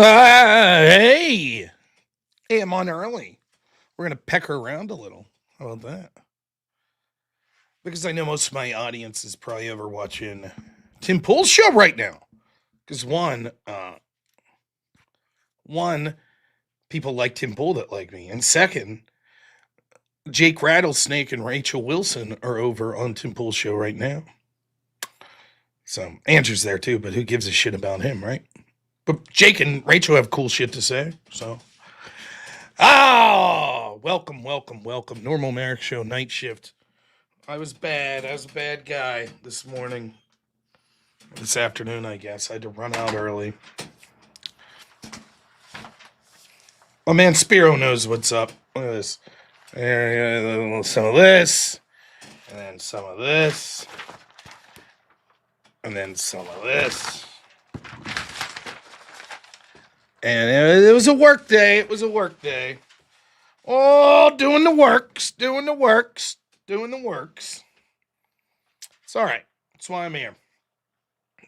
Hey! Hey, I'm on early. We're going to peck her around a little. How about that? Because I know most of my audience is probably over watching Tim Pool's show right now. Because one, people like Tim Pool that like me. And second, Jake Rattlesnake and Rachel Wilson are over on Tim Pool's show right now. So Andrew's there too, but who gives a shit about him, right? But Jake and Rachel have cool shit to say, so. Welcome, welcome, welcome. Normal Merrick Show, night shift. I was bad. I was a bad guy this morning. This afternoon, I guess. I had to run out early. My man Spiro knows what's up. Look at this. Some of this. And then some of this. And then some of this. And it was a work day. It was a work day. Oh, doing the works. Doing the works. Doing the works. It's all right. That's why I'm here.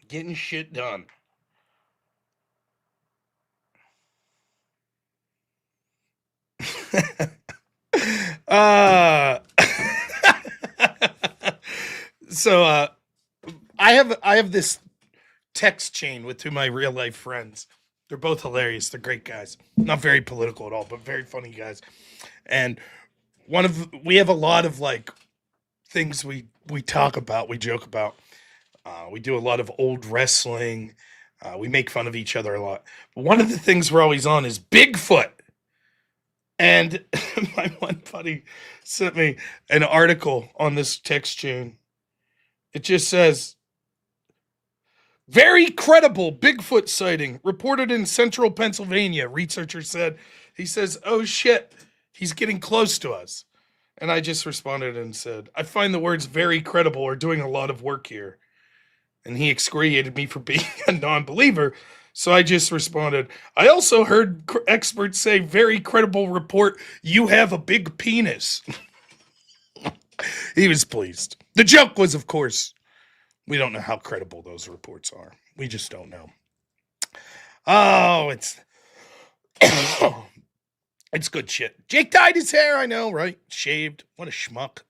Getting shit done. So I have this text chain with two of my real life friends. They're both hilarious. They're great guys. Not very political at all, but very funny guys. And we have a lot of like things we talk about, we joke about. We do a lot of old wrestling. We make fun of each other a lot. But one of the things we're always on is Bigfoot. And my one buddy sent me an article on this text chain. It just says, very credible Bigfoot sighting reported in central Pennsylvania, researcher said. He says, oh shit, he's getting close to us. And I just responded and said, I find the words very credible are doing a lot of work here. And he excoriated me for being a non-believer. So I just responded, I also heard experts say, very credible report, you have a big penis. He was pleased. The joke was, of course, we don't know how credible those reports are. We just don't know. Oh, it's it's good shit. Jake dyed his hair, I know, right? Shaved. What a schmuck.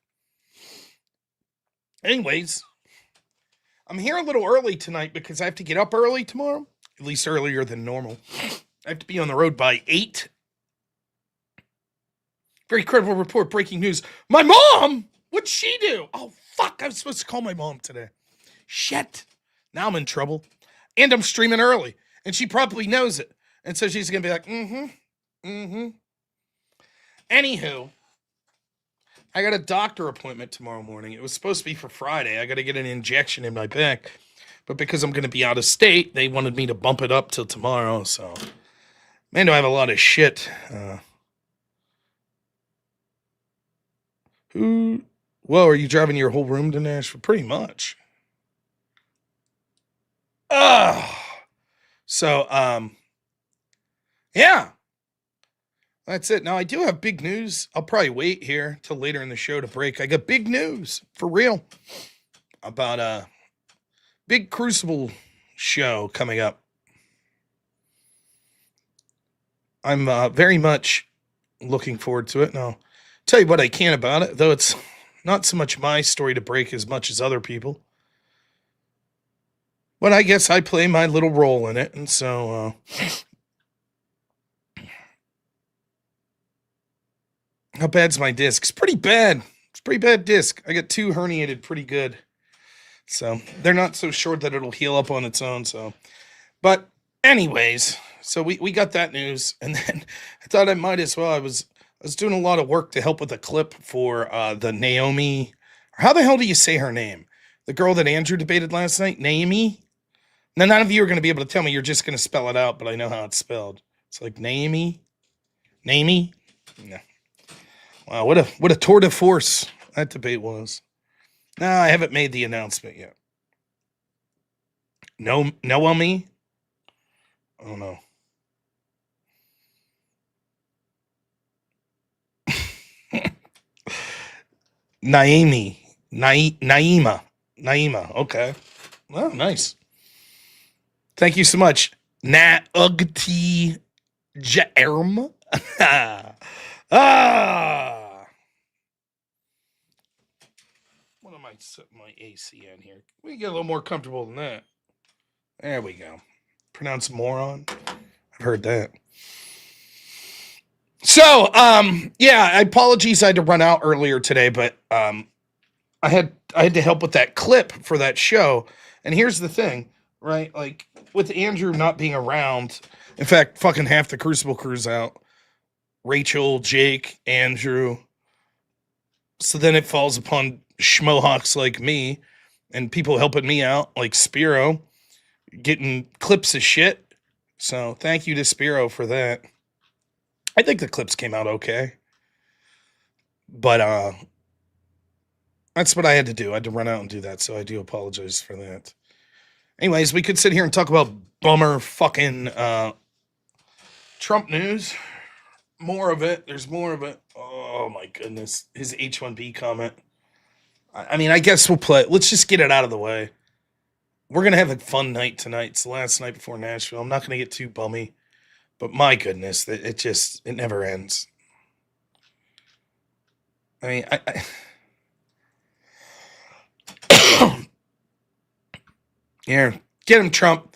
Anyways, I'm here a little early tonight because I have to get up early tomorrow. At least earlier than normal. I have to be on the road by 8. Very credible report, breaking news. My mom? What'd she do? Oh, fuck, I was supposed to call my mom today. Shit. Now I'm in trouble. And I'm streaming early. And she probably knows it. And so she's going to be like, Anywho, I got a doctor appointment tomorrow morning. It was supposed to be for Friday. I got to get an injection in my back. But because I'm going to be out of state, they wanted me to bump it up till tomorrow. So, man, do I have a lot of shit. Well, are you driving your whole room to Nashville? Pretty much. So, yeah. That's it. Now, I do have big news. I'll probably wait here till later in the show to break. I got big news, for real, about a big Crucible show coming up. I'm very much looking forward to it. And I'll tell you what I can about it, though it's not so much my story to break as much as other people. But I guess I play my little role in it. And so, how bad's my disc? It's pretty bad. It's a pretty bad disc. I got 2 herniated pretty good. So they're not so sure that it'll heal up on its own. So, but anyways, so we got that news. And then I thought I might as well. I was doing a lot of work to help with a clip for the Naomi. How the hell do you say her name? The girl that Andrew debated last night, Naomi. Now, none of you are going to be able to tell me. You're just going to spell it out, but I know how it's spelled. It's like Naomi. Naomi. Yeah. Wow, what a tour de force that debate was. No, I haven't made the announcement yet. Naomi? I don't know. Naima. Okay. Well, nice. Thank you so much. Ugti Jerm. Ah. What am I setting my AC on here? We get a little more comfortable than that. There we go. Pronounce moron. I've heard that. So, yeah, apologies I had to run out earlier today, but I had to help with that clip for that show. And here's the thing, right? Like with Andrew not being around, in fact, fucking half the Crucible crew's out. Rachel, Jake, Andrew. So then it falls upon schmohawks like me and people helping me out, like Spiro, getting clips of shit. So thank you to Spiro for that. I think the clips came out okay. But that's what I had to do. I had to run out and do that, so I do apologize for that. Anyways, we could sit here and talk about bummer fucking Trump news. More of it. There's more of it. Oh my goodness. His H1B comment. I mean, I guess we'll play. Let's just get it out of the way. We're going to have a fun night tonight. It's the last night before Nashville. I'm not going to get too bummy. But my goodness, it never ends. I mean, yeah, get him, Trump.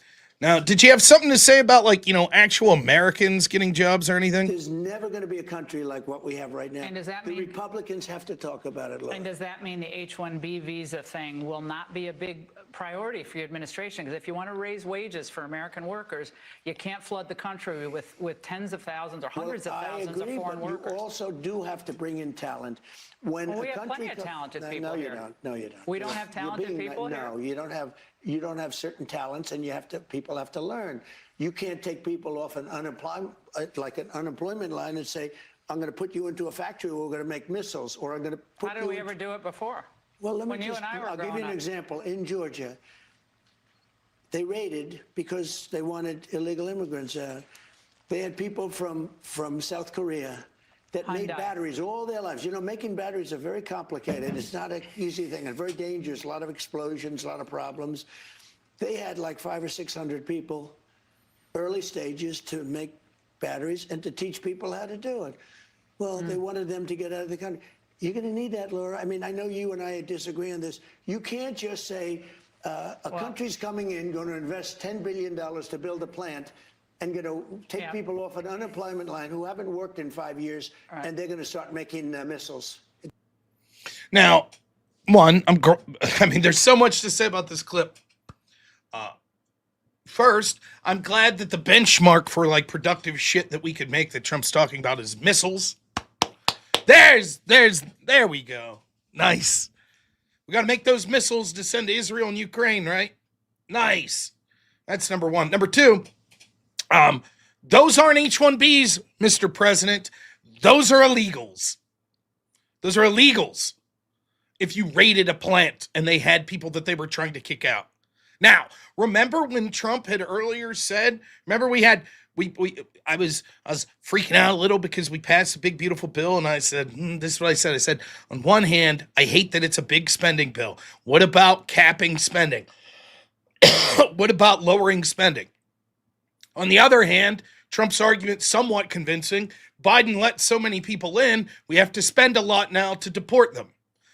Now, did you have something to say about, like, actual Americans getting jobs or anything? There's never going to be a country like what we have right now. And does that mean the Republicans have to talk about it? And does that mean the H-1B visa thing will not be a big priority for your administration? Because if you want to raise wages for American workers, you can't flood the country with tens of thousands or hundreds of thousands of foreign workers. You also do have to bring in talent. We have plenty of talented people here. No, you don't. We don't have talented people here? No, you don't have. You don't have certain talents, and people have to learn. You can't take people off an unemployment line and say, I'm going to put you into a factory where we're going to make missiles, or I'm going to put How did we ever do it before? Well, I'll give you an example. In Georgia, they raided because they wanted illegal immigrants. They had people from South Korea that made batteries all their lives. Making batteries are very complicated. It's not an easy thing and very dangerous. A lot of explosions, a lot of problems. They had like 500 or 600 people, early stages, to make batteries and to teach people how to do it. Well, they wanted them to get out of the country. You're going to need that, Laura. I mean, I know you and I disagree on this. You can't just say a country's coming in, going to invest $10 billion to build a plant, and going to take people off an unemployment line who haven't worked in 5 years, and they're going to start making missiles. Now, I mean, there's so much to say about this clip. First, I'm glad that the benchmark for like productive shit that we could make that Trump's talking about is missiles. There we go. Nice. We got to make those missiles to send to Israel and Ukraine, right? Nice. That's number one. Number two, those aren't H-1Bs, Mr. President. Those are illegals. Those are illegals. If you raided a plant and they had people that they were trying to kick out. Now, remember when Trump had earlier said, remember I was freaking out a little because we passed a big, beautiful bill. And I said, this is what I said. I said, on one hand, I hate that it's a big spending bill. What about capping spending? What about lowering spending? On the other hand, Trump's argument, somewhat convincing. Biden let so many people in, we have to spend a lot now to deport them.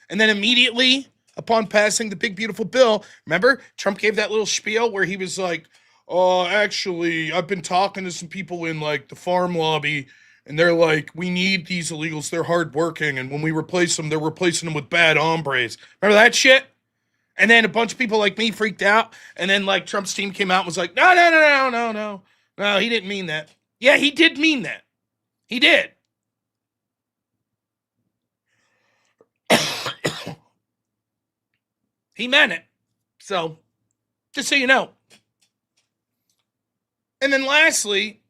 And then immediately upon passing the big, beautiful bill, remember, Trump gave that little spiel where he was like, oh, actually, I've been talking to some people in like the farm lobby, and they're like, we need these illegals. They're hardworking. And when we replace them, they're replacing them with bad hombres. Remember that shit? And then a bunch of people like me freaked out. And then like Trump's team came out and was like, no, he didn't mean that. Yeah, he did mean that. He did. He meant it. So, just so you know. And then lastly,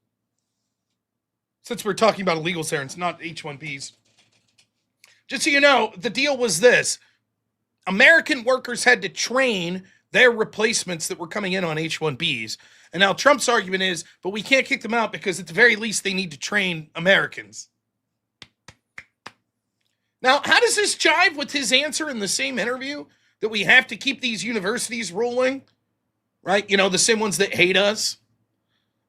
since we're talking about illegals here, and it's not H-1Bs, just so you know, the deal was this. American workers had to train their replacements that were coming in on H-1Bs. And now Trump's argument is, but we can't kick them out because at the very least they need to train Americans. Now, how does this jive with his answer in the same interview that we have to keep these universities rolling? Right? The same ones that hate us.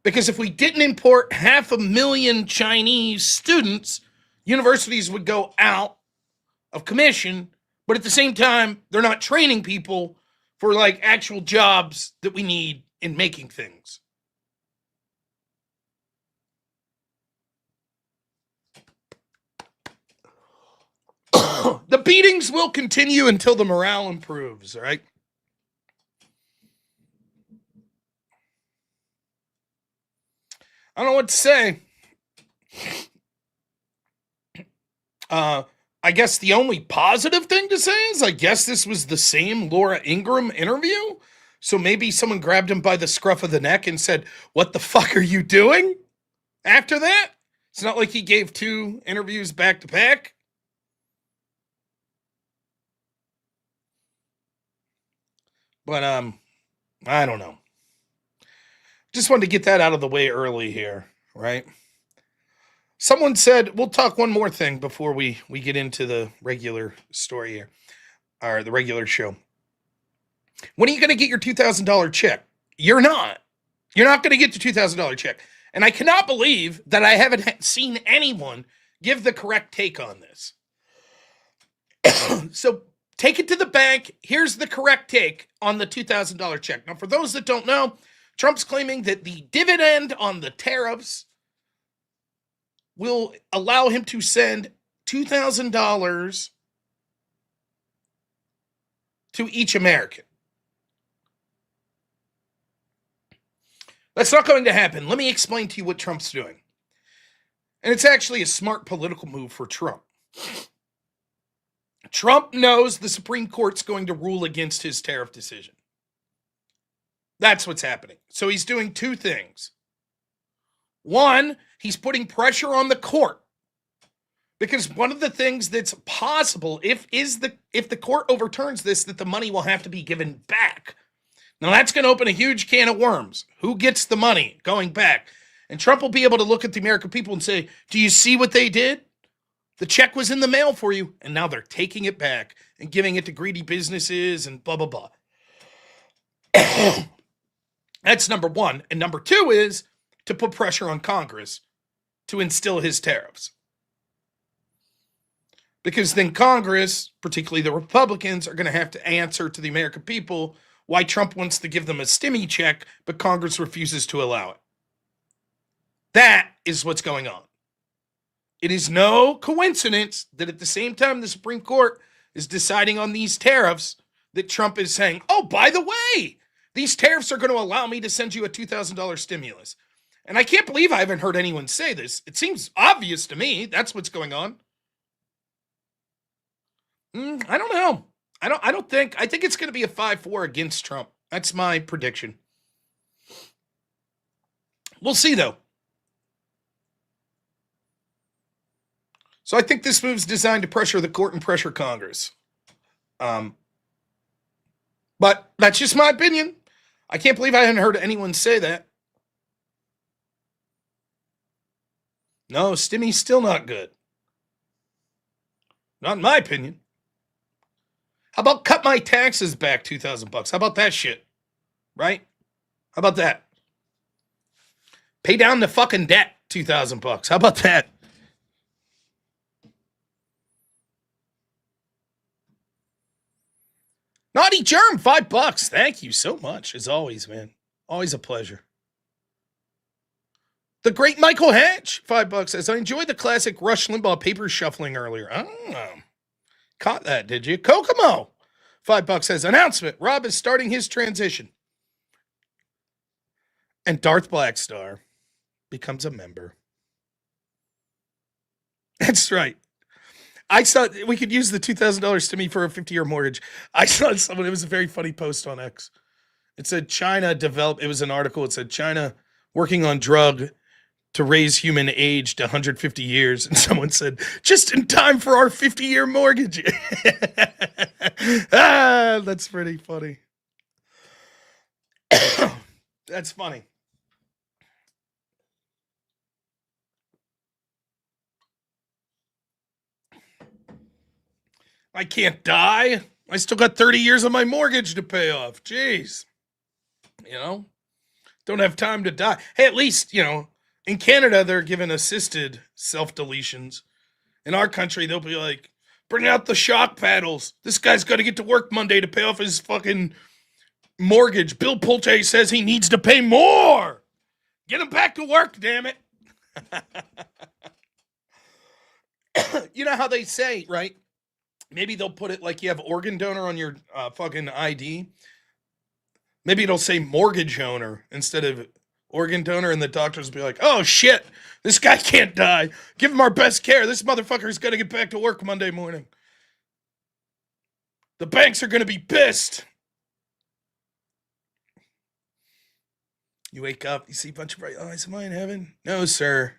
Because if we didn't import 500,000 Chinese students, universities would go out of commission, but at the same time, they're not training people for like actual jobs that we need in making things. The beatings will continue until the morale improves, all right? I don't know what to say. I guess the only positive thing to say is I guess this was the same Laura Ingraham interview. So maybe someone grabbed him by the scruff of the neck and said, "What the fuck are you doing?" After that, it's not like he gave 2 interviews back to back. But I don't know. Just wanted to get that out of the way early here, right? Someone said, we'll talk one more thing before we get into the regular story here, or the regular show. When are you going to get your $2,000 check? You're not. You're not going to get the $2,000 check. And I cannot believe that I haven't seen anyone give the correct take on this. So take it to the bank. Here's the correct take on the $2,000 check. Now, for those that don't know, Trump's claiming that the dividend on the tariffs will allow him to send $2,000 to each American. That's not going to happen. Let me explain to you what Trump's doing. And it's actually a smart political move for Trump. Trump knows the Supreme Court's going to rule against his tariff decision. That's what's happening. So he's doing 2 things. One, he's putting pressure on the court. Because one of the things that's possible, if the court overturns this, that the money will have to be given back. Now that's going to open a huge can of worms. Who gets the money going back? And Trump will be able to look at the American people and say, do you see what they did? The check was in the mail for you, and now they're taking it back and giving it to greedy businesses and blah, blah, blah. That's number one. And number 2 is to put pressure on Congress to instill his tariffs. Because then Congress, particularly the Republicans, are going to have to answer to the American people why Trump wants to give them a stimmy check, but Congress refuses to allow it. That is what's going on. It is no coincidence that at the same time the Supreme Court is deciding on these tariffs, that Trump is saying, oh, by the way, these tariffs are going to allow me to send you a $2,000 stimulus. And I can't believe I haven't heard anyone say this. It seems obvious to me. That's what's going on. I don't know. I think it's going to be a 5-4 against Trump. That's my prediction. We'll see, though. So I think this move's designed to pressure the court and pressure Congress. But that's just my opinion. I can't believe I haven't heard anyone say that. No, Stimmy's still not good. Not in my opinion. How about cut my taxes back $2,000? How about that shit? Right? How about that? Pay down the fucking debt $2,000. How about that? Naughty Germ, $5. Thank you so much, as always, man. Always a pleasure. The great Michael Hatch, $5 says, I enjoyed the classic Rush Limbaugh paper shuffling earlier. Oh, caught that, did you? Kokomo, $5 says, announcement. Rob is starting his transition. And Darth Blackstar becomes a member. That's right. I saw we could use the $2,000 to me for a 50-year mortgage. I saw someone, it was a very funny post on X. It said China developed, it was an article, it said China working on drug to raise human age to 150 years. And someone said, just in time for our 50-year mortgage. That's pretty funny. That's funny. I can't die. I still got 30 years of my mortgage to pay off. Jeez. You know? Don't have time to die. Hey, at least, in Canada, they're given assisted self-deletions. In our country, they'll be like, bring out the shock paddles. This guy's got to get to work Monday to pay off his fucking mortgage. Bill Pulte says he needs to pay more. Get him back to work, damn it. You know how they say, right? Maybe they'll put it like you have organ donor on your fucking ID. Maybe it'll say mortgage owner instead of organ donor, and the doctors will be like, oh shit, this guy can't die. Give him our best care. This motherfucker's gonna get back to work Monday morning. The banks are gonna be pissed. You wake up, you see a bunch of bright lights. Am I in heaven? No, sir.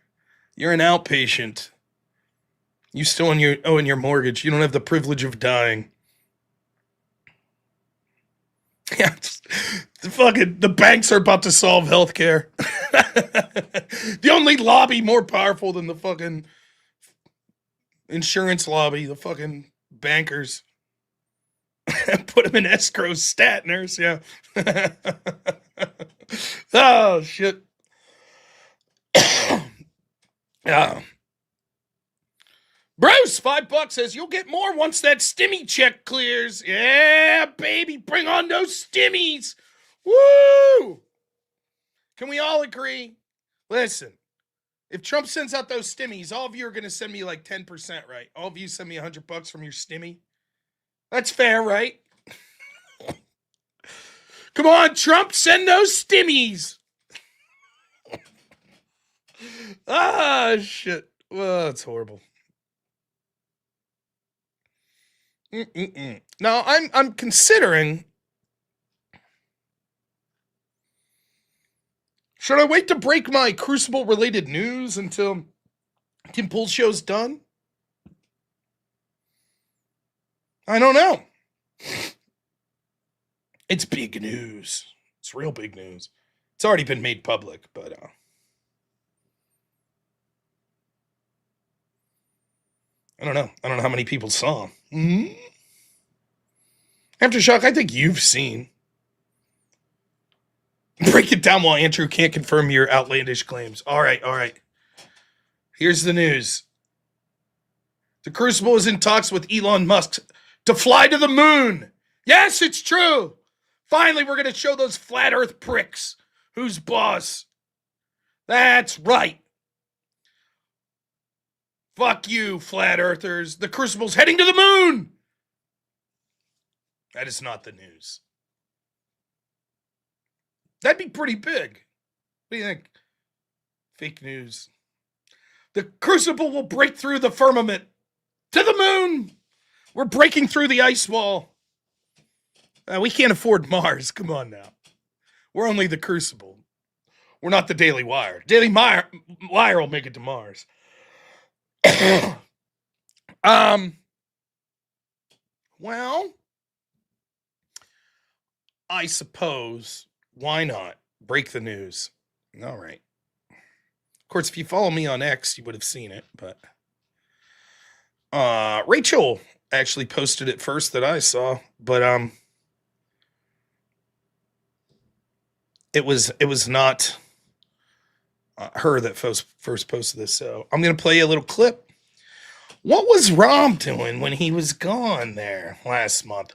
You're an outpatient. You still owe your mortgage. You don't have the privilege of dying. Yeah, the banks are about to solve healthcare. The only lobby more powerful than the fucking insurance lobby, the fucking bankers. Put them in escrow, stat nurse, yeah. Oh, shit. Bruce, $5 says you'll get more once that stimmy check clears. Yeah, baby, bring on those stimmies. Woo! Can we all agree? Listen, if Trump sends out those stimmies, all of you are going to send me like 10%, right? All of you send me $100 from your stimmy. That's fair, right? Come on, Trump, send those stimmies. Ah, shit. Well, that's horrible. Now, I'm considering, should I wait to break my Crucible related news until Tim Pool's show's done? I don't know. It's big news. It's real big news. It's already been made public, but I don't know. I don't know how many people saw. Aftershock, I think you've seen. Break it down while Andrew can't confirm your outlandish claims. All right. Here's the news. The Crucible is in talks with Elon Musk to fly to the moon. Yes, it's true. Finally, we're going to show those flat earth pricks who's boss. That's right. Fuck you, flat earthers. The Crucible's heading to the moon. That is not the news. That'd be pretty big. What do you think? Fake news. The Crucible will break through the firmament to the moon. We're breaking through the ice wall. We can't afford Mars. Come on now. We're only the Crucible. We're not the Daily Wire. Daily Wire will make it to Mars. Well, I suppose, why not break the news? All right. Of course, if you follow me on X, you would have seen it, but Rachel actually posted it first that I saw, but it was not her that first posted this, so I'm going to play you a little clip. What was Rob doing when he was gone there last month?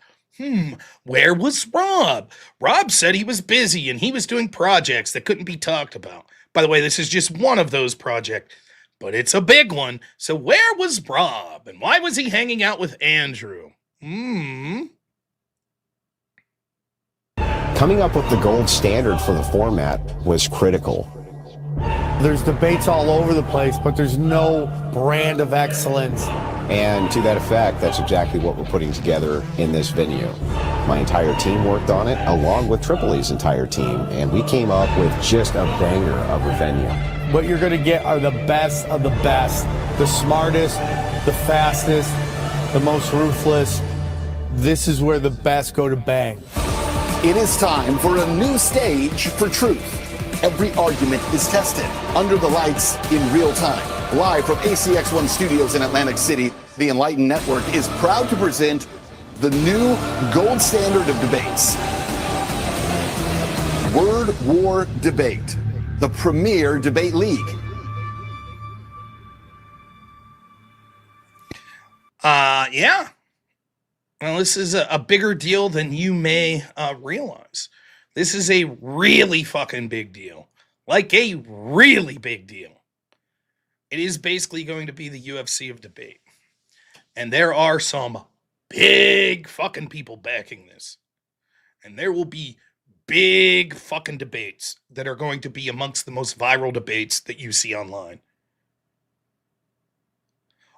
Where was Rob? Rob said he was busy and he was doing projects that couldn't be talked about. By the way, this is just one of those projects, but it's a big one. So where was Rob? And why was he hanging out with Andrew? Coming up with the gold standard for the format was critical. There's debates all over the place, but there's no brand of excellence. And to that effect, that's exactly what we're putting together in this venue. My entire team worked on it, along with Tripoli's entire team, and we came up with just a banger of a venue. What you're going to get are the best of the best, the smartest, the fastest, the most ruthless. This is where the best go to bang. It is time for a new stage for truth. Every argument is tested under the lights in real time. Live from ACX1 Studios in Atlantic City, the Enlightened Network is proud to present the new gold standard of debates. Word War Debate, the premier debate league. Yeah. Well, this is a bigger deal than you may realize. This is a really fucking big deal. Like a really big deal. It is basically going to be the UFC of debate. And there are some big fucking people backing this. And there will be big fucking debates that are going to be amongst the most viral debates that you see online.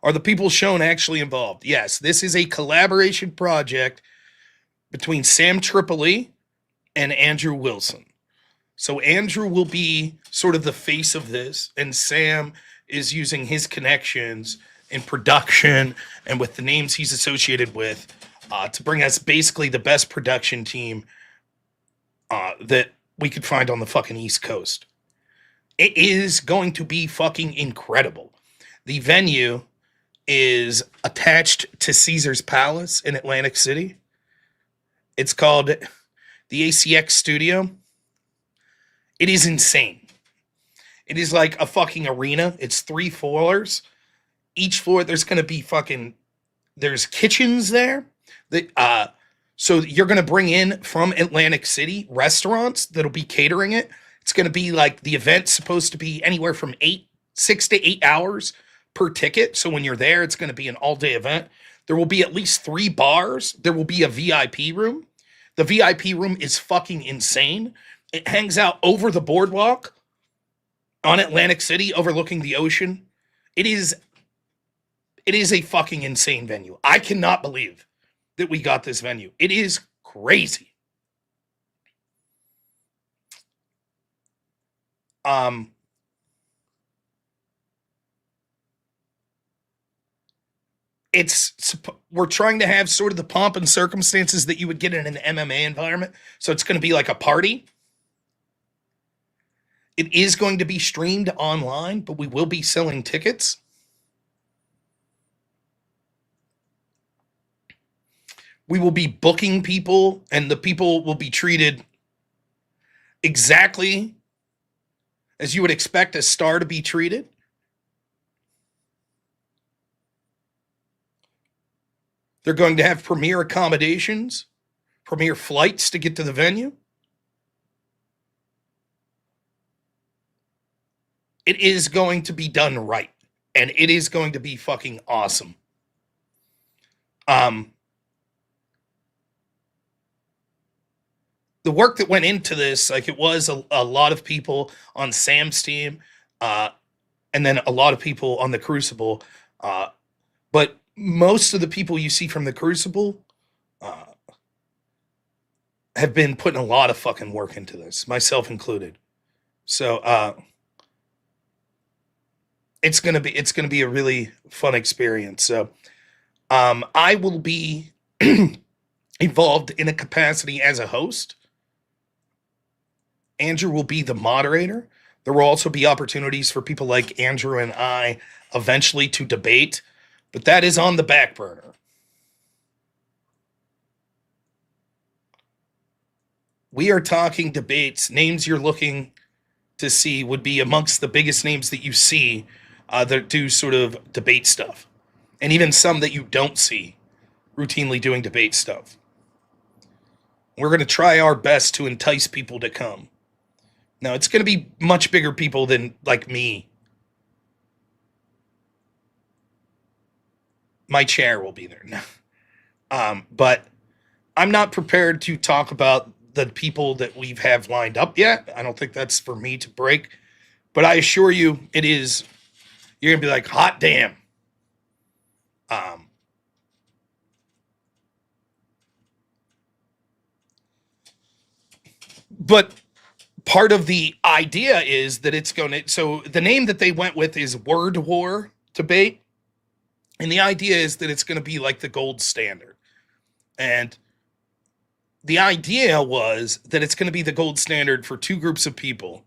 Are the people shown actually involved? Yes, this is a collaboration project between Sam Tripoli and Andrew Wilson. So Andrew will be sort of the face of this, and Sam is using his connections in production and with the names he's associated with to bring us basically the best production team that we could find on the fucking East Coast. It is going to be fucking incredible. The venue is attached to Caesar's Palace in Atlantic City. It's called the ACX Studio. It is insane. It is like a fucking arena. It's 3 floors. Each floor, there's going to be there's kitchens there. So you're going to bring in from Atlantic City restaurants that'll be catering it. It's going to be like the event's supposed to be anywhere from 6 to 8 hours per ticket. So when you're there, it's going to be an all-day event. There will be at least 3 bars. There will be a VIP room. The VIP room is fucking insane. It hangs out over the boardwalk on Atlantic City, overlooking the ocean. It is a fucking insane venue. I cannot believe that we got this venue. It is crazy. We're trying to have sort of the pomp and circumstances that you would get in an MMA environment. So it's going to be like a party. It is going to be streamed online, but we will be selling tickets. We will be booking people, and the people will be treated exactly as you would expect a star to be treated. They're going to have premier accommodations, premier flights to get to the venue. It is going to be done right, and it is going to be fucking awesome. The work that went into this, like it was a lot of people on Sam's team, and then a lot of people on the Crucible, but most of the people you see from the Crucible have been putting a lot of fucking work into this, myself included. So it's gonna be a really fun experience. So I will be involved in a capacity as a host. Andrew will be the moderator. There will also be opportunities for people like Andrew and I eventually to debate, but that is on the back burner. We are talking debates. Names you're looking to see would be amongst the biggest names that you see that do sort of debate stuff. And even some that you don't see routinely doing debate stuff. We're going to try our best to entice people to come. Now, it's going to be much bigger people than, like, me. My chair will be there. But I'm not prepared to talk about the people that we have lined up yet. I don't think that's for me to break. But I assure you, it is. You're going to be like, hot damn. But part of the idea is that it's going to, so the name that they went with is Word War Debate. And the idea is that it's going to be like the gold standard. And the idea was that it's going to be the gold standard for 2 groups of people.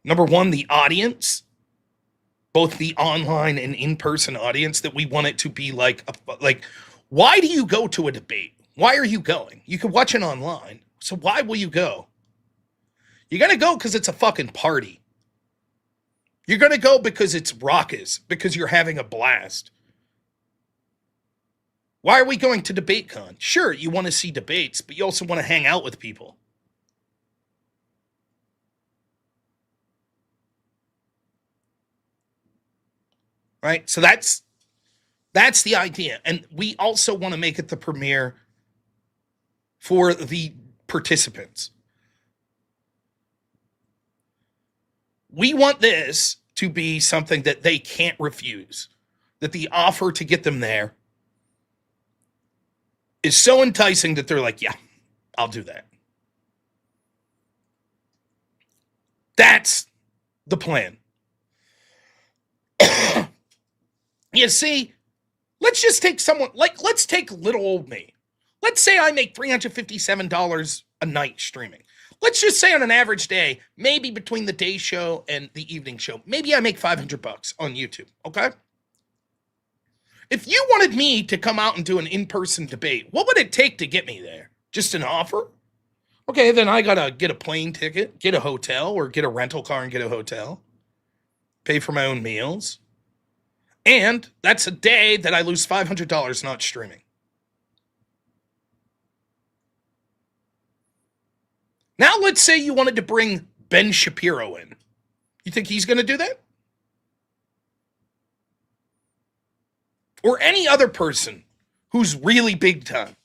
Number one, the audience, both the online and in-person audience, that we want it to be like, why do you go to a debate? Why are you going? You can watch it online. So why will you go? You're going to go because it's a fucking party. You're going to go because it's raucous, because you're having a blast. Why are we going to DebateCon? Sure, you want to see debates, but you also want to hang out with people. Right? So that's the idea. And we also want to make it the premiere for the participants. We want this to be something that they can't refuse, that the offer to get them there is so enticing that they're like, yeah, I'll do that. That's the plan. You see, let's just take someone, like, let's take little old me. Let's say I make $357 a night streaming. Let's just say on an average day, maybe between the day show and the evening show, maybe I make $500 on YouTube, okay? If you wanted me to come out and do an in-person debate, what would it take to get me there? Just an offer? Okay, then I gotta get a plane ticket, get a hotel, or get a rental car and get a hotel. Pay for my own meals. And that's a day that I lose $500 not streaming. Now let's say you wanted to bring Ben Shapiro in. You think he's going to do that? Or any other person who's really big time.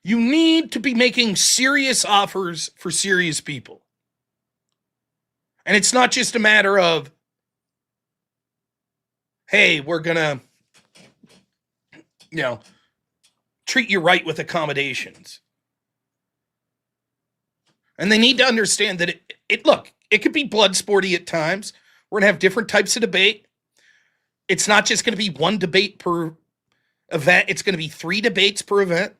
You need to be making serious offers for serious people. And it's not just a matter of, hey, we're going to, treat you right with accommodations. And they need to understand that it could be blood sporty at times. We're going to have different types of debate. It's not just going to be one debate per event. It's going to be 3 debates per event.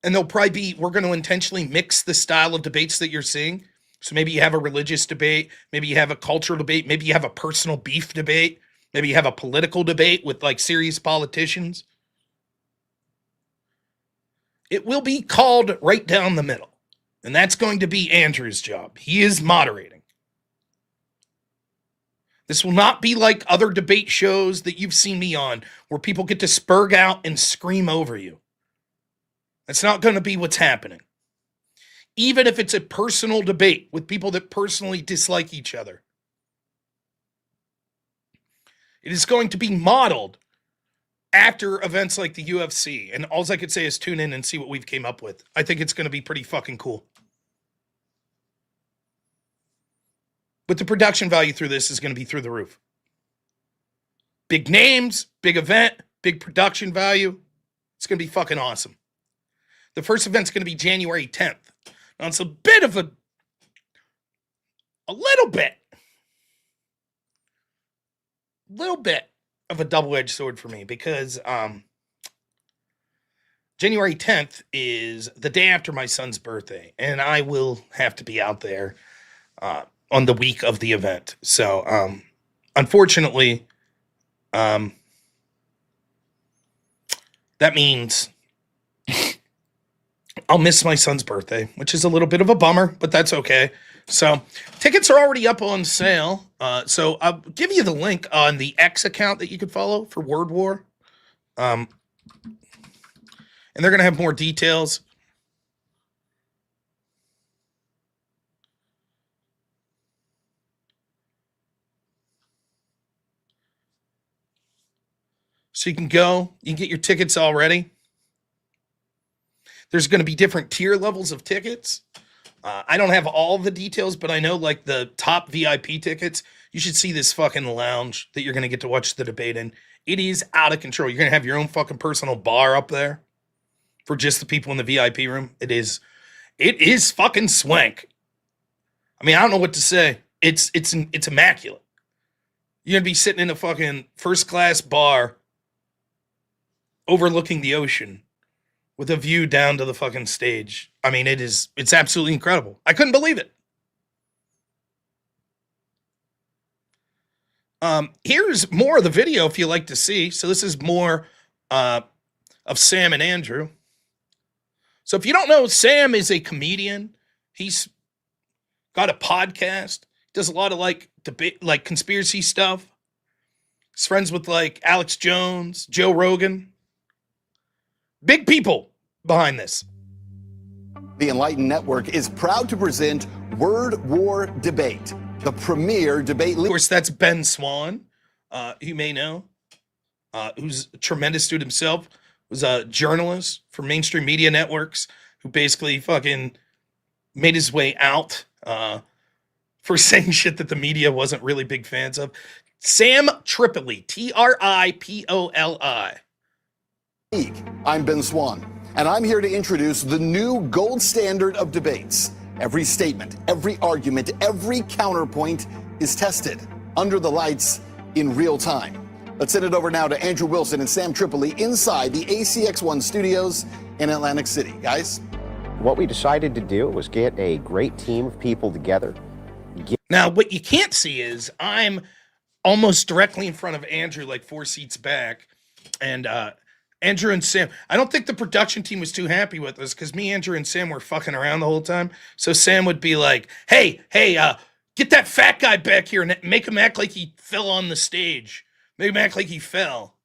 And we're going to intentionally mix the style of debates that you're seeing. So maybe you have a religious debate. Maybe you have a cultural debate. Maybe you have a personal beef debate. Maybe you have a political debate with like serious politicians. It will be called right down the middle. And that's going to be Andrew's job. He is moderating. This will not be like other debate shows that you've seen me on where people get to spurg out and scream over you. That's not going to be what's happening. Even if it's a personal debate with people that personally dislike each other. It is going to be modeled after events like the UFC. And all I could say is tune in and see what we've came up with. I think it's going to be pretty fucking cool. But the production value through this is going to be through the roof. Big names, big event, big production value. It's going to be fucking awesome. The first event's going to be January 10th. Now, it's a bit of a little bit of a double-edged sword for me because January 10th is the day after my son's birthday, and I will have to be out there on the week of the event. So, unfortunately, that means I'll miss my son's birthday, which is a little bit of a bummer, but that's okay. So tickets are already up on sale. So I'll give you the link on the X account that you could follow for Word War. And they're going to have more details. So you can get your tickets already. There's going to be different tier levels of tickets. I don't have all the details, but I know like the top VIP tickets, you should see this fucking lounge that you're going to get to watch the debate in. It is out of control. You're going to have your own fucking personal bar up there for just the people in the VIP room. It is fucking swank. I mean, I don't know what to say. It's immaculate. You're going to be sitting in a fucking first class bar overlooking the ocean with a view down to the fucking stage. I mean, it's absolutely incredible. I couldn't believe it. Here's more of the video if you like to see. So this is more of Sam and Andrew. So if you don't know, Sam is a comedian. He's got a podcast. Does a lot of like debate, like conspiracy stuff. He's friends with like Alex Jones, Joe Rogan. Big people behind this. The Enlightened Network is proud to present Word War Debate, the premier debate Of course, that's Ben Swan, you may know, who's a tremendous dude himself, was a journalist for mainstream media networks, who basically fucking made his way out for saying shit that the media wasn't really big fans of. Sam Tripoli, Tripoli. I'm Ben Swan, and I'm here to introduce the new gold standard of debates. Every statement, every argument, every counterpoint is tested under the lights in real time. Let's send it over now to Andrew Wilson and Sam Tripoli inside the ACX1 studios in Atlantic City. Guys? What we decided to do was get a great team of people together. Now, what you can't see is I'm almost directly in front of Andrew, like 4 seats back. And Andrew and Sam, I don't think the production team was too happy with us because me, Andrew, and Sam were fucking around the whole time. So Sam would be like, hey, get that fat guy back here and make him act like he fell on the stage. Make him act like he fell.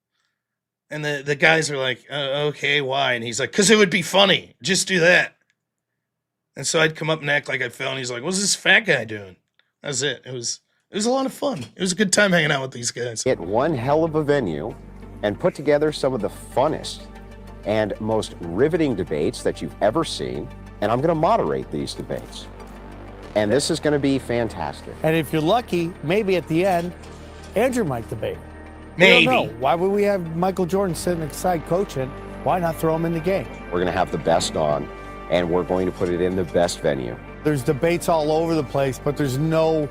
And the guys are like, okay, why? And he's like, because it would be funny. Just do that. And so I'd come up and act like I fell. And he's like, what's this fat guy doing? That was it. It was a lot of fun. It was a good time hanging out with these guys. Get one hell of a venue and put together some of the funnest and most riveting debates that you've ever seen. And I'm going to moderate these debates. And this is going to be fantastic. And if you're lucky, maybe at the end, Andrew might debate. Maybe. We don't know. Why would we have Michael Jordan sitting aside coaching? Why not throw him in the game? We're going to have the best on, and we're going to put it in the best venue. There's debates all over the place, but there's no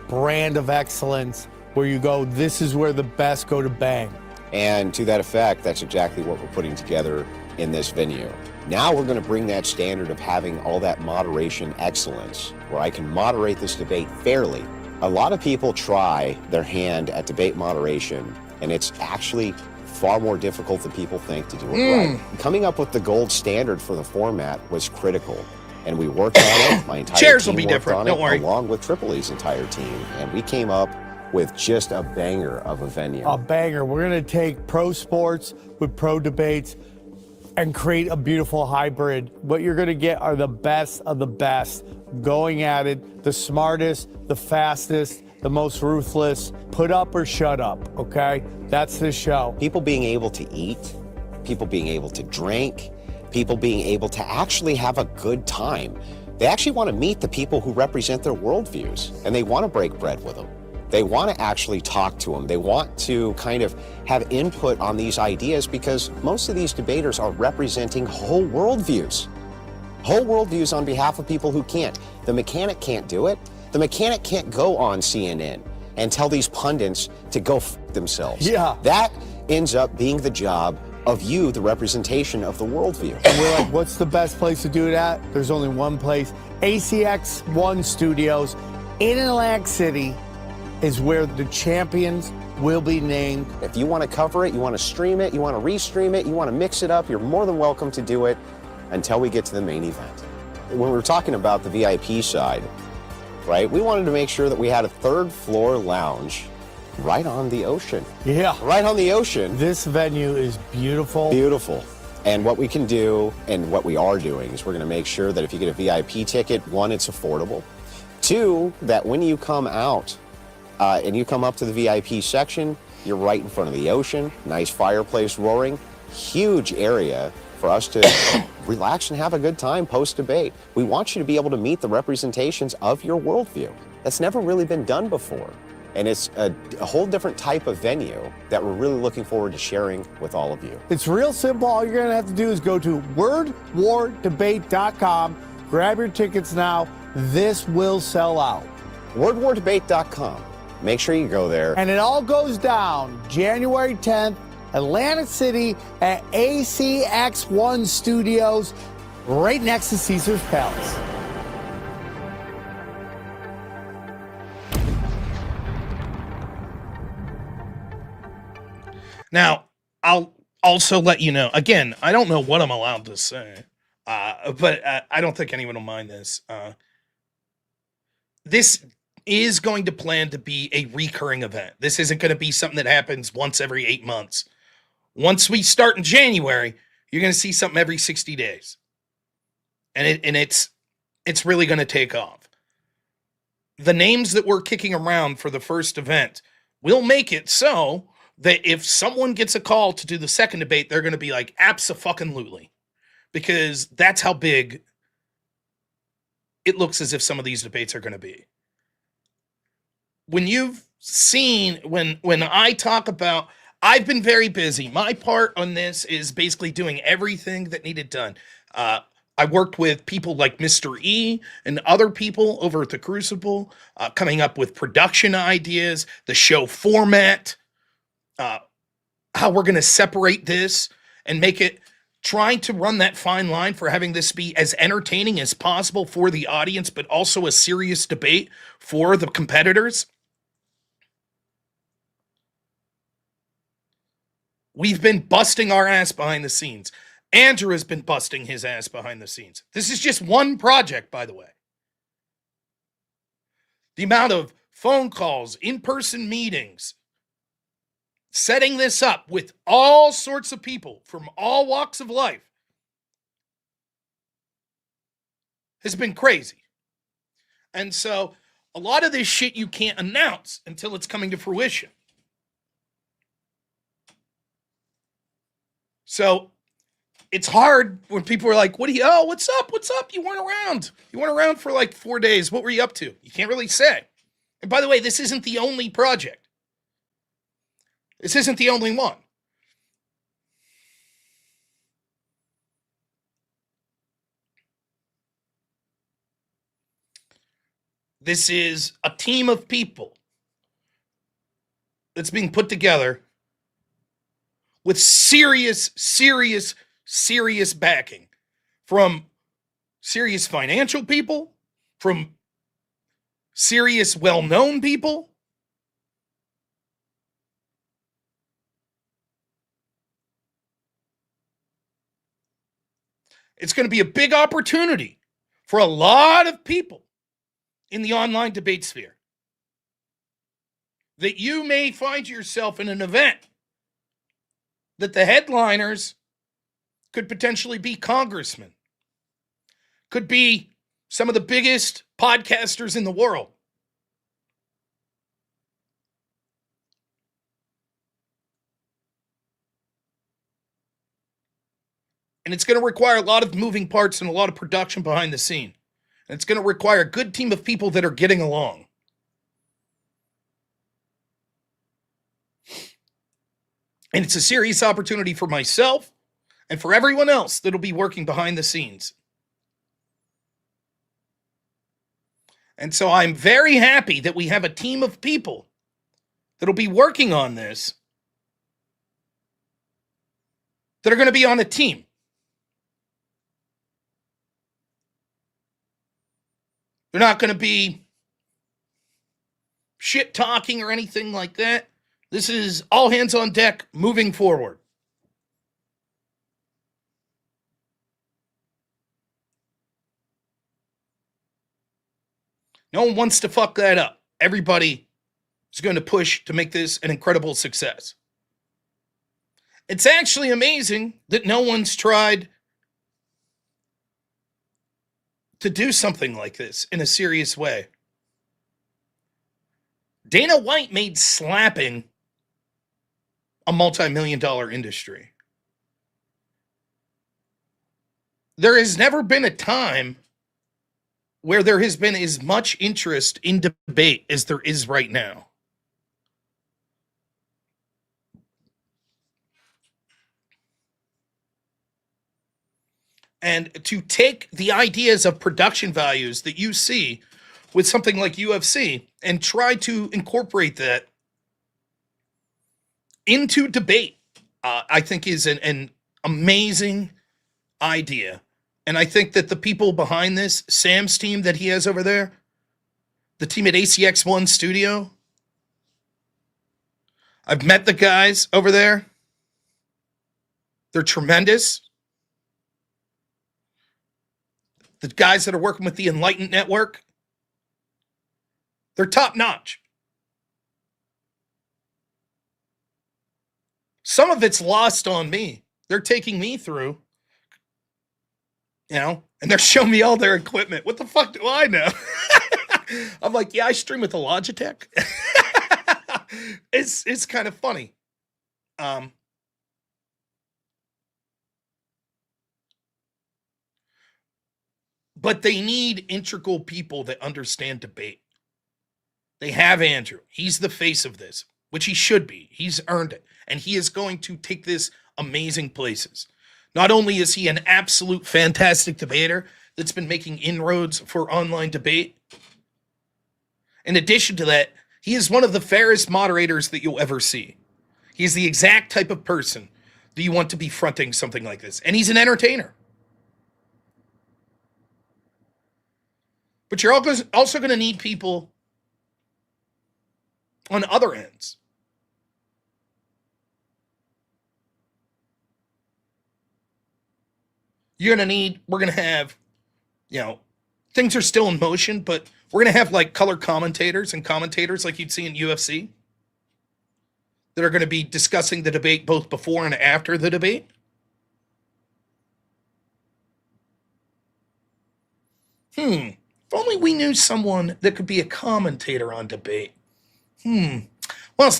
brand of excellence where you go, this is where the best go to bang. And to that effect, that's exactly what we're putting together in this venue. Now we're going to bring that standard of having all that moderation excellence, where I can moderate this debate fairly. A lot of people try their hand at debate moderation, and it's actually far more difficult than people think to do it right. Coming up with the gold standard for the format was critical, and we worked on it. My entire Chairs team will be worked different, on don't it, worry. along with Tripoli's entire team, and we came up with just a banger of a venue. A banger. We're going to take pro sports with pro debates and create a beautiful hybrid. What you're going to get are the best of the best going at it, the smartest, the fastest, the most ruthless. Put up or shut up, okay? That's the show. People being able to eat, people being able to drink, people being able to actually have a good time. They actually want to meet the people who represent their worldviews, and they want to break bread with them. They want to actually talk to them. They want to kind of have input on these ideas, because most of these debaters are representing whole worldviews. Whole worldviews on behalf of people who can't. The mechanic can't do it. The mechanic can't go on CNN and tell these pundits to go f themselves. Yeah. That ends up being the job of you, the representation of the worldview. And we're like, what's the best place to do it at? There's only one place. ACX1 Studios in Atlantic City is where the champions will be named. If you want to cover it, you want to stream it, you want to restream it, you want to mix it up, you're more than welcome to do it until we get to the main event. When we're talking about the VIP side, right, we wanted to make sure that we had a third floor lounge right on the ocean. Yeah. Right on the ocean. This venue is beautiful. Beautiful. And what we can do, and what we are doing, is we're going to make sure that if you get a VIP ticket, one, it's affordable. Two, that when you come out and you come up to the VIP section, you're right in front of the ocean, nice fireplace roaring, huge area for us to relax and have a good time post-debate. We want you to be able to meet the representations of your worldview. That's never really been done before. And it's a whole different type of venue that we're really looking forward to sharing with all of you. It's real simple. All you're going to have to do is go to wordwardebate.com, grab your tickets now. This will sell out. Wordwardebate.com. Make sure you go there. And it all goes down January 10th, Atlantic City at ACX1 Studios, right next to Caesar's Palace. Now, I'll also let you know, again, I don't know what I'm allowed to say, but I don't think anyone will mind this. This is going to plan to be a recurring event. This isn't going to be something that happens once every 8 months. Once we start in January, you're going to see something every 60 days. And it's really going to take off. The names that we're kicking around for the first event will make it so that if someone gets a call to do the second debate, they're going to be like, abso-fucking-lutely. Because that's how big it looks as if some of these debates are going to be. When you've seen, when I talk about, I've been very busy. My part on this is basically doing everything that needed done. I worked with people like Mr. E and other people over at the Crucible, coming up with production ideas, the show format, how we're going to separate this and make it, trying to run that fine line for having this be as entertaining as possible for the audience, but also a serious debate for the competitors. We've been busting our ass behind the scenes. Andrew has been busting his ass behind the scenes. This is just one project, by the way. The amount of phone calls, in-person meetings, setting this up with all sorts of people from all walks of life has been crazy. And so a lot of this shit you can't announce until it's coming to fruition. So it's hard when people are like, what's up? What's up? You weren't around. You weren't around for like 4 days. What were you up to? You can't really say. And by the way, this isn't the only project. This isn't the only one. This is a team of people that's being put together with serious backing from serious financial people, from serious well-known people. It's going to be a big opportunity for a lot of people in the online debate sphere. That you may find yourself in an event that the headliners could potentially be congressmen, could be some of the biggest podcasters in the world. And it's going to require a lot of moving parts and a lot of production behind the scene. And it's going to require a good team of people that are getting along. And it's a serious opportunity for myself and for everyone else that'll be working behind the scenes. And so I'm very happy that we have a team of people that'll be working on this, that are going to be on a team. They're not going to be shit talking or anything like that. This is all hands on deck moving forward. No one wants to fuck that up. Everybody is going to push to make this an incredible success. It's actually amazing that no one's tried to do something like this in a serious way. Dana White made slapping a multi-million-dollar industry. There has never been a time where there has been as much interest in debate as there is right now. And to take the ideas of production values that you see with something like UFC and try to incorporate that into debate, I think is an amazing idea. And I think that the people behind this, Sam's team that he has over there, the team at ACX1 Studio, I've met the guys over there. They're tremendous. The guys that are working with the Enlightened Network, they're top notch. Some of it's lost on me. They're taking me through, and they're showing me all their equipment. What the fuck do I know? I'm like, yeah, I stream with a Logitech. It's kind of funny. But they need integral people that understand debate. They have Andrew. He's the face of this, which he should be. He's earned it. And he is going to take this amazing places. Not only is he an absolute fantastic debater that's been making inroads for online debate, in addition to that, he is one of the fairest moderators that you'll ever see. He's the exact type of person that you want to be fronting something like this. And he's an entertainer. But you're also going to need people on other ends. We're going to have, things are still in motion, but we're going to have like color commentators and commentators like you'd see in UFC that are going to be discussing the debate both before and after the debate. If only we knew someone that could be a commentator on debate. Well,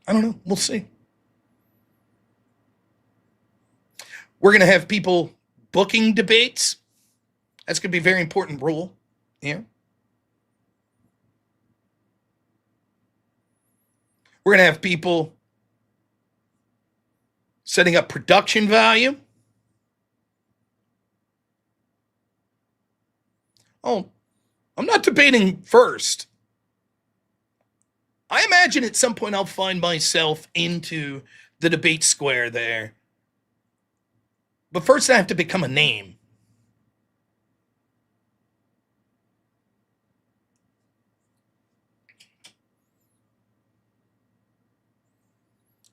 I don't know. We'll see. We're going to have people booking debates. That's going to be a very important role here. We're going to have people setting up production value. Oh, I'm not debating first. I imagine at some point I'll find myself into the debate square there. But first I have to become a name.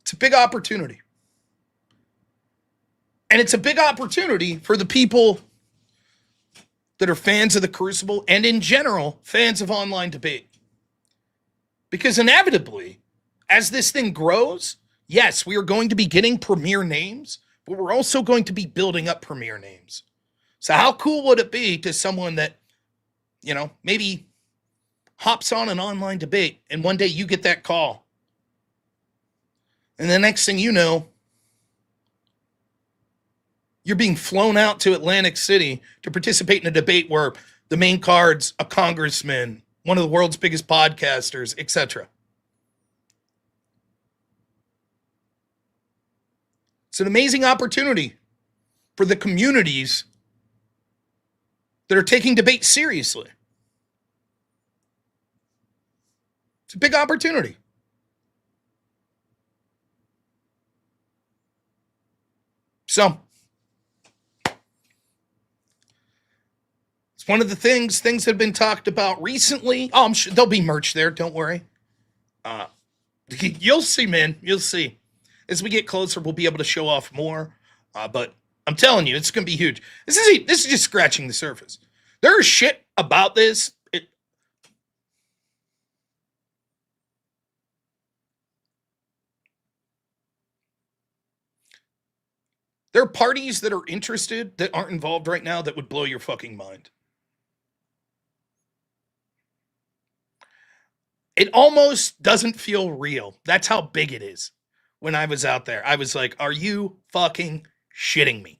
It's a big opportunity. And it's a big opportunity for the people that are fans of the Crucible and in general, fans of online debate. Because inevitably, as this thing grows, yes, we are going to be getting premier names, but we're also going to be building up premier names. So how cool would it be to someone that, maybe hops on an online debate and one day you get that call. And the next thing you know, you're being flown out to Atlantic City to participate in a debate where the main card's a congressman, one of the world's biggest podcasters, etc. It's an amazing opportunity for the communities that are taking debate seriously. It's a big opportunity. So, it's one of the things have been talked about recently. Oh, I'm sure there'll be merch there. Don't worry. You'll see, man. You'll see. As we get closer, we'll be able to show off more. But I'm telling you, it's going to be huge. This is just scratching the surface. There is shit about this. There are parties that are interested that aren't involved right now that would blow your fucking mind. It almost doesn't feel real. That's how big it is. When I was out there, I was like, are you fucking shitting me?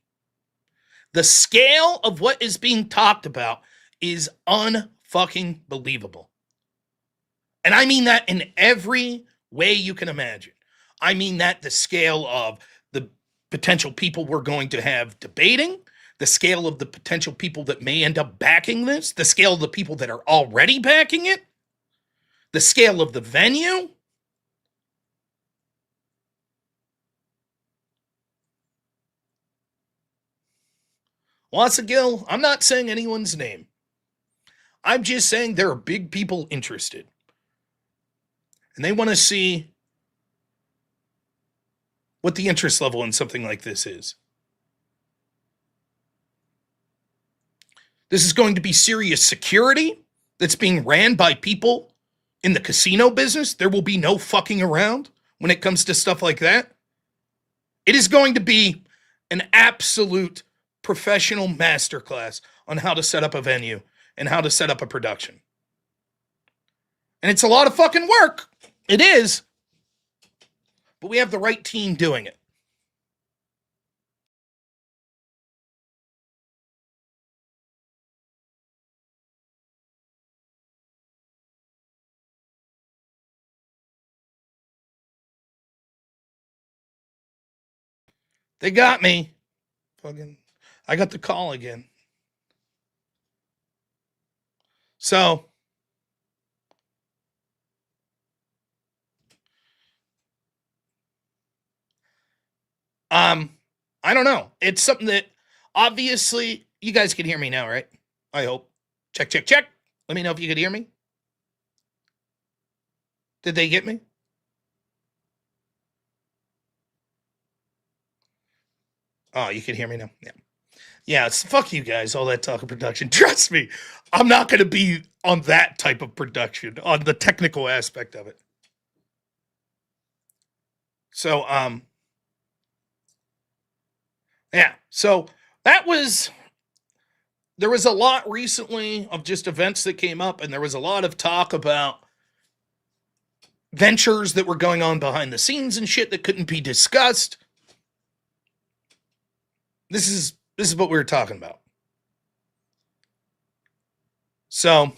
The scale of what is being talked about is unfucking believable. And I mean that in every way you can imagine. I mean that the scale of the potential people we're going to have debating, the scale of the potential people that may end up backing this, the scale of the people that are already backing it, the scale of the venue. Once again, I'm not saying anyone's name. I'm just saying there are big people interested. And they want to see what the interest level in something like this is. This is going to be serious security that's being ran by people in the casino business. There will be no fucking around when it comes to stuff like that. It is going to be an absolute professional masterclass on how to set up a venue and how to set up a production. And it's a lot of fucking work. It is. But we have the right team doing it. They got me. Fucking, I got the call again. So, I don't know. It's something that obviously you guys can hear me now, right? I hope. Check, check, check. Let me know if you could hear me. Did they get me? Oh, you can hear me now. Yeah. Yeah, it's fuck you guys, all that talk of production. Trust me, I'm not going to be on that type of production, on the technical aspect of it. So, yeah, so there was a lot recently of just events that came up, and there was a lot of talk about ventures that were going on behind the scenes and shit that couldn't be discussed. This is what we were talking about. So,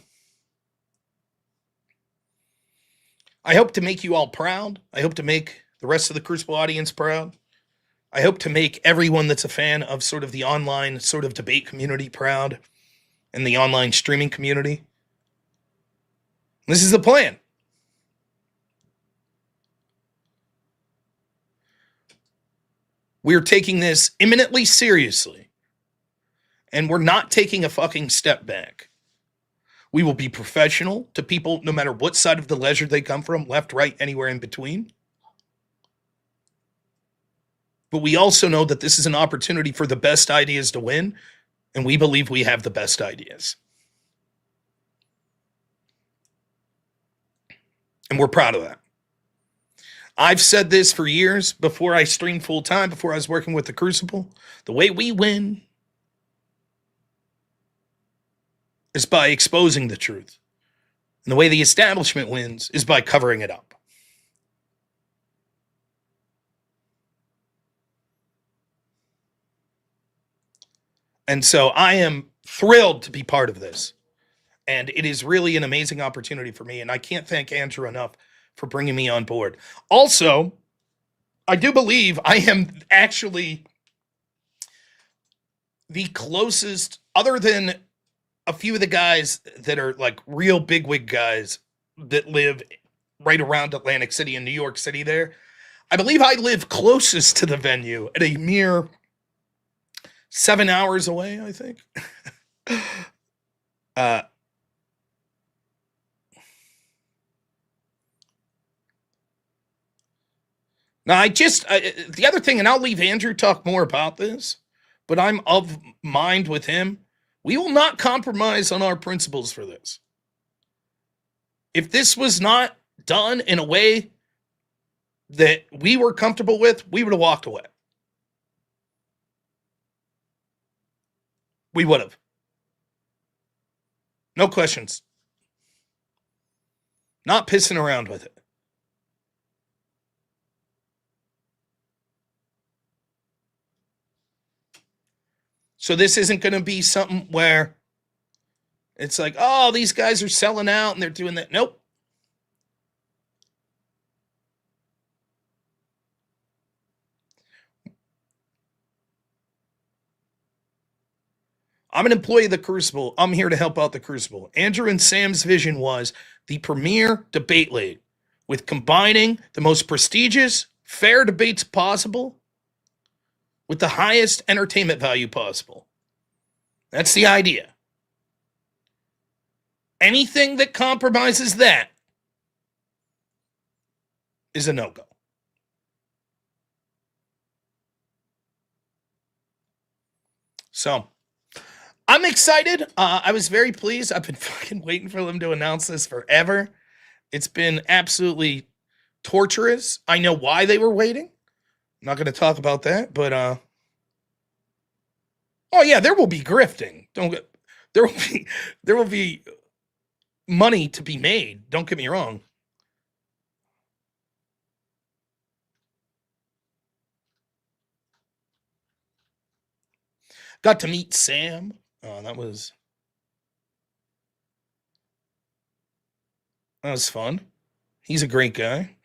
I hope to make you all proud. I hope to make the rest of the Crucible audience proud. I hope to make everyone that's a fan of sort of the online sort of debate community proud and the online streaming community. This is the plan. We're taking this imminently seriously, and we're not taking a fucking step back. We will be professional to people no matter what side of the ledger they come from, left, right, anywhere in between. But we also know that this is an opportunity for the best ideas to win, and we believe we have the best ideas. And we're proud of that. I've said this for years before I streamed full time, before I was working with the Crucible. The way we win is by exposing the truth. And the way the establishment wins is by covering it up. And so I am thrilled to be part of this. And it is really an amazing opportunity for me. And I can't thank Andrew enough for bringing me on board. Also, I do believe I am actually the closest, other than a few of the guys that are like real bigwig guys that live right around Atlantic City and New York City there. I believe I live closest to the venue at a mere 7 hours away, I think. Now, the other thing, and I'll leave Andrew talk more about this, but I'm of mind with him. We will not compromise on our principles for this. If this was not done in a way that we were comfortable with, we would have walked away. We would have. No questions. Not pissing around with it. So this isn't going to be something where it's like, oh, these guys are selling out and they're doing that. Nope. I'm an employee of the Crucible. I'm here to help out the Crucible. Andrew and Sam's vision was the premier debate league with combining the most prestigious, fair debates possible with the highest entertainment value possible. That's the idea. Anything that compromises that is a no-go. So I'm excited. I was very pleased. I've been fucking waiting for them to announce this forever. It's been absolutely torturous. I know why they were waiting. I'm not going to talk about that, but oh yeah, there will be grifting. There will be money to be made. Don't get me wrong. Got to meet Sam. Oh, that was fun. He's a great guy.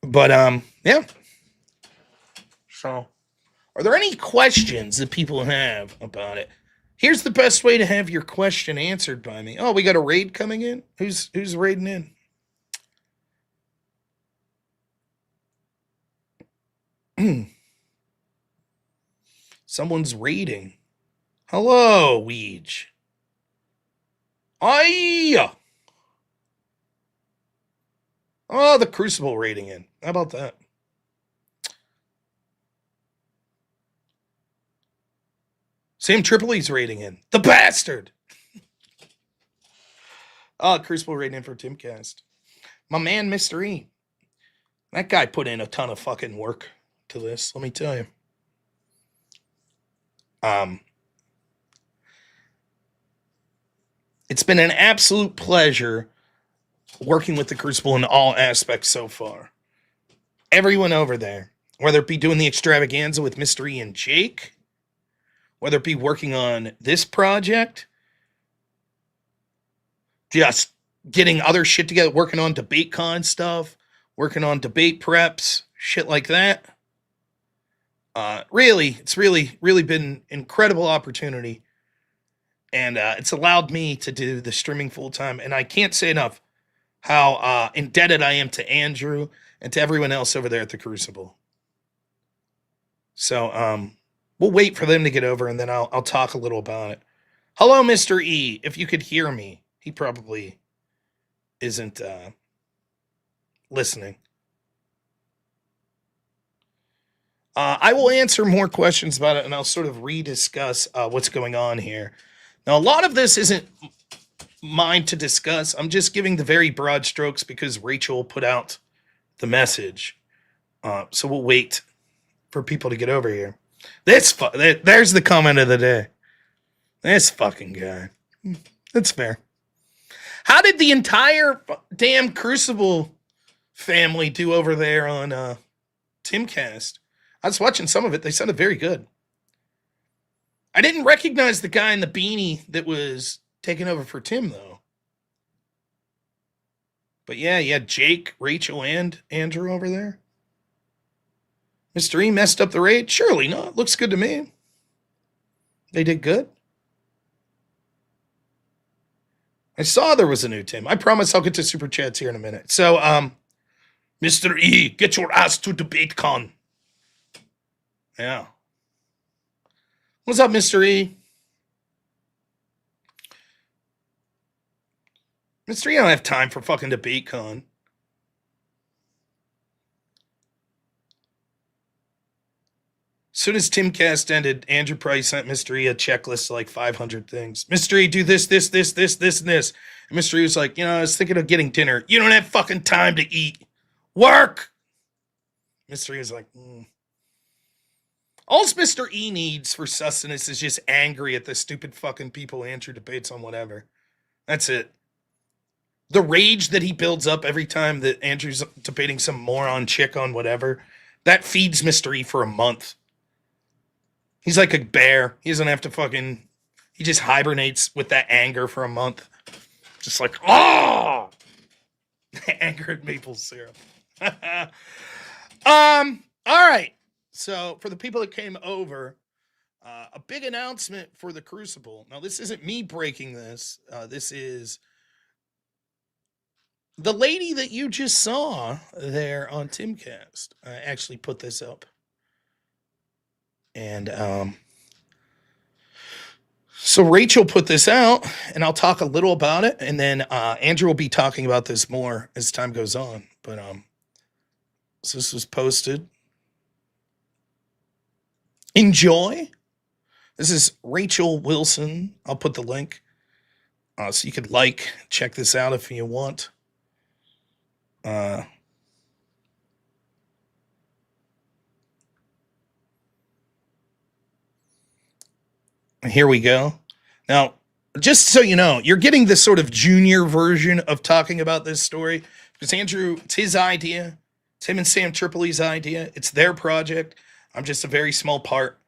But yeah. So, are there any questions that people have about it? Here's the best way to have your question answered by me. Oh, we got a raid coming in. Who's raiding in? Someone's raiding. Hello, Weege. Aye. Oh, the Crucible raiding in. How about that? Sam Tripoli's raiding in. The bastard. Oh, Crucible raiding in for Timcast. My man, Mr. E. That guy put in a ton of fucking work to this, let me tell you. It's been an absolute pleasure working with the Crucible in all aspects so far. Everyone over there, whether it be doing the extravaganza with Mr. E and Jake, whether it be working on this project, just getting other shit together, working on DebateCon stuff, working on debate preps, shit like that. It's really been an incredible opportunity. And it's allowed me to do the streaming full time. And I can't say enough how indebted I am to Andrew and to everyone else over there at the Crucible. So we'll wait for them to get over, and then I'll talk a little about it. Hello, Mr. E. If you could hear me, he probably isn't listening. I will answer more questions about it, and I'll sort of rediscuss what's going on here. Now, a lot of this isn't mine to discuss. I'm just giving the very broad strokes because Rachel put out the message. So we'll wait for people to get over here. There's the comment of the day. This fucking guy. That's fair. How did the entire damn Crucible family do over there on Timcast? I was watching some of it. They sounded very good. I didn't recognize the guy in the beanie that was taking over for Tim, though. But yeah, you had Jake, Rachel, and Andrew over there. Mr. E messed up the raid? Surely not. Looks good to me. They did good. I saw there was a new Tim. I promise I'll get to Super Chats here in a minute. So, Mr. E, get your ass to DebateCon. Yeah. What's up, Mr. E? Mr. E, I don't have time for fucking DebateCon. As soon as Timcast ended, Andrew Price sent Mr. E a checklist of like 500 things. Mr. E, do this, and this. And Mr. E was like, I was thinking of getting dinner. You don't have fucking time to eat. Work! Mr. E was like, All Mr. E needs for sustenance is just angry at the stupid fucking people Andrew debates on whatever. That's it. The rage that he builds up every time that Andrew's debating some moron chick on whatever, that feeds Mr. E for a month. He's like a bear. He doesn't have to fucking... He just hibernates with that anger for a month. Just like, oh! Anger and maple syrup. All right. So, for the people that came over, a big announcement for the Crucible. Now, this isn't me breaking this. This is the lady that you just saw there on Timcast. I actually put this up. And so Rachel put this out, and I'll talk a little about it, and then Andrew will be talking about this more as time goes on. But So this was posted. Enjoy. This is Rachel Wilson. I'll put the link so you could check this out if you want. Here we go. Now, just so you know, you're getting this sort of junior version of talking about this story because Andrew, it's his idea. It's him and Sam Tripoli's idea. It's their project. I'm just a very small part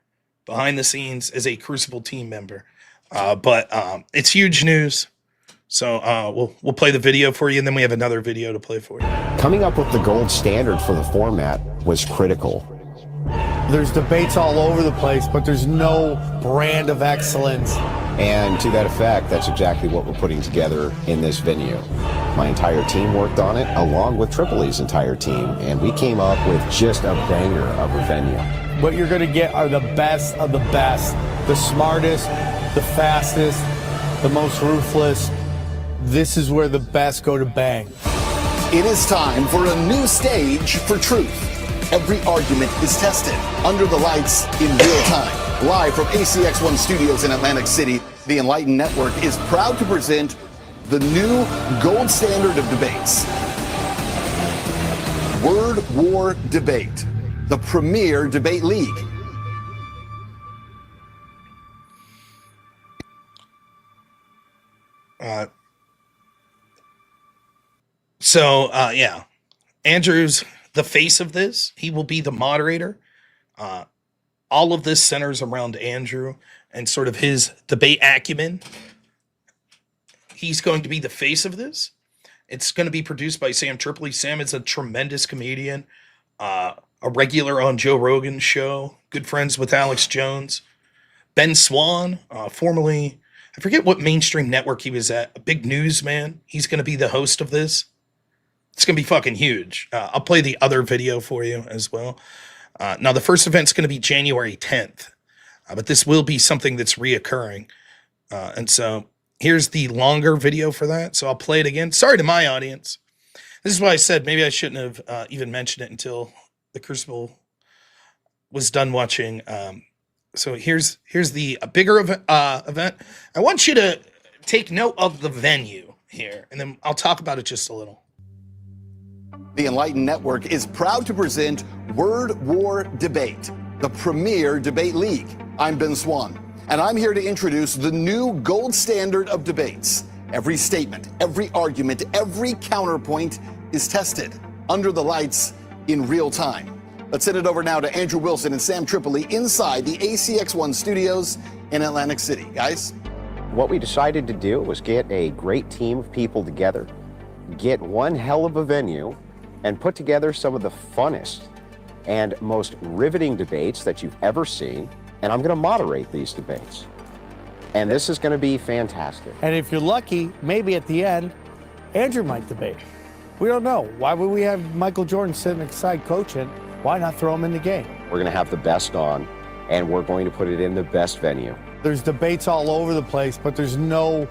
behind the scenes as a Crucible team member. But it's huge news. So we'll play the video for you, and then we have another video to play for you. Coming up with the gold standard for the format was critical. There's debates all over the place, but there's no brand of excellence. And to that effect, that's exactly what we're putting together in this venue. My entire team worked on it, along with Tripoli's entire team, and we came up with just a banger of a venue. What you're going to get are the best of the best, the smartest, the fastest, the most ruthless. This is where the best go to bang. It is time for a new stage for truth. Every argument is tested under the lights in real time. Live from ACX1 Studios in Atlantic City, the Enlightened Network is proud to present the new gold standard of debates. Word War Debate, the premier debate league. Yeah, Andrew's the face of this. He will be the moderator. All of this centers around Andrew and sort of his debate acumen. He's going to be the face of this. It's going to be produced by Sam Tripoli. Sam is a tremendous comedian, a regular on Joe Rogan's show, good friends with Alex Jones. Ben Swan, formerly, I forget what mainstream network he was at, a big newsman. He's going to be the host of this. It's going to be fucking huge. I'll play the other video for you as well. Now, the first event's going to be January 10th, but this will be something that's reoccurring. And so here's the longer video for that. So I'll play it again. Sorry to my audience. This is why I said maybe I shouldn't have even mentioned it until the Crucible was done watching. So here's the bigger event. I want you to take note of the venue here, and then I'll talk about it just a little. The Enlightened Network is proud to present Word War Debate, the premier debate league. I'm Ben Swan, and I'm here to introduce the new gold standard of debates. Every statement, every argument, every counterpoint is tested under the lights in real time. Let's send it over now to Andrew Wilson and Sam Tripoli inside the ACX1 studios in Atlantic City. Guys? What we decided to do was get a great team of people together, get one hell of a venue, and put together some of the funnest and most riveting debates that you've ever seen. And I'm going to moderate these debates. And this is going to be fantastic. And if you're lucky, maybe at the end, Andrew might debate. We don't know. Why would we have Michael Jordan sitting aside coaching? Why not throw him in the game? We're going to have the best on, and we're going to put it in the best venue. There's debates all over the place, but there's no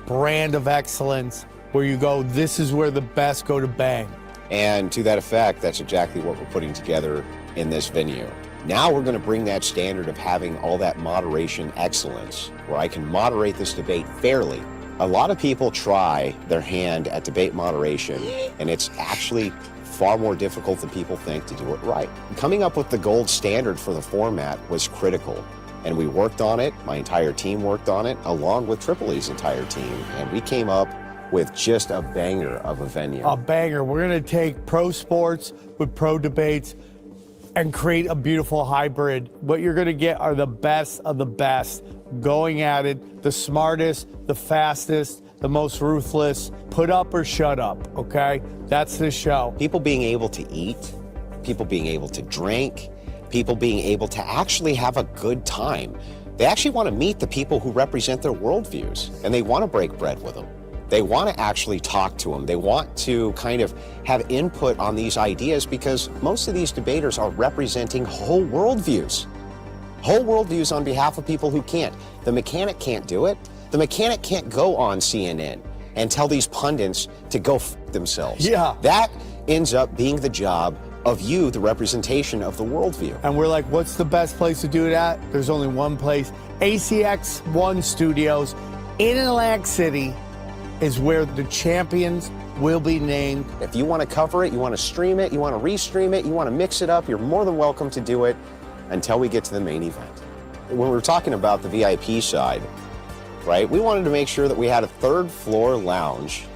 brand of excellence where you go, this is where the best go to bang. And to that effect, that's exactly what we're putting together in this venue. Now we're going to bring that standard of having all that moderation excellence, where I can moderate this debate fairly. A lot of people try their hand at debate moderation, and it's actually far more difficult than people think to do it right. Coming up with the gold standard for the format was critical, and we worked on it. My entire team worked on it, along with Tripoli's entire team, and we came up with just a banger of a venue. A banger. We're going to take pro sports with pro debates and create a beautiful hybrid. What you're going to get are the best of the best going at it, the smartest, the fastest, the most ruthless. Put up or shut up, okay? That's the show. People being able to eat, people being able to drink, people being able to actually have a good time. They actually want to meet the people who represent their worldviews, and they want to break bread with them. They want to actually talk to them. They want to kind of have input on these ideas, because most of these debaters are representing whole worldviews. Whole worldviews on behalf of people who can't. The mechanic can't do it. The mechanic can't go on CNN and tell these pundits to go f themselves. Yeah. That ends up being the job of you the representation of the worldview. And we're like, what's the best place to do it at? There's only one place. ACX1 Studios in Atlantic City is where the champions will be named. If you want to cover it, you want to stream it, you want to restream it, you want to mix it up, you're more than welcome to do it until we get to the main event. When we're talking about the VIP side, right, we wanted to make sure that we had a third floor lounge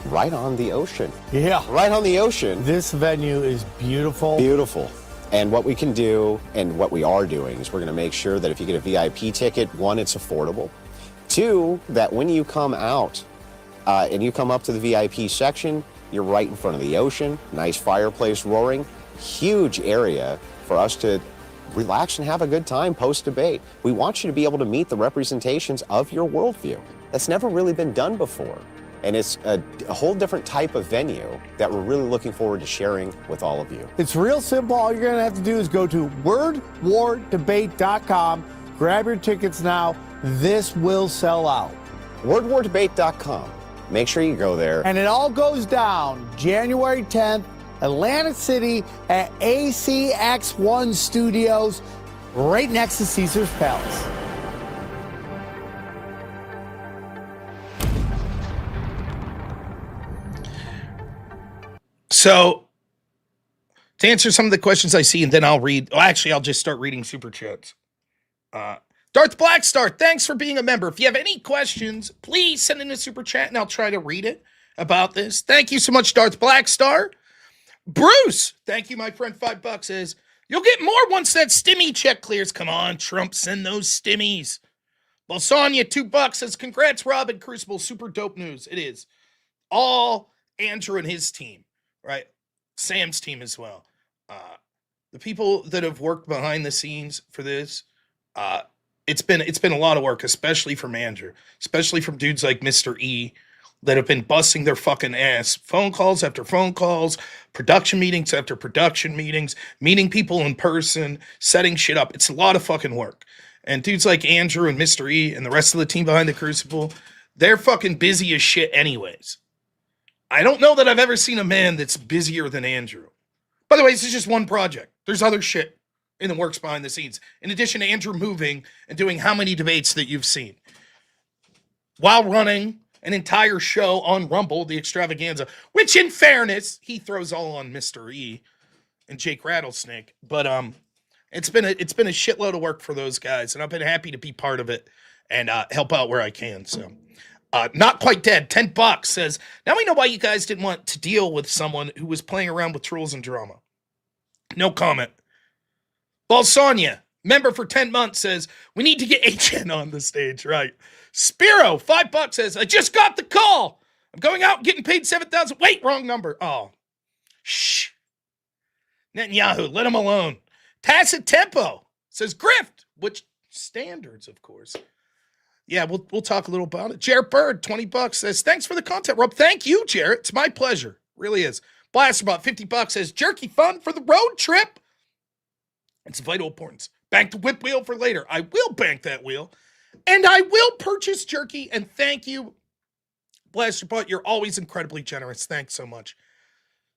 right on the ocean. Yeah. Right on the ocean. This venue is beautiful. Beautiful. And what we can do, and what we are doing, is we're going to make sure that if you get a VIP ticket, one, it's affordable. Two, that when you come out and you come up to the VIP section, you're right in front of the ocean, nice fireplace roaring, huge area for us to relax and have a good time post-debate. We want you to be able to meet the representations of your worldview. That's never really been done before. And it's a whole different type of venue that we're really looking forward to sharing with all of you. It's real simple. All you're going to have to do is go to wordwardebate.com, grab your tickets now. This will sell out. Wordwardebate.com. Make sure you go there. And it all goes down January 10th, Atlantic City at ACX1 Studios, right next to Caesar's Palace. So, to answer some of the questions I see, and then I'll read. Well, actually, I'll just start reading super chats. Darth Blackstar, thanks for being a member. If you have any questions, please send in a super chat, and I'll try to read it about this. Thank you so much, Darth Blackstar. Bruce, thank you, my friend. $5 says you'll get more once that stimmy check clears. Come on, Trump, send those stimmies. Balsania, $2 says congrats, Rob and Crucible. Super dope news. It is all Andrew and his team. Right, Sam's team as well. The people that have worked behind the scenes for this, it's been a lot of work, especially from Andrew, especially from dudes like Mr. E, that have been busting their fucking ass, phone calls after phone calls, production meetings after production meetings, meeting people in person, setting shit up. It's a lot of fucking work. And dudes like Andrew and Mr. E and the rest of the team behind the Crucible, they're fucking busy as shit anyways. I don't know that I've ever seen a man that's busier than Andrew. By the way, this is just one project. There's other shit in the works behind the scenes. In addition to Andrew moving and doing how many debates that you've seen. While running an entire show on Rumble, the extravaganza, which in fairness, he throws all on Mr. E and Jake Rattlesnake. But it's been a shitload of work for those guys, and I've been happy to be part of it and help out where I can. So Not Quite Dead, $10 says, now we know why you guys didn't want to deal with someone who was playing around with trolls and drama. No comment. Balsania, member for 10 months, says, we need to get HN on the stage, right? Spiro, $5 says, I just got the call. I'm going out and getting paid $7,000. Wait, wrong number. Oh, shh. Netanyahu, let him alone. Tacit Tempo says, grift, which standards, of course. Yeah, we'll talk a little about it. Jarrett Bird, $20 says, thanks for the content, Rob. Thank you, Jarrett. It's my pleasure. Really is. Blasterbot, $50 says, jerky fun for the road trip. It's of vital importance. Bank the whip wheel for later. I will bank that wheel. And I will purchase jerky. And thank you, Blasterbot. You're always incredibly generous. Thanks so much.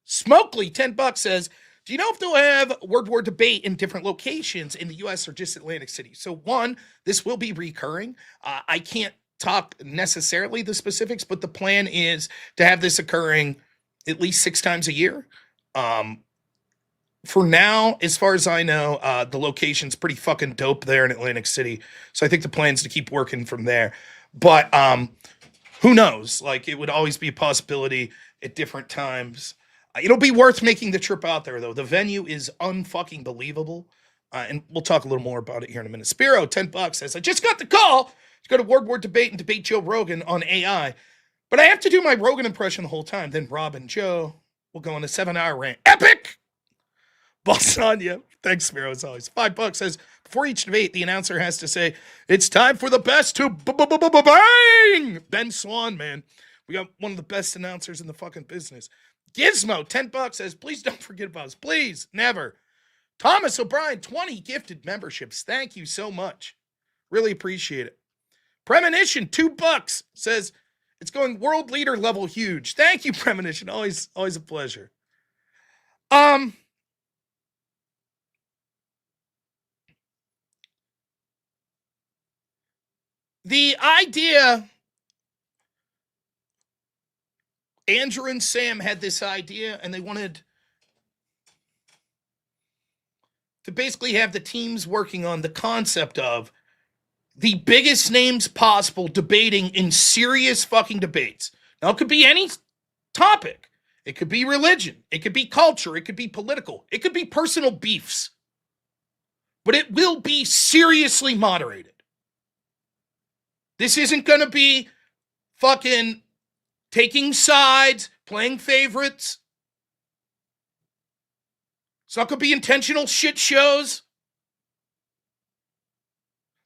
Smokely, $10 says, do you know if they'll have World War debate in different locations in the U.S. or just Atlantic City? So one, this will be recurring. I can't talk necessarily the specifics, but the plan is to have this occurring at least 6 times a year. For now, as far as I know, the location's pretty fucking dope there in Atlantic City. So I think the plan's to keep working from there. But who knows? Like, it would always be a possibility at different times. It'll be worth making the trip out there, though. The venue is unfucking believable. And we'll talk a little more about it here in a minute. Spiro, $10 says, I just got the call to go to World War Debate and debate Joe Rogan on AI. But I have to do my Rogan impression the whole time. Then Rob and Joe will go on a 7-hour rant. Epic! Balsania, thanks, Spiro, as always. $5 says, before each debate, the announcer has to say, it's time for the best to bang! Ben Swan, man. We got one of the best announcers in the fucking business. Gizmo, $10 says, please don't forget about us. Please, never. Thomas O'Brien, 20 gifted memberships. Thank you so much. Really appreciate it. Premonition, $2 says, it's going world leader level huge. Thank you, Premonition. Always a pleasure. the idea, Andrew and Sam had this idea, and they wanted to basically have the teams working on the concept of the biggest names possible debating in serious fucking debates. Now, it could be any topic. It could be religion. It could be culture. It could be political. It could be personal beefs. But it will be seriously moderated. This isn't going to be fucking taking sides, playing favorites. It's not going to be intentional shit shows.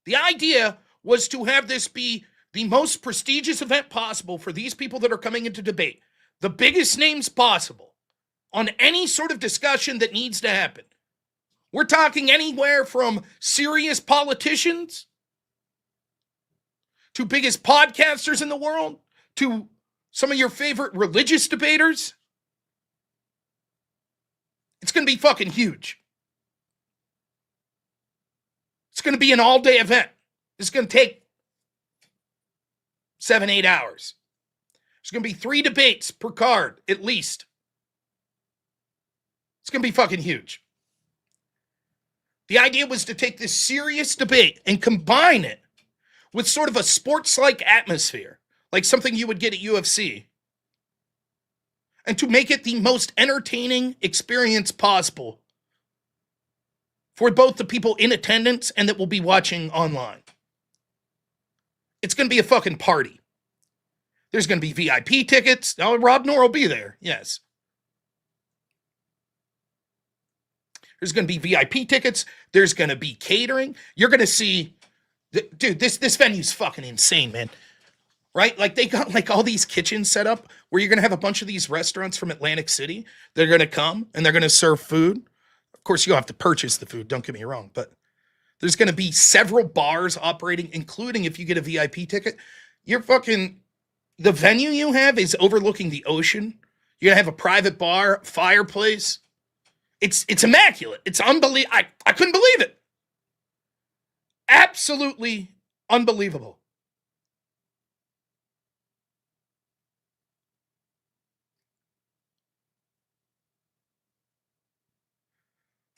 The idea was to have this be the most prestigious event possible for these people that are coming into debate. The biggest names possible on any sort of discussion that needs to happen. We're talking anywhere from serious politicians to biggest podcasters in the world to some of your favorite religious debaters. It's going to be fucking huge. It's going to be an all-day event. It's going to take 7-8 hours. There's going to be 3 debates per card, at least. It's going to be fucking huge. The idea was to take this serious debate and combine it with sort of a sports-like atmosphere, like something you would get at UFC, and to make it the most entertaining experience possible for both the people in attendance and that will be watching online. It's going to be a fucking party. There's going to be VIP tickets. Now, robnoerr will be there, yes. There's going to be VIP tickets. There's going to be catering. You're going to see, dude, this venue's fucking insane, man. Right? Like, they got like all these kitchens set up where you're going to have a bunch of these restaurants from Atlantic City. They're going to come and they're going to serve food. Of course, you'll have to purchase the food, don't get me wrong, but there's going to be several bars operating, including if you get a VIP ticket. The venue you have is overlooking the ocean. You're going to have a private bar, fireplace. It's immaculate. It's unbelievable. I couldn't believe it. Absolutely unbelievable.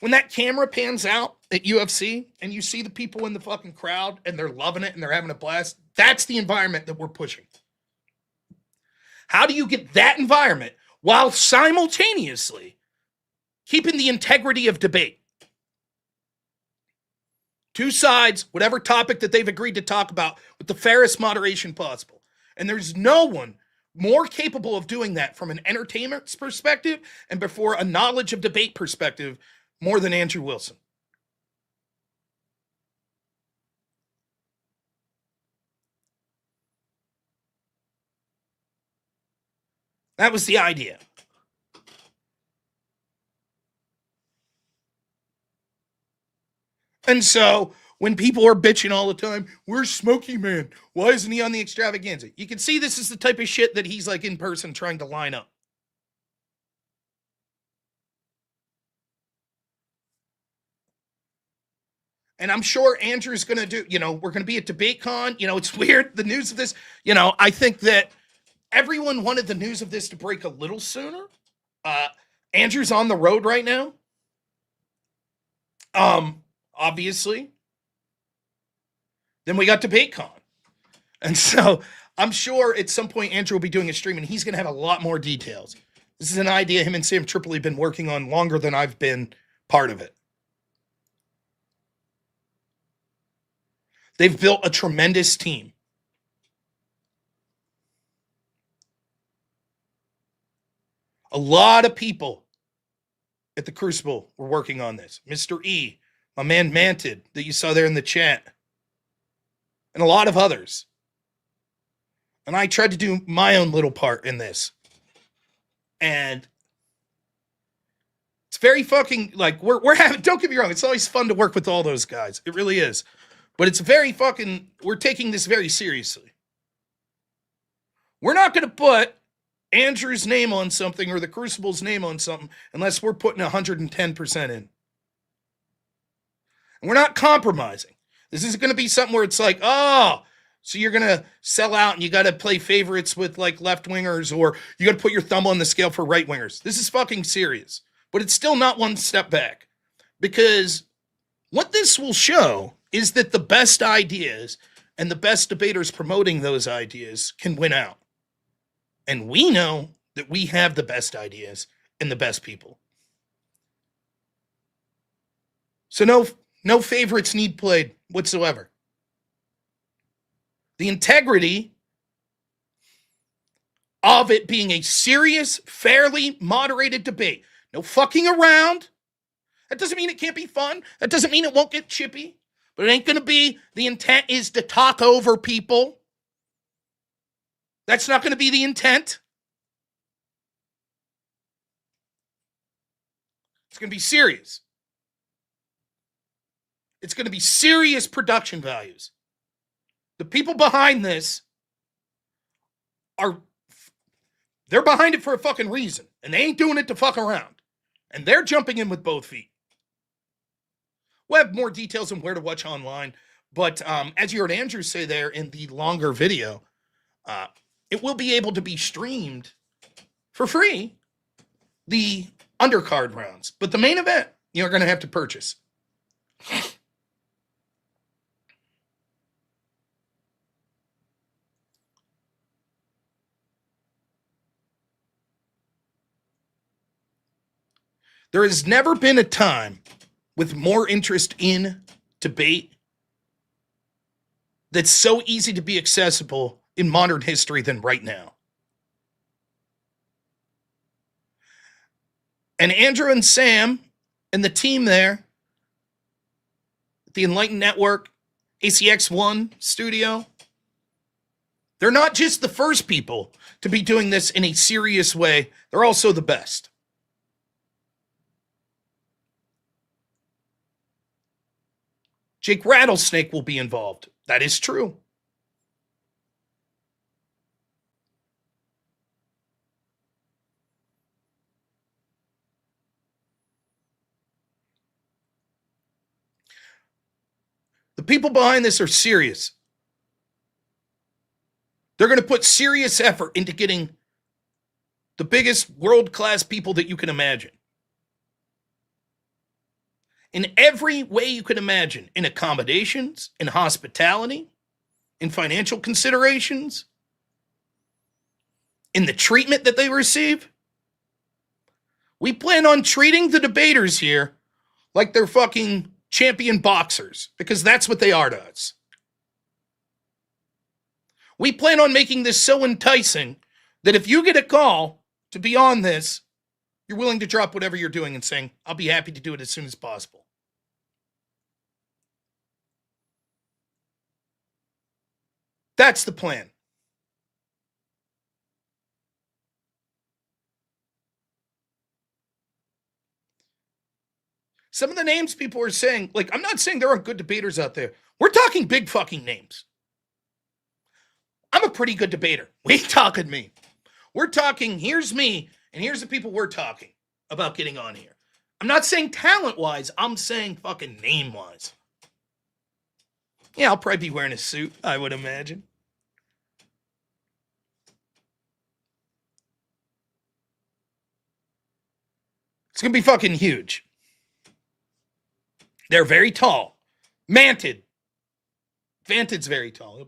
When that camera pans out at UFC and you see the people in the fucking crowd and they're loving it and they're having a blast, that's the environment that we're pushing. How do you get that environment while simultaneously keeping the integrity of debate? Two sides, whatever topic that they've agreed to talk about with the fairest moderation possible. And there's no one more capable of doing that from an entertainment perspective and before a knowledge of debate perspective more than Andrew Wilson. That was the idea. And so when people are bitching all the time, where's Smokey Man? Why isn't he on the extravaganza? You can see this is the type of shit that he's like in person trying to line up. And I'm sure Andrew's going to do, we're going to be at DebateCon. It's weird, the news of this. I think that everyone wanted the news of this to break a little sooner. Andrew's on the road right now. Obviously. Then we got DebateCon. And so I'm sure at some point Andrew will be doing a stream and he's going to have a lot more details. This is an idea him and Sam Tripoli have been working on longer than I've been part of it. They've built a tremendous team. A lot of people at the Crucible were working on this. Mr. E, my man Manted, that you saw there in the chat, and a lot of others. And I tried to do my own little part in this. And it's very fucking, like, we're having, don't get me wrong, it's always fun to work with all those guys. It really is. But it's very fucking, we're taking this very seriously. We're not going to put Andrew's name on something or the Crucible's name on something unless we're putting 110% in. And we're not compromising. This isn't going to be something where it's like, oh, So you're going to sell out and you got to play favorites with like left wingers, or you got to put your thumb on the scale for right wingers. This is fucking serious, but it's still not one step back, because what this will show is that the best ideas and the best debaters promoting those ideas can win out. And we know that we have the best ideas and the best people. So no favorites need played whatsoever. The integrity of it being a serious, fairly moderated debate. No fucking around. That doesn't mean it can't be fun. That doesn't mean it won't get chippy. But it ain't going to be, the intent is to talk over people. That's not going to be the intent. It's going to be serious. It's going to be serious production values. The people behind this they're behind it for a fucking reason. And they ain't doing it to fuck around. And they're jumping in with both feet. We'll have more details on where to watch online. But as you heard Andrew say there in the longer video, it will be able to be streamed for free, the undercard rounds. But the main event, you're going to have to purchase. There has never been a time with more interest in debate that's so easy to be accessible in modern history than right now. And Andrew and Sam and the team there, the Enlightened Network, ACX1 studio, they're not just the first people to be doing this in a serious way, they're also the best. Jake Rattlesnake will be involved. That is true. The people behind this are serious. They're going to put serious effort into getting the biggest world-class people that you can imagine. In every way you can imagine, in accommodations, in hospitality, in financial considerations, in the treatment that they receive. We plan on treating the debaters here like they're fucking champion boxers, because that's what they are to us. We plan on making this so enticing that if you get a call to be on this, you're willing to drop whatever you're doing and saying, I'll be happy to do it as soon as possible. That's the plan. Some of the names people are saying, like, I'm not saying there aren't good debaters out there. We're talking big fucking names. I'm a pretty good debater. We ain't talking me. We're talking, here's me, and here's the people we're talking about getting on here. I'm not saying talent-wise. I'm saying fucking name-wise. Yeah, I'll probably be wearing a suit, I would imagine. It's going to be fucking huge. They're very tall. Mantid. Vantid's very tall.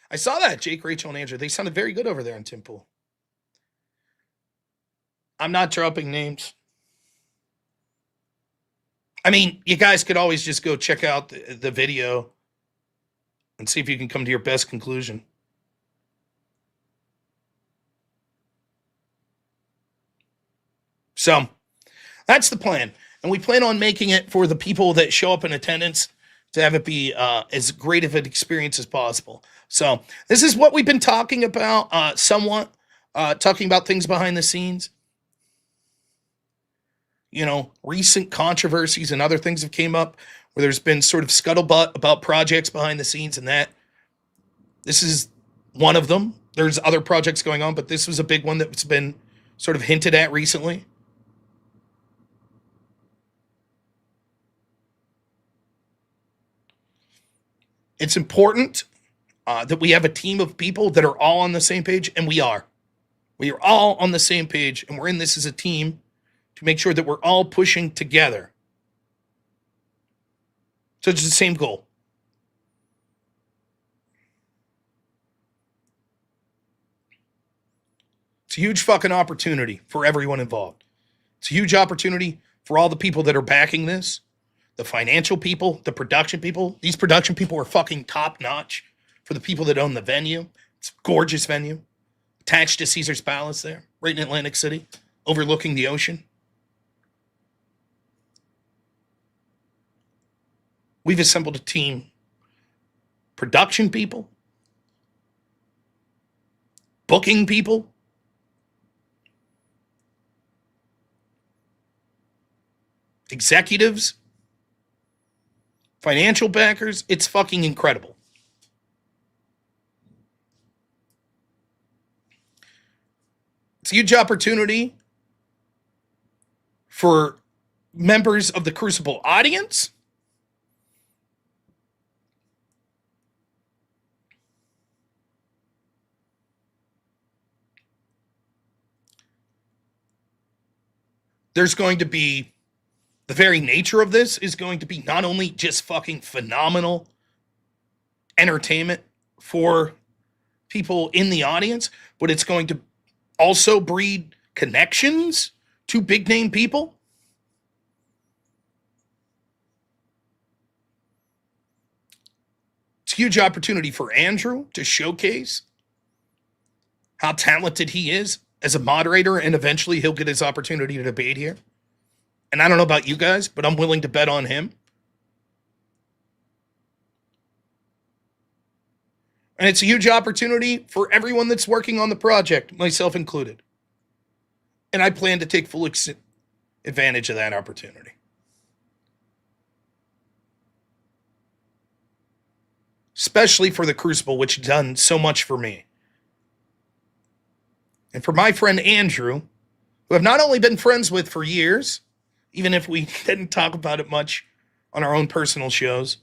I saw that, Jake, Rachel, and Andrew. They sounded very good over there in Temple. I'm not dropping names. I mean, you guys could always just go check out the video and see if you can come to your best conclusion. So, that's the plan. And we plan on making it for the people that show up in attendance to have it be as great of an experience as possible. So, this is what we've been talking about somewhat, talking about things behind the scenes. You know, recent controversies and other things have came up where there's been sort of scuttlebutt about projects behind the scenes, and that this is one of them. There's other projects going on, but this was a big one that's been sort of hinted at recently. It's important that we have a team of people that are all on the same page, and we are. We are all on the same page, and we're in this as a team to make sure that we're all pushing together. So it's the same goal. It's a huge fucking opportunity for everyone involved. It's a huge opportunity for all the people that are backing this, the financial people, the production people. These production people are fucking top notch for the people that own the venue. It's a gorgeous venue, attached to Caesar's Palace there, right in Atlantic City, overlooking the ocean. We've assembled a team, production people, booking people, executives, financial backers. It's fucking incredible. It's a huge opportunity for members of the Crucible audience. There's going to be, the very nature of this is going to be not only just fucking phenomenal entertainment for people in the audience, but it's going to also breed connections to big name people. It's a huge opportunity for Andrew to showcase how talented he is as a moderator, and eventually he'll get his opportunity to debate here. And I don't know about you guys, but I'm willing to bet on him. And it's a huge opportunity for everyone that's working on the project, myself included. And I plan to take full advantage of that opportunity. Especially for the Crucible, which has done so much for me. And for my friend Andrew, who I've not only been friends with for years, even if we didn't talk about it much on our own personal shows,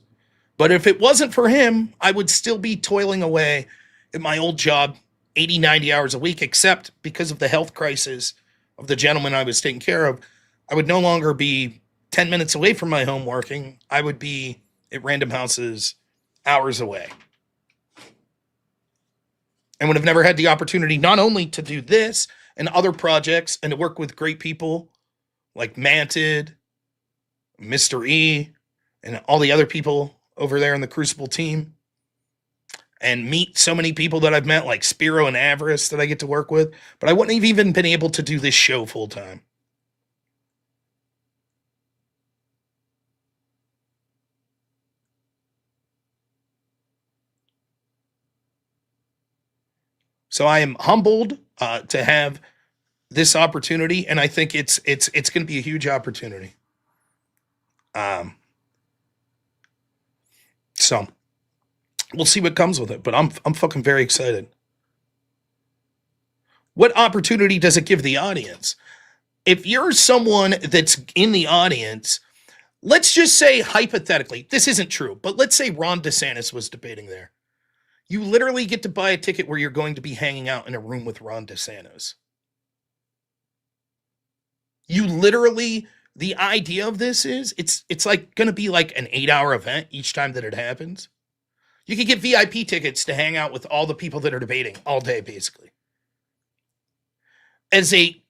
but if it wasn't for him, I would still be toiling away at my old job 80, 90 hours a week, except because of the health crisis of the gentleman I was taking care of, I would no longer be 10 minutes away from my home working. I would be at Random Houses hours away. And would have never had the opportunity not only to do this and other projects and to work with great people like Manted, Mr. E, and all the other people over there in the Crucible team, and meet so many people that I've met like Spiro and Avarice that I get to work with, but I wouldn't have even been able to do this show full time. So I am humbled to have this opportunity, and I think it's going to be a huge opportunity. So we'll see what comes with it, but I'm fucking very excited. What opportunity does it give the audience? If you're someone that's in the audience, let's just say hypothetically, this isn't true, but let's say Ron DeSantis was debating there. You literally get to buy a ticket where you're going to be hanging out in a room with Ron DeSantis. You literally, the idea of this is, it's like going to be like an 8-hour event each time that it happens. You could get VIP tickets to hang out with all the people that are debating all day, basically. As a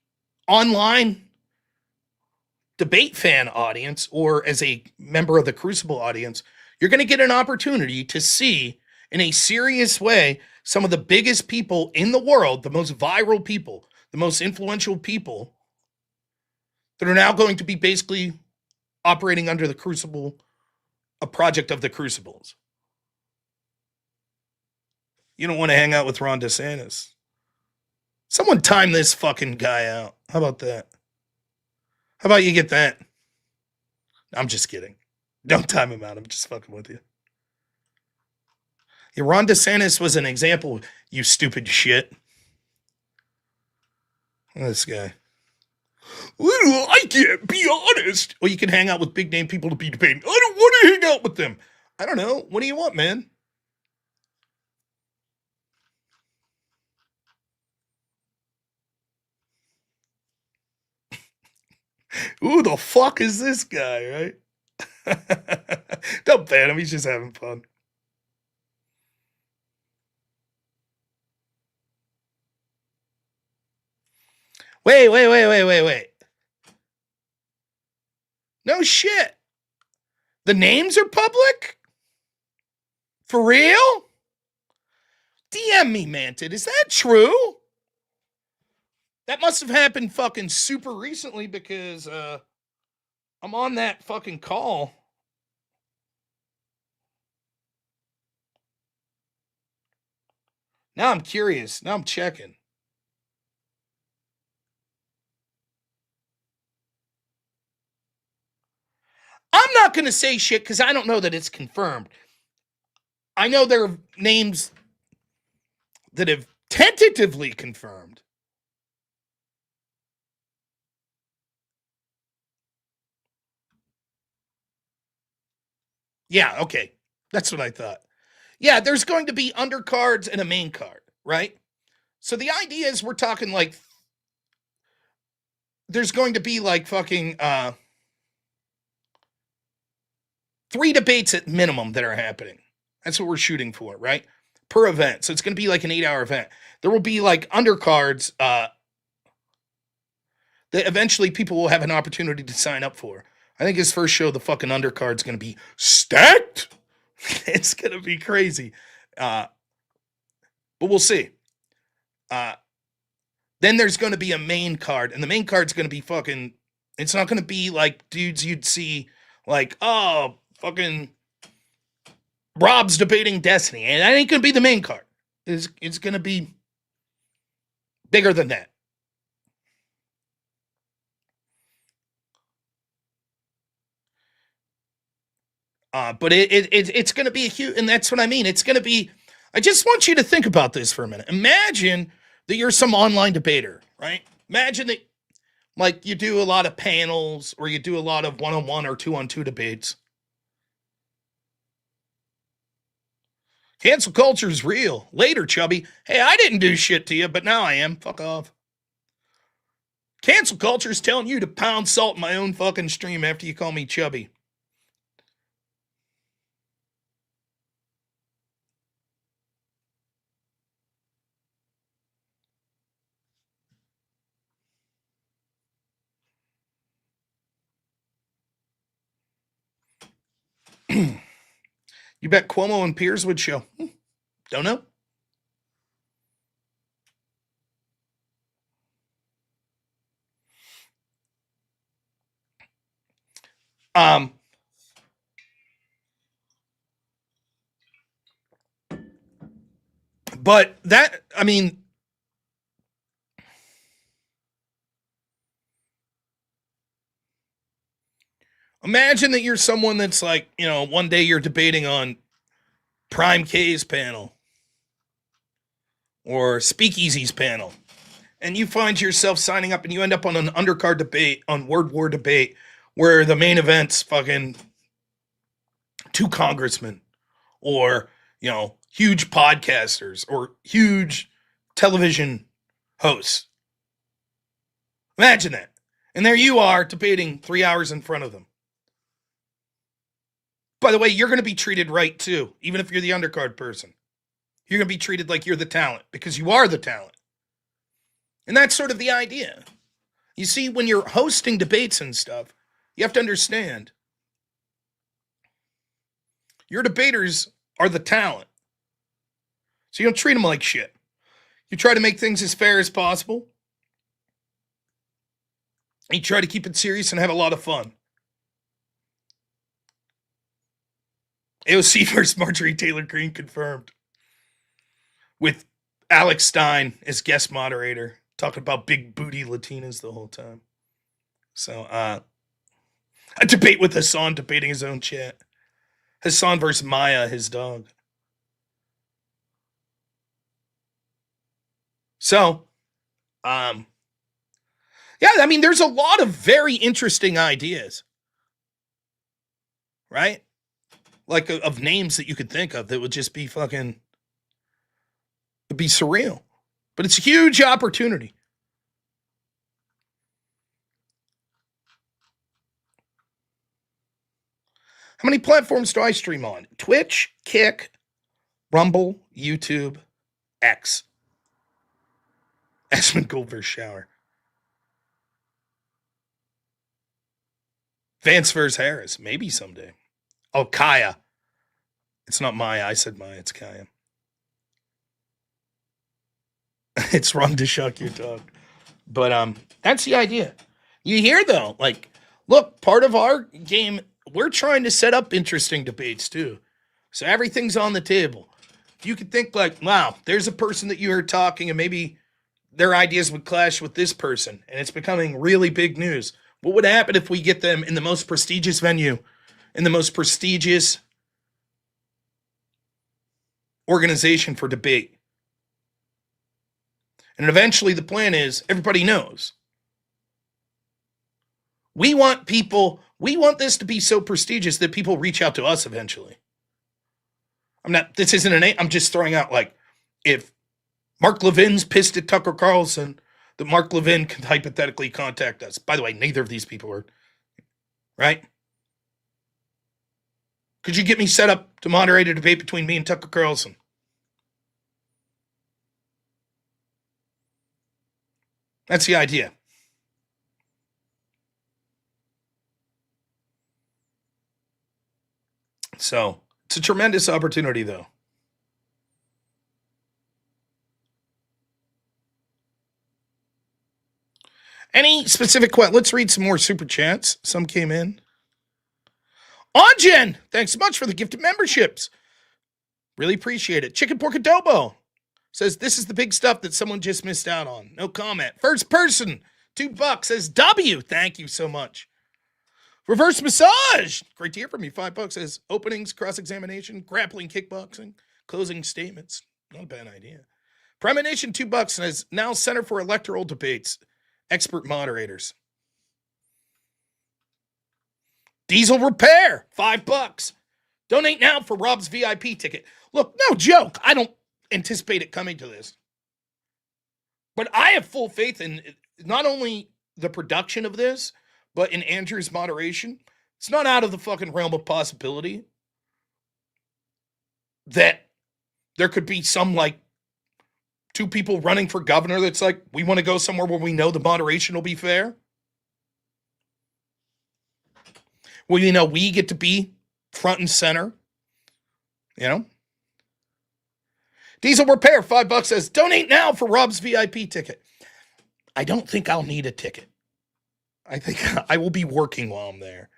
online debate fan audience, or as a member of the Crucible audience, you're going to get an opportunity to see in a serious way some of the biggest people in the world, the most viral people, the most influential people that are now going to be basically operating under the Crucible, a project of the Crucibles. You don't want to hang out with Ron DeSantis. Someone time this fucking guy out. How about that? How about you get that? I'm just kidding. Don't time him out. I'm just fucking with you. Yeah, Ron DeSantis was an example, you stupid shit. This guy. Well, I can't be honest. Well, you can hang out with big name people to be debating. I don't want to hang out with them. I don't know. What do you want, man? Who the fuck is this guy, right? Don't ban him. He's just having fun. Wait. No shit. The names are public? For real? DM me, Manted. Is that true? That must have happened fucking super recently because I'm on that fucking call. Now I'm curious. Now I'm checking. I'm not going to say shit because I don't know that it's confirmed. I know there are names that have tentatively confirmed. Yeah, okay. That's what I thought. Yeah, there's going to be undercards and a main card, right? So the idea is we're talking like there's going to be like fucking 3 debates at minimum that are happening. That's what we're shooting for, right? Per event. So it's going to be like an 8-hour event. There will be like undercards that eventually people will have an opportunity to sign up for. I think his first show, the fucking undercard's going to be stacked. It's going to be crazy. But we'll see. Then there's going to be a main card, and the main card's going to be fucking, it's not going to be like dudes you'd see like, oh, fucking Rob's debating Destiny, and that ain't going to be the main card. It's going to be bigger than that. But it's going to be a huge, and that's what I mean. It's going to be, I just want you to think about this for a minute. Imagine that you're some online debater, right? Imagine that, like, you do a lot of panels or you do a lot of 1-on-1 or 2-on-2 debates. Cancel culture is real. Later, chubby. Hey, I didn't do shit to you, but now I am. Fuck off. Cancel culture is telling you to pound salt in my own fucking stream after you call me chubby. You bet Cuomo and Piers would show. Don't know. But that, I mean, imagine that you're someone that's like, you know, one day you're debating on Prime K's panel or Speakeasy's panel, and you find yourself signing up and you end up on an undercard debate on Word War debate where the main event's fucking 2 congressmen or, you know, huge podcasters or huge television hosts. Imagine that. And there you are debating 3 hours in front of them. By the way, you're going to be treated right too, even if you're the undercard person. You're going to be treated like you're the talent because you are the talent. And that's sort of the idea. You see, when you're hosting debates and stuff, you have to understand your debaters are the talent. So you don't treat them like shit. You try to make things as fair as possible. You try to keep it serious and have a lot of fun. AOC versus Marjorie Taylor Greene confirmed. With Alex Stein as guest moderator, talking about big booty Latinas the whole time. So, a debate with Hassan debating his own chat. Hassan versus Maya, his dog. So, yeah, I mean, there's a lot of very interesting ideas, right? Like of names that you could think of that would just be fucking, it'd be surreal. But it's a huge opportunity. How many platforms do I stream on? Twitch, Kick, Rumble, YouTube, X. Esmond Goldberg shower. Vance versus Harris. Maybe someday. Oh, Kaya. It's not Maya. I said Maya. It's Kaya. It's wrong to shuck your dog. But that's the idea. You hear, though, like, look, part of our game, we're trying to set up interesting debates, too. So everything's on the table. You could think, like, wow, there's a person that you heard talking, and maybe their ideas would clash with this person, and it's becoming really big news. What would happen if we get them in the most prestigious venue, in the most prestigious organization for debate? And eventually the plan is everybody knows. We want this to be so prestigious that people reach out to us eventually. I'm just throwing out, like, if Mark Levin's pissed at Tucker Carlson, that Mark Levin can hypothetically contact us. By the way, neither of these people are, right? Could you get me set up to moderate a debate between me and Tucker Carlson? That's the idea. So, it's a tremendous opportunity, though. Any specific questions? Let's read some more super chats. Some came in. Onjen, thanks so much for the gift of memberships. Really appreciate it. Chicken Pork Adobo says, this is the big stuff that someone just missed out on. No comment. First person, $2 says, W. Thank you so much. Reverse Massage, great to hear from you. $5 says, openings, cross-examination, grappling, kickboxing, closing statements. Not a bad idea. Premonition, $2 says, now Center for Electoral Debates. Expert moderators. Diesel Repair, $5. Donate now for Rob's VIP ticket. Look, no joke. I don't anticipate it coming to this. But I have full faith in not only the production of this, but in Andrew's moderation. It's not out of the fucking realm of possibility that there could be some, like, two people running for governor that's like, we want to go somewhere where we know the moderation will be fair. Well, you know, we get to be front and center. You know? Diesel Repair, $5 says, donate now for Rob's VIP ticket. I don't think I'll need a ticket. I think I will be working while I'm there.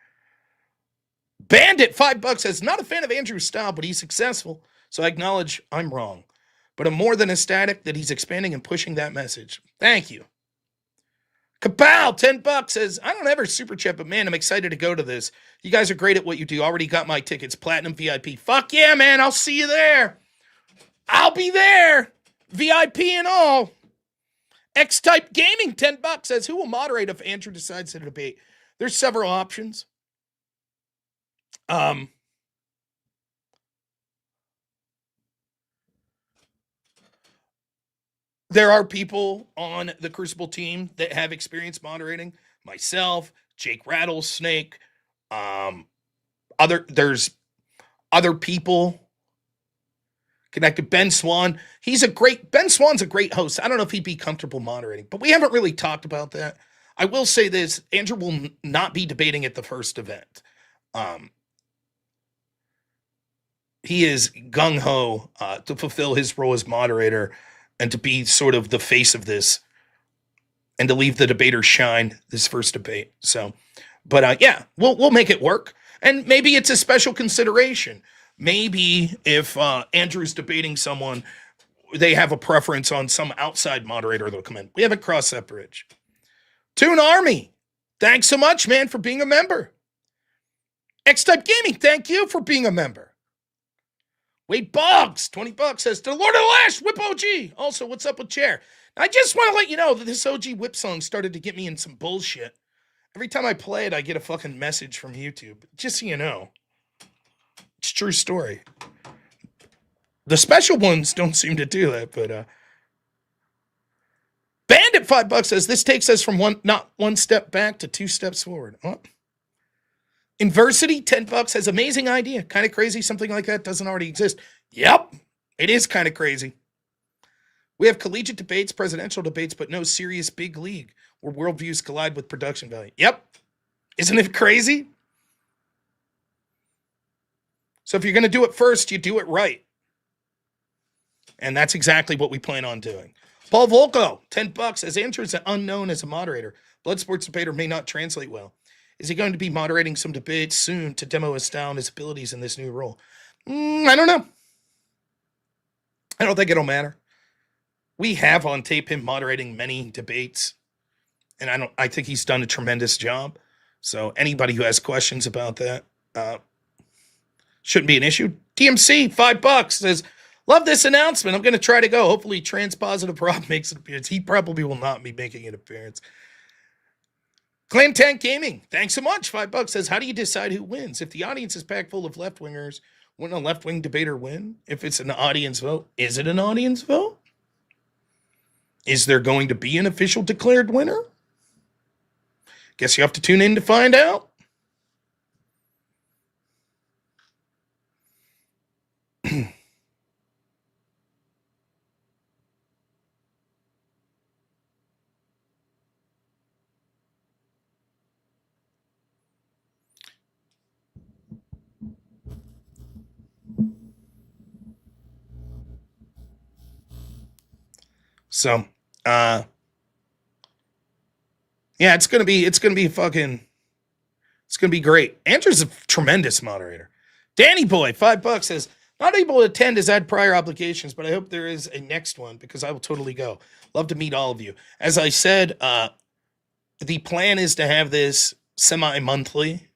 Bandit, $5 says, not a fan of Andrew's style, but he's successful. So I acknowledge I'm wrong. But I'm more than ecstatic that he's expanding and pushing that message. Thank you. Kapow, $10 says, I don't ever super chat, but man, I'm excited to go to this. You guys are great at what you do. Already got my tickets, Platinum VIP. Fuck yeah, man, I'll see you there. I'll be there. VIP and all. X-Type Gaming, $10 says, who will moderate if Andrew decides to debate? There's several options. There are people on the Crucible team that have experience moderating. Myself, Jake Rattlesnake, there's other people connected. Ben Swan's a great host. I don't know if he'd be comfortable moderating, but we haven't really talked about that. I will say this, Andrew will not be debating at the first event. He is gung-ho to fulfill his role as moderator and to be sort of the face of this and to leave the debaters shine this first debate. So, but yeah, we'll make it work. And maybe it's a special consideration. Maybe if Andrew's debating someone, they have a preference on some outside moderator that'll come in. We haven't crossed that bridge. Toon Army, thanks so much, man, for being a member. X-Type Gaming, thank you for being a member. Wade Boggs, $20 says, to the Lord of the Lash, Whip OG. Also, what's up with Chair? I just want to let you know that this OG Whip song started to get me in some bullshit. Every time I play it, I get a fucking message from YouTube. Just so you know. It's a true story. The special ones don't seem to do that, but Bandit $5 says, this takes us from not one step back to 2 steps forward. Oh. Inversity, $10 has amazing idea. Kind of crazy. Something like that doesn't already exist. Yep. It is kind of crazy. We have collegiate debates, presidential debates, but no serious big league where worldviews collide with production value. Yep. Isn't it crazy? So if you're going to do it first, you do it right. And that's exactly what we plan on doing. Paul Volko, $10, as Andrew is unknown as a moderator. Blood sports debater may not translate well. Is he going to be moderating some debates soon to demo his style and his abilities in this new role? I don't know. I don't think it'll matter. We have on tape him moderating many debates, and I think he's done a tremendous job. So anybody who has questions about that shouldn't be an issue. DMC, $5, says, love this announcement. I'm going to try to go. Hopefully trans-positive Rob makes an appearance. He probably will not be making an appearance. Claim Tank Gaming, thanks so much. $5 says, how do you decide who wins? If the audience is packed full of left-wingers, wouldn't a left-wing debater win? If it's an audience vote, is it an audience vote? Is there going to be an official declared winner? Guess you have to tune in to find out. So, yeah, it's gonna be great. Andrew's a tremendous moderator. Danny Boy, $5 says, not able to attend as I had prior obligations, but I hope there is a next one because I will totally go. Love to meet all of you. As I said, the plan is to have this semi-monthly,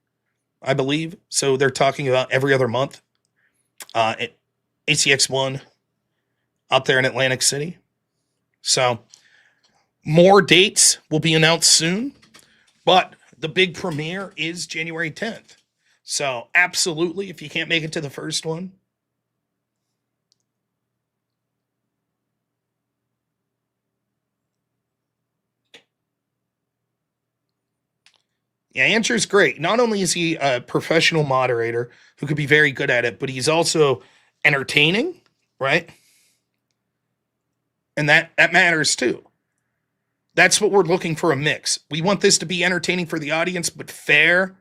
I believe. So they're talking about every other month at ACX1 out there in Atlantic City. So more dates will be announced soon, but the big premiere is January 10th. So absolutely, if you can't make it to the first one, yeah, Andrew's great. Not only is he a professional moderator who could be very good at it, but he's also entertaining, right? And that matters too. That's what we're looking for, a mix. We want this to be entertaining for the audience, but fair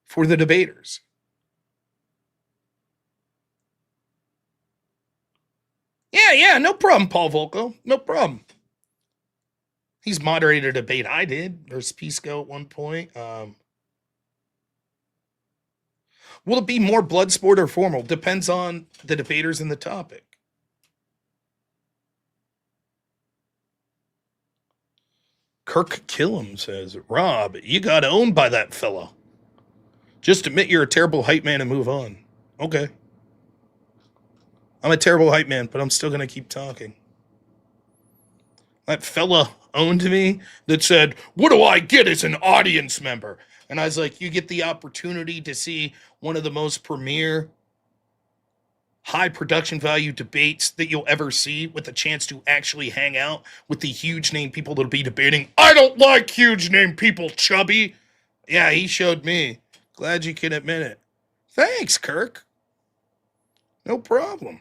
for the debaters. Yeah, no problem, Paul Volko. No problem. He's moderated a debate I did versus Pisco at one point. Will it be more blood sport or formal? Depends on the debaters and the topic. Kirk Killam says, Rob, you got owned by that fella. Just admit you're a terrible hype man and move on. Okay. I'm a terrible hype man, but I'm still going to keep talking. That fella owned me that said, what do I get as an audience member? And I was like, you get the opportunity to see one of the most premier high production value debates that you'll ever see, with a chance to actually hang out with the huge name people that'll be debating. I don't like huge name people, chubby. Yeah, he showed me. Glad you can admit it. Thanks, Kirk. No problem.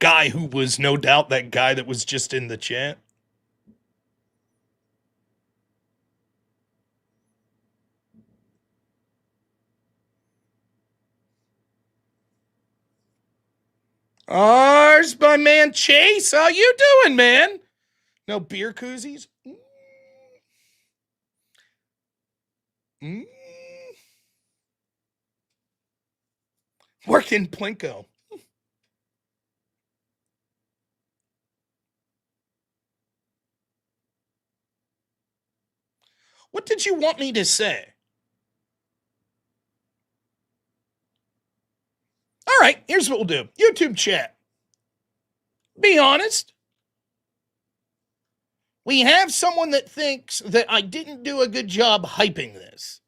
Guy who was no doubt that guy that was just in the chat. There's my man Chase. How you doing, man? No beer koozies? Working Plinko. What did you want me to say? All right, here's what we'll do. YouTube chat. Be honest. We have someone that thinks that I didn't do a good job hyping this.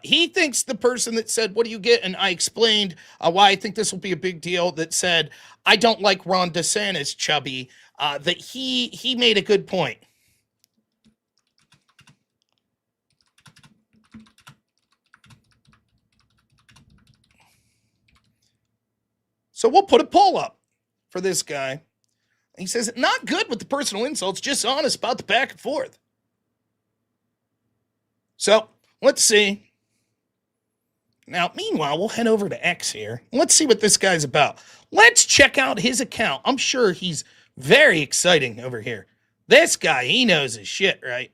He thinks the person that said, what do you get? And I explained why I think this will be a big deal, that said, I don't like Ron DeSantis, chubby, that he made a good point. So we'll put a poll up for this guy. He says, not good with the personal insults, just honest about the back and forth. So let's see. Now, meanwhile, we'll head over to X here. Let's see what this guy's about. Let's check out his account. I'm sure he's very exciting over here. This guy, he knows his shit, right?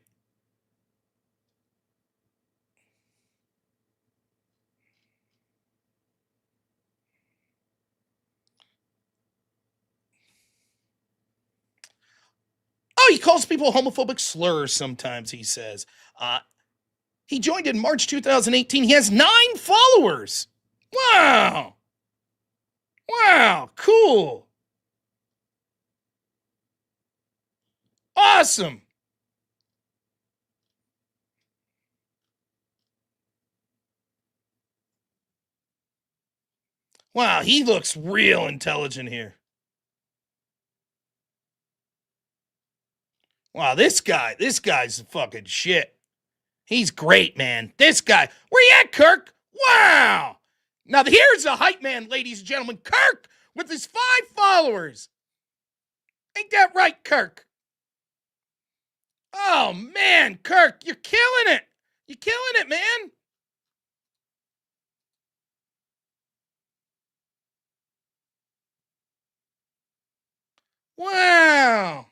Oh, he calls people homophobic slurs sometimes, he says. He joined in March 2018. He has 9 followers. Wow. Wow, cool. Awesome. Wow, he looks real intelligent here. Wow, this guy's fucking shit. He's great, man. This guy. Where you at, Kirk? Wow. Now, here's a hype man, ladies and gentlemen. Kirk with his 5 followers. Ain't that right, Kirk? Oh, man, Kirk, you're killing it. You're killing it, man. Wow.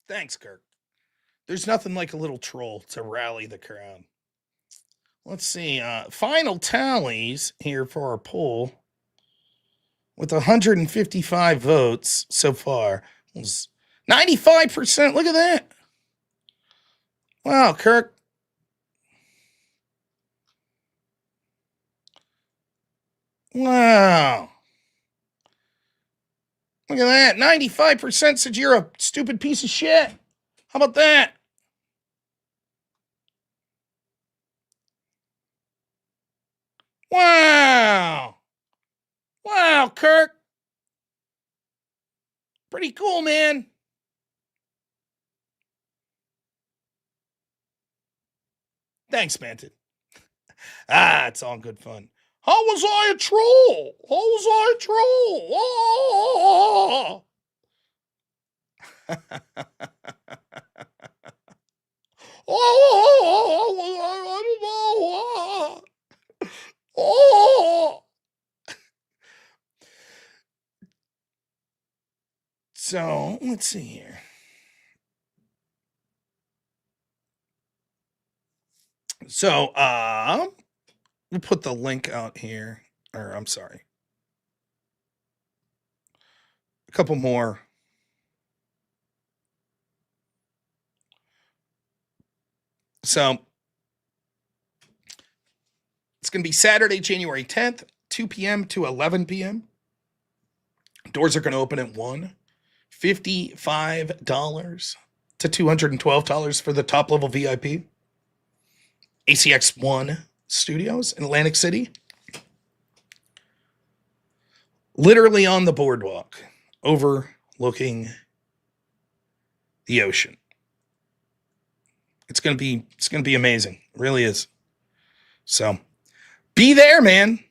Thanks, Kirk. There's nothing like a little troll to rally the crowd. Let's see. Final tallies here for our poll. With 155 votes so far. 95%. Look at that. Wow, Kirk. Wow. Look at that. 95% said you're a stupid piece of shit. How about that? Wow. Wow, Kirk. Pretty cool, man. Thanks, Manted. It's all good fun. How was I a troll? How was I a troll? Oh! Oh! Oh! So, let's see here. So, we'll put the link out here. Or, I'm sorry. A couple more. So, it's going to be Saturday, January 10th, 2 p.m. to 11 p.m. Doors are going to open at 1. $55 to $212 for the top level VIP. ACX1 Studios in Atlantic City. Literally on the boardwalk, overlooking the ocean. It's gonna be amazing. It really is. So be there, man.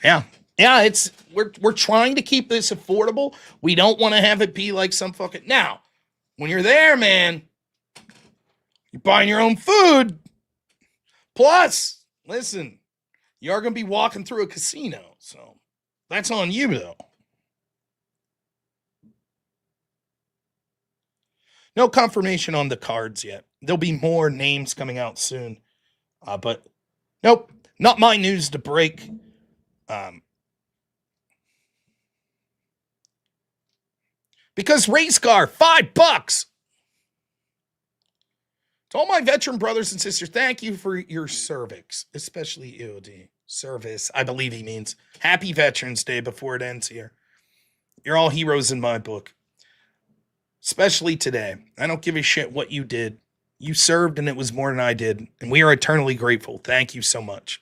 Yeah. Yeah, we're trying to keep this affordable. We don't want to have it be like some fucking now. When you're there, man, you're buying your own food. Plus, listen, you are going to be walking through a casino, so that's on you, though. No confirmation on the cards yet. There'll be more names coming out soon. But nope, not my news to break. Because race car, $5. To all my veteran brothers and sisters, thank you for your cervix, especially EOD. Service, I believe he means. Happy Veterans Day before it ends here. You're all heroes in my book. Especially today. I don't give a shit what you did. You served and it was more than I did. And we are eternally grateful. Thank you so much.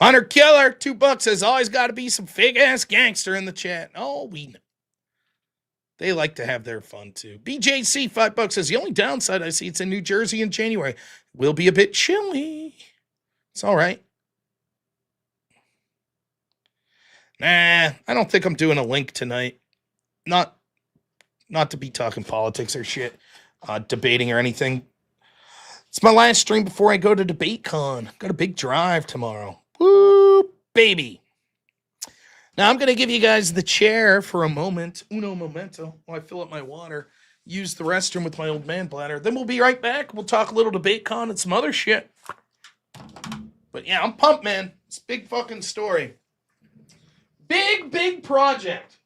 Hunter Killer, $2 says, always got to be some fake-ass gangster in the chat. Oh, we know. They like to have their fun, too. BJC, $5 says, the only downside I see, it's in New Jersey in January. Will be a bit chilly. It's all right. Nah, I don't think I'm doing a link tonight. Not to be talking politics or shit, debating or anything. It's my last stream before I go to DebateCon. Got a big drive tomorrow. Woo, baby. Now I'm going to give you guys the chair for a moment. Uno momento. While I fill up my water. Use the restroom with my old man bladder. Then we'll be right back. We'll talk a little DebateCon and some other shit. But yeah, I'm pumped, man. It's a big fucking story. Big project.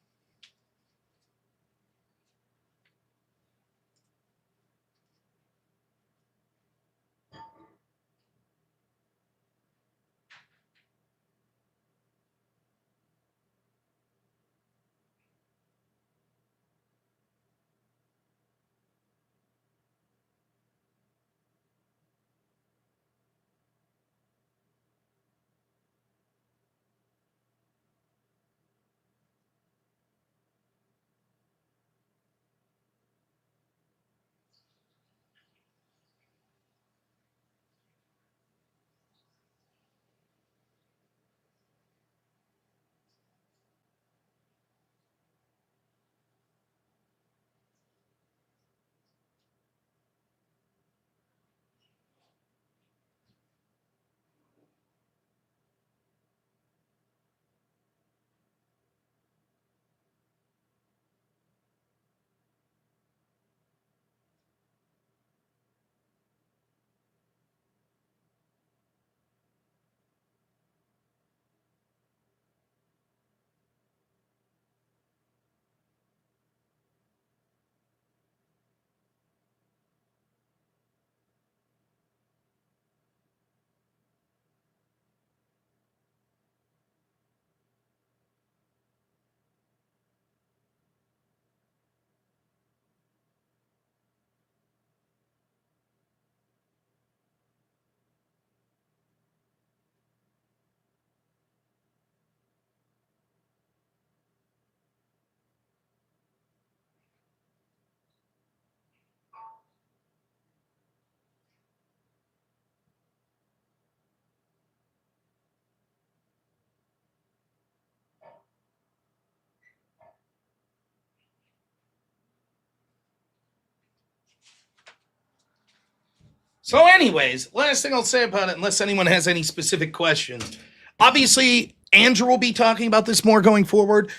So anyways, last thing I'll say about it, unless anyone has any specific questions. Obviously, Andrew will be talking about this more going forward.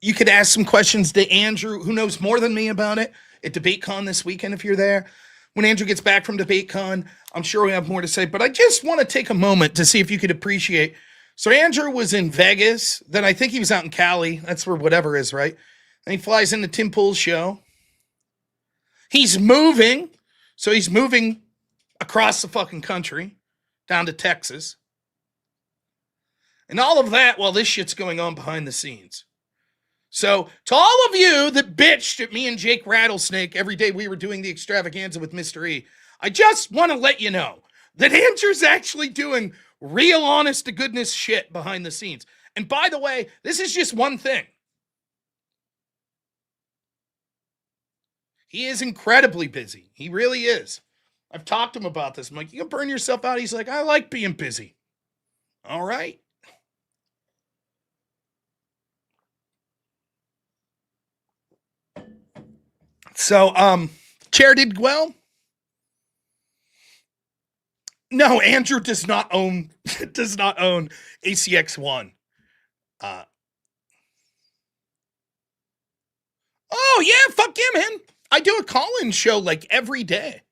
You could ask some questions to Andrew, who knows more than me about it, at DebateCon this weekend if you're there. When Andrew gets back from DebateCon, I'm sure we'll have more to say. But I just want to take a moment to see if you could appreciate. So Andrew was in Vegas. Then I think he was out in Cali. That's where whatever is, right? And he flies into Tim Pool's show. He's moving. So he's moving across the fucking country, down to Texas. And all of that while this shit's going on behind the scenes. So, to all of you that bitched at me and Jake Rattlesnake every day we were doing the extravaganza with Mr. E, I just want to let you know that Andrew's actually doing real honest to goodness shit behind the scenes. And by the way, this is just one thing. He is incredibly busy. He really is. I've talked to him about this. I'm like, you can burn yourself out. He's like, I like being busy. All right. So, Chair did well. No, Andrew does not own ACX1. Oh yeah, fuck yeah, man. I do a call-in show like every day.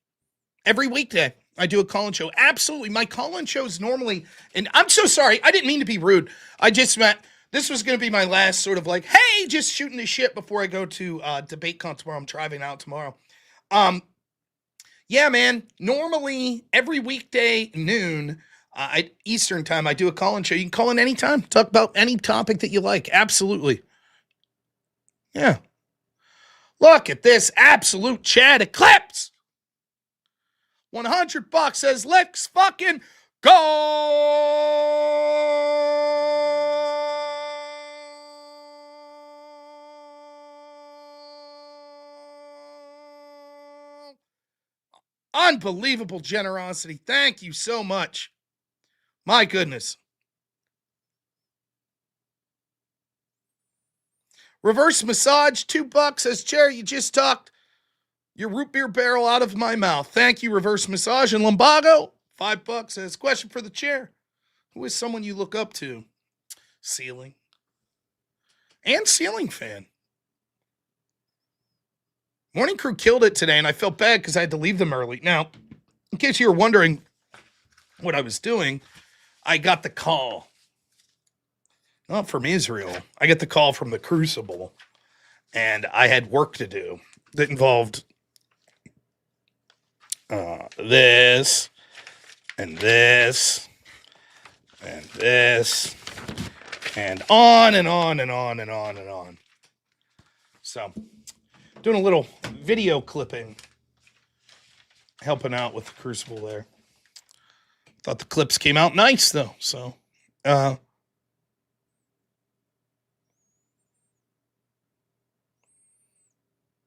Every weekday, I do a call-in show. Absolutely. My call-in shows normally, and I'm so sorry. I didn't mean to be rude. I just meant this was going to be my last sort of like, hey, just shooting the shit before I go to DebateCon tomorrow. I'm driving out tomorrow. Yeah, man. Normally, every weekday noon, Eastern time, I do a call-in show. You can call in anytime. Talk about any topic that you like. Absolutely. Yeah. Look at this absolute Chad eclipse. $100 says, let's fucking Unbelievable generosity. Thank you so much. My goodness. Reverse massage, $2 says, Jerry, you just talked your root beer barrel out of my mouth. Thank you, reverse massage. And Lumbago, $5 says, question for the chair. Who is someone you look up to? Ceiling. And ceiling fan. Morning crew killed it today, and I felt bad because I had to leave them early. Now, in case you were wondering what I was doing, I got the call. Not from Israel. I got the call from the Crucible, and I had work to do that involved this, and this, and this, and on and on and on and on and on. So, doing a little video clipping, helping out with the Crucible there. Thought the clips came out nice, though. So,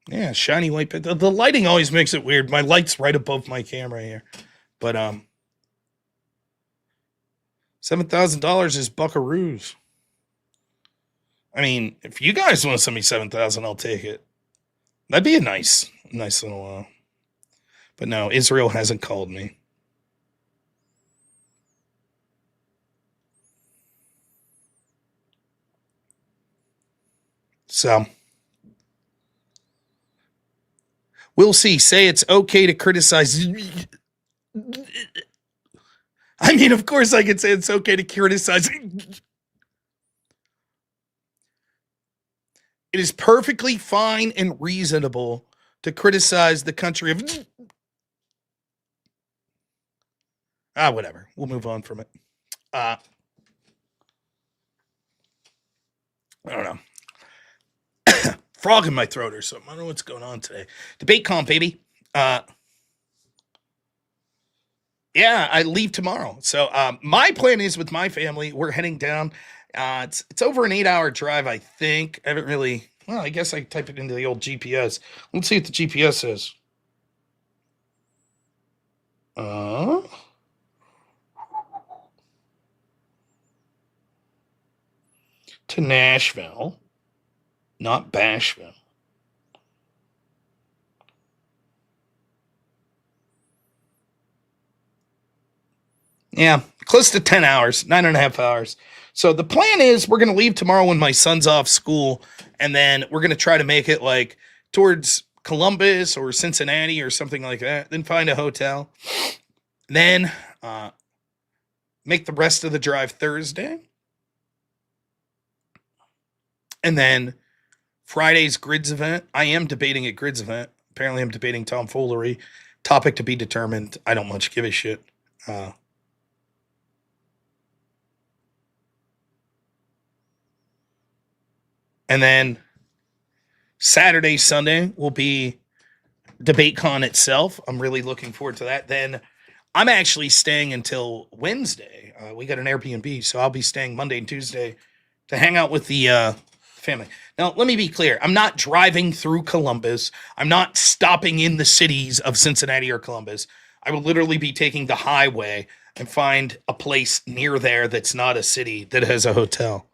yeah, shiny white. The lighting always makes it weird. My light's right above my camera here. But, $7,000 is buckaroos. I mean, if you guys want to send me $7,000, I'll take it. That'd be a nice little, but no, Israel hasn't called me. So, we'll see. Say it's okay to criticize. I mean, of course I could say it's okay to criticize. It is perfectly fine and reasonable to criticize the country of... whatever. We'll move on from it. I don't know. Frog in my throat or something. I don't know what's going on today. Debate comp, baby. Yeah, I leave tomorrow. So my plan is with my family, we're heading down. It's over an 8-hour drive, I think. I haven't really... Well, I guess I type it into the old GPS. Let's see what the GPS says. To Nashville, not Bashville. Yeah, close to 10 hours, 9.5 hours. So the plan is we're going to leave tomorrow when my son's off school, and then we're going to try to make it like towards Columbus or Cincinnati or something like that. Then find a hotel. Then make the rest of the drive Thursday. And then Friday's Grids event. I am debating at Grids event. Apparently I'm debating tomfoolery. Topic to be determined. I don't much give a shit. And then Saturday, Sunday will be DebateCon itself. I'm really looking forward to that. Then I'm actually staying until Wednesday. We got an Airbnb, so I'll be staying Monday and Tuesday to hang out with the family. Now, let me be clear. I'm not driving through Columbus. I'm not stopping in the cities of Cincinnati or Columbus. I will literally be taking the highway and find a place near there that's not a city that has a hotel.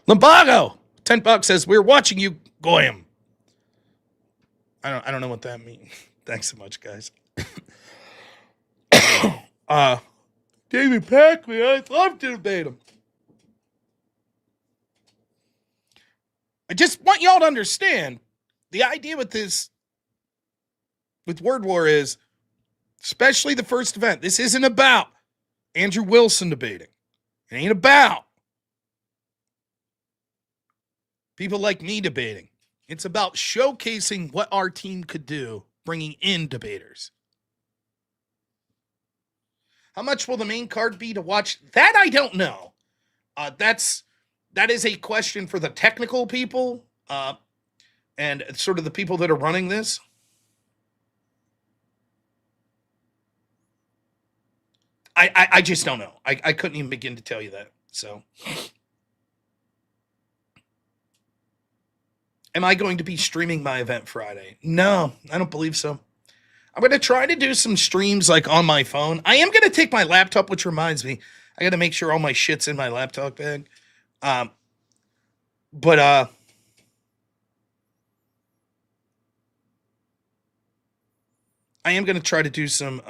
Lumbago, $10 says, we're watching you, Goyim. I don't know what that means. Thanks so much, guys. David Packman, I'd love to debate him. I just want y'all to understand the idea with this, with Word War is, especially the first event, this isn't about Andrew Wilson debating. It ain't about people like me debating. It's about showcasing what our team could do, bringing in debaters. How much will the main card be to watch? That I don't know. That is a question for the technical people and sort of the people that are running this. I just don't know. I couldn't even begin to tell you that. So, am I going to be streaming my event Friday? No, I don't believe so. I'm going to try to do some streams like on my phone. I am going to take my laptop, which reminds me, I got to make sure all my shit's in my laptop bag. But I am going to try to do some.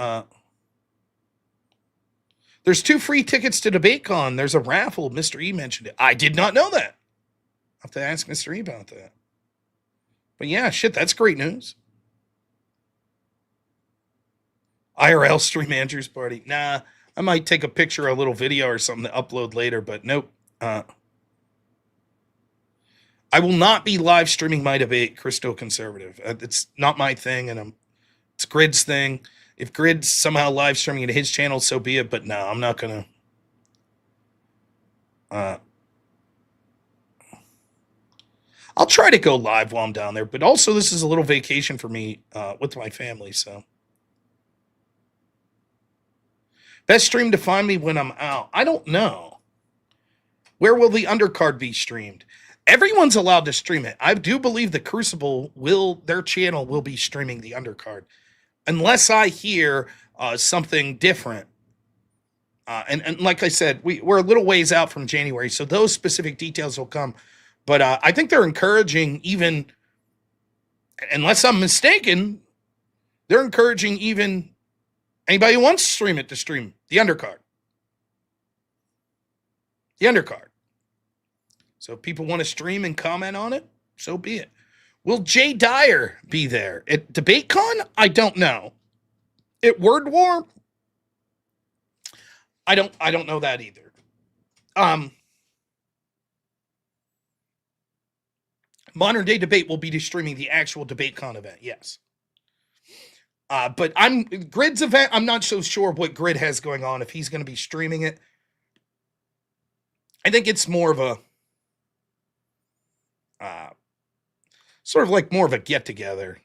There's 2 free tickets to DebateCon. There's a raffle. Mr. E mentioned it. I did not know that. I'll have to ask Mr. E about that. But yeah, shit, that's great news. IRL stream Andrew's party. Nah, I might take a picture, a little video or something to upload later, but nope. I will not be live streaming my debate, Christo Conservative. It's not my thing, and it's Grid's thing. If Grid's somehow live streaming it to his channel, so be it. But no, I'm not gonna. I'll try to go live while I'm down there. But also, this is a little vacation for me with my family. So, best stream to find me when I'm out. I don't know. Where will the undercard be streamed? Everyone's allowed to stream it. I do believe the Crucible their channel will be streaming the undercard. Unless I hear something different. And like I said, we're a little ways out from January, so those specific details will come. But I think they're encouraging even, unless I'm mistaken, they're encouraging even anybody who wants to stream it to stream the undercard. The undercard. So if people want to stream and comment on it, so be it. Will Jay Dyer be there at DebateCon? I don't know. At Word War? I don't know that either. Modern Day Debate will be streaming the actual DebateCon event, yes. But Grid's event, I'm not so sure what Grid has going on, if he's going to be streaming it. I think it's more of a sort of like more of a get-together.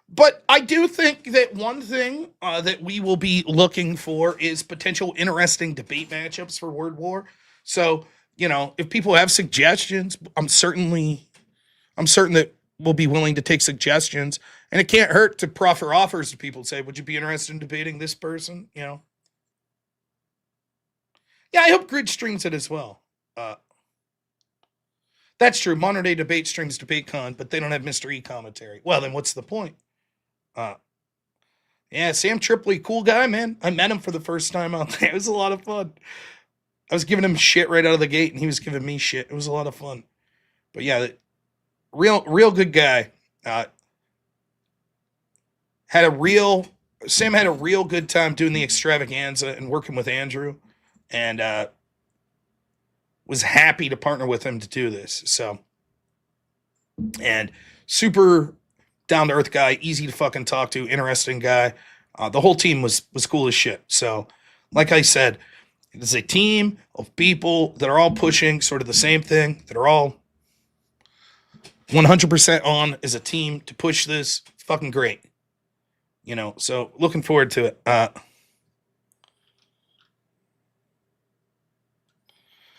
But I do think that one thing that we will be looking for is potential interesting debate matchups for Word War. So, if people have suggestions, I'm certain that we'll be willing to take suggestions. And it can't hurt to proffer offers to people, say, would you be interested in debating this person? Yeah, I hope Grid streams it as well. That's true. Modern Day Debate streams DebateCon, but they don't have Mr. E commentary. Well, then what's the point? Yeah, Sam Tripoli, cool guy, man. I met him for the first time out there. It was a lot of fun. I was giving him shit right out of the gate, and he was giving me shit. It was a lot of fun. But yeah, real good guy. Sam had a real good time doing the extravaganza and working with Andrew, and was happy to partner with him to do this. So, and super down-to-earth guy, easy to fucking talk to, interesting guy. The whole team was cool as shit. So, like I said, it is a team of people that are all pushing sort of the same thing, that are all 100% on as a team to push this. Fucking great. So looking forward to it.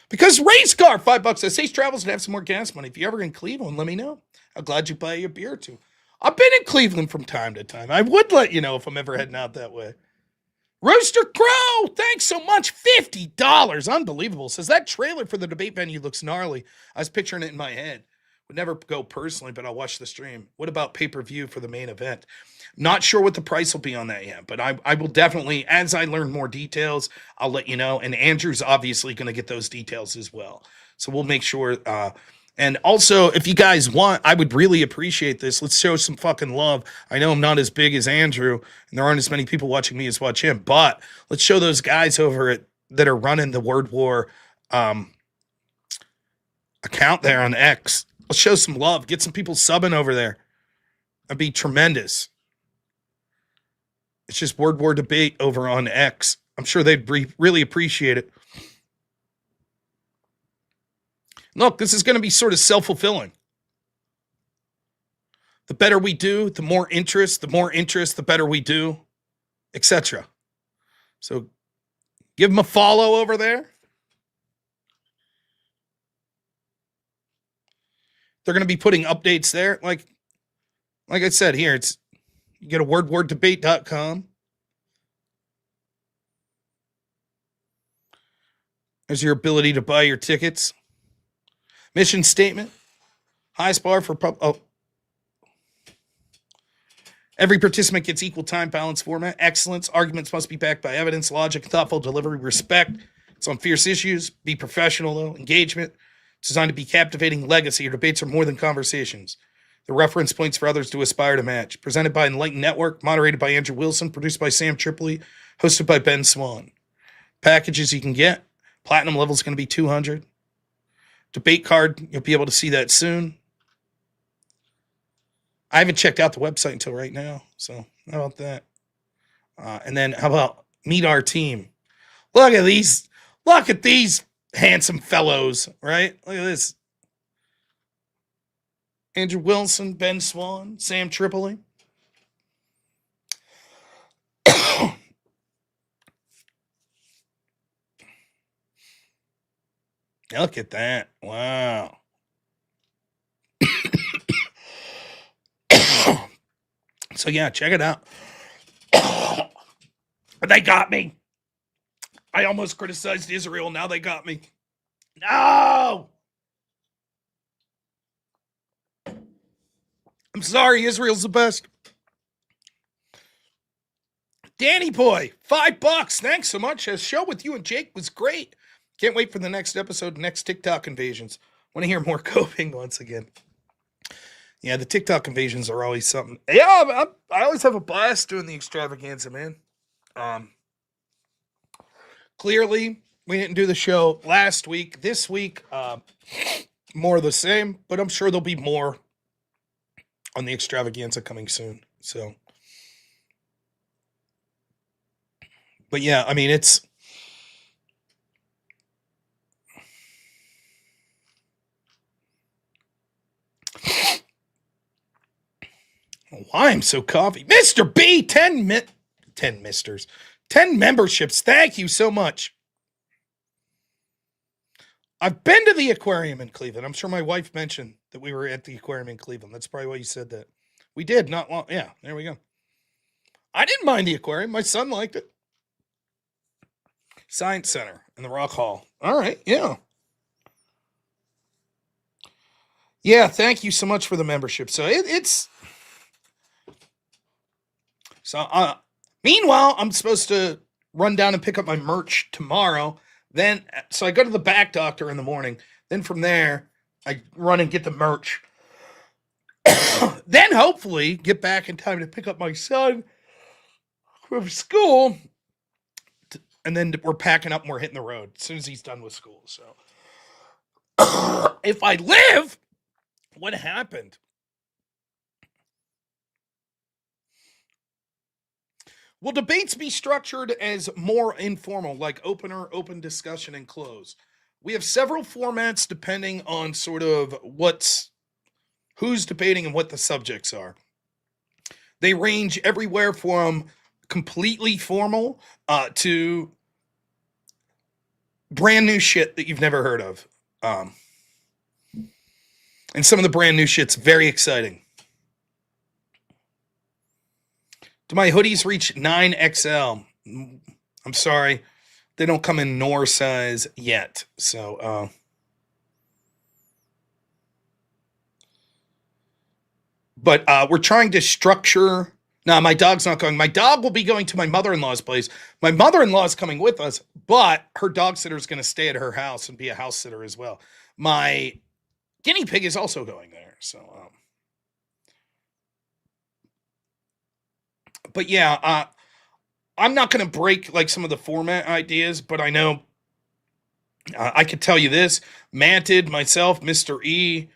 Because Race Car, $5 says, Safe travels and have some more gas money. If you're ever in Cleveland, let me know. I'm glad you buy a beer too. I've been in Cleveland from time to time. I would let you know if I'm ever heading out that way. Rooster Crow, thanks so much. $50. Unbelievable. Says that trailer for the debate venue looks gnarly. I was picturing it in my head. Would never go personally, but I'll watch the stream. What about pay-per-view for the main event? Not sure what the price will be on that yet, but I will definitely, as I learn more details, I'll let you know. And Andrew's obviously going to get those details as well. So we'll make sure. And also, if you guys want, I would really appreciate this. Let's show some fucking love. I know I'm not as big as Andrew, and there aren't as many people watching me as watch him, but let's show those guys over that are running the Word War account there on X. Let's show some love. Get some people subbing over there. That'd be tremendous. It's just Word War Debate over on X. I'm sure they'd really appreciate it. Look, this is going to be sort of self-fulfilling. The better we do, the more interest, the better we do. etc. So give them a follow over there. They're going to be putting updates there. Like I said here, it's you go to wordwarddebate.com. There's your ability to buy your tickets. Mission statement. Highest bar for every participant gets equal time, balanced format, excellence. Arguments must be backed by evidence, logic, thoughtful delivery, respect. It's on fierce issues. Be professional, though. Engagement. It's designed to be captivating legacy. Your debates are more than conversations. The reference points for others to aspire to match. Presented by Enlightened Network, moderated by Andrew Wilson, produced by Sam Tripoli, hosted by Ben Swan. Packages you can get. Platinum level is going to be $200. Debate card, you'll be able to see that soon. I haven't checked out the website until right now, so how about that? And then how about meet our team? Look at these handsome fellows, right? Look at this. Andrew Wilson, Ben Swan, Sam Tripoli. Look at that. Wow. So yeah, check it out. They got me. I almost criticized Israel. Now they got me. No! I'm sorry, Israel's the best. Danny Boy, $5. Thanks so much. The show with you and Jake was great. Can't wait for the next episode, next TikTok invasions. Want to hear more coping once again. Yeah, the TikTok invasions are always something. Yeah, I always have a blast doing the extravaganza, man. Clearly, we didn't do the show last week. This week, more of the same, but I'm sure there'll be more on the extravaganza coming soon. So, but yeah, I mean, it's why I'm so coffee. Mr. B, 10 misters. 10 memberships. Thank you so much. I've been to the aquarium in Cleveland. I'm sure my wife mentioned that we were at the aquarium in Cleveland. That's probably why you said that. We did, not long. Yeah, there we go. I didn't mind the aquarium. My son liked it. Science Center in the Rock Hall. All right, yeah. Yeah, thank you so much for the membership. So it's... So, meanwhile, I'm supposed to run down and pick up my merch tomorrow. Then, so I go to the back doctor in the morning. Then from there, I run and get the merch. Then hopefully get back in time to pick up my son from school. And then we're packing up and we're hitting the road as soon as he's done with school. So, if I live, what happened? Will debates be structured as more informal, like opener, open discussion, and close? We have several formats depending on sort of who's debating and what the subjects are. They range everywhere from completely formal to brand new shit that you've never heard of. And some of the brand new shit's very exciting. Do my hoodies reach 9XL? I'm sorry. They don't come in nor size yet. So, but we're trying to structure. No, my dog's not going. My dog will be going to my mother-in-law's place. My mother-in-law is coming with us, but her dog sitter is going to stay at her house and be a house sitter as well. My guinea pig is also going there. So, but yeah, I'm not going to break like some of the format ideas, but I know I could tell you this: Manted, myself, Mr. E,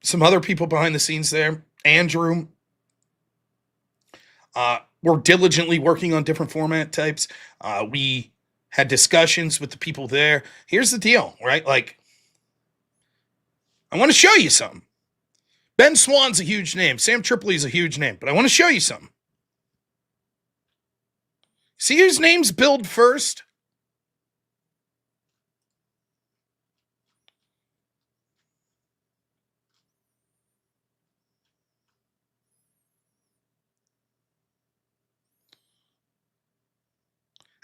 some other people behind the scenes there, Andrew. We're diligently working on different format types. We had discussions with the people there. Here's the deal, right? Like, I want to show you something. Ben Swan's a huge name. Sam Tripoli is a huge name, but I want to show you something. See whose name's billed first?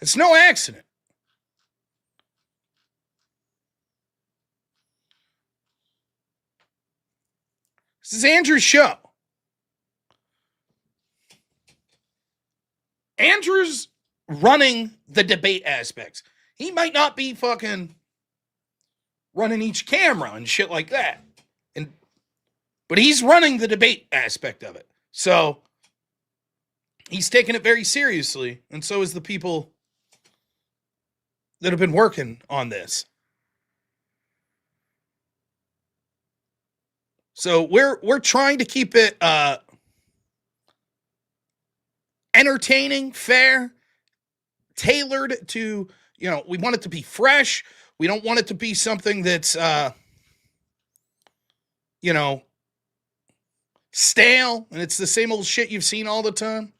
It's no accident. This is Andrew's show. Andrew's running the debate aspects. He might not be fucking running each camera and shit like that. But he's running the debate aspect of it. So he's taking it very seriously. And so is the people that have been working on this. So we're trying to keep it entertaining, fair, tailored to, we want it to be fresh. We don't want it to be something that's stale and it's the same old shit you've seen all the time.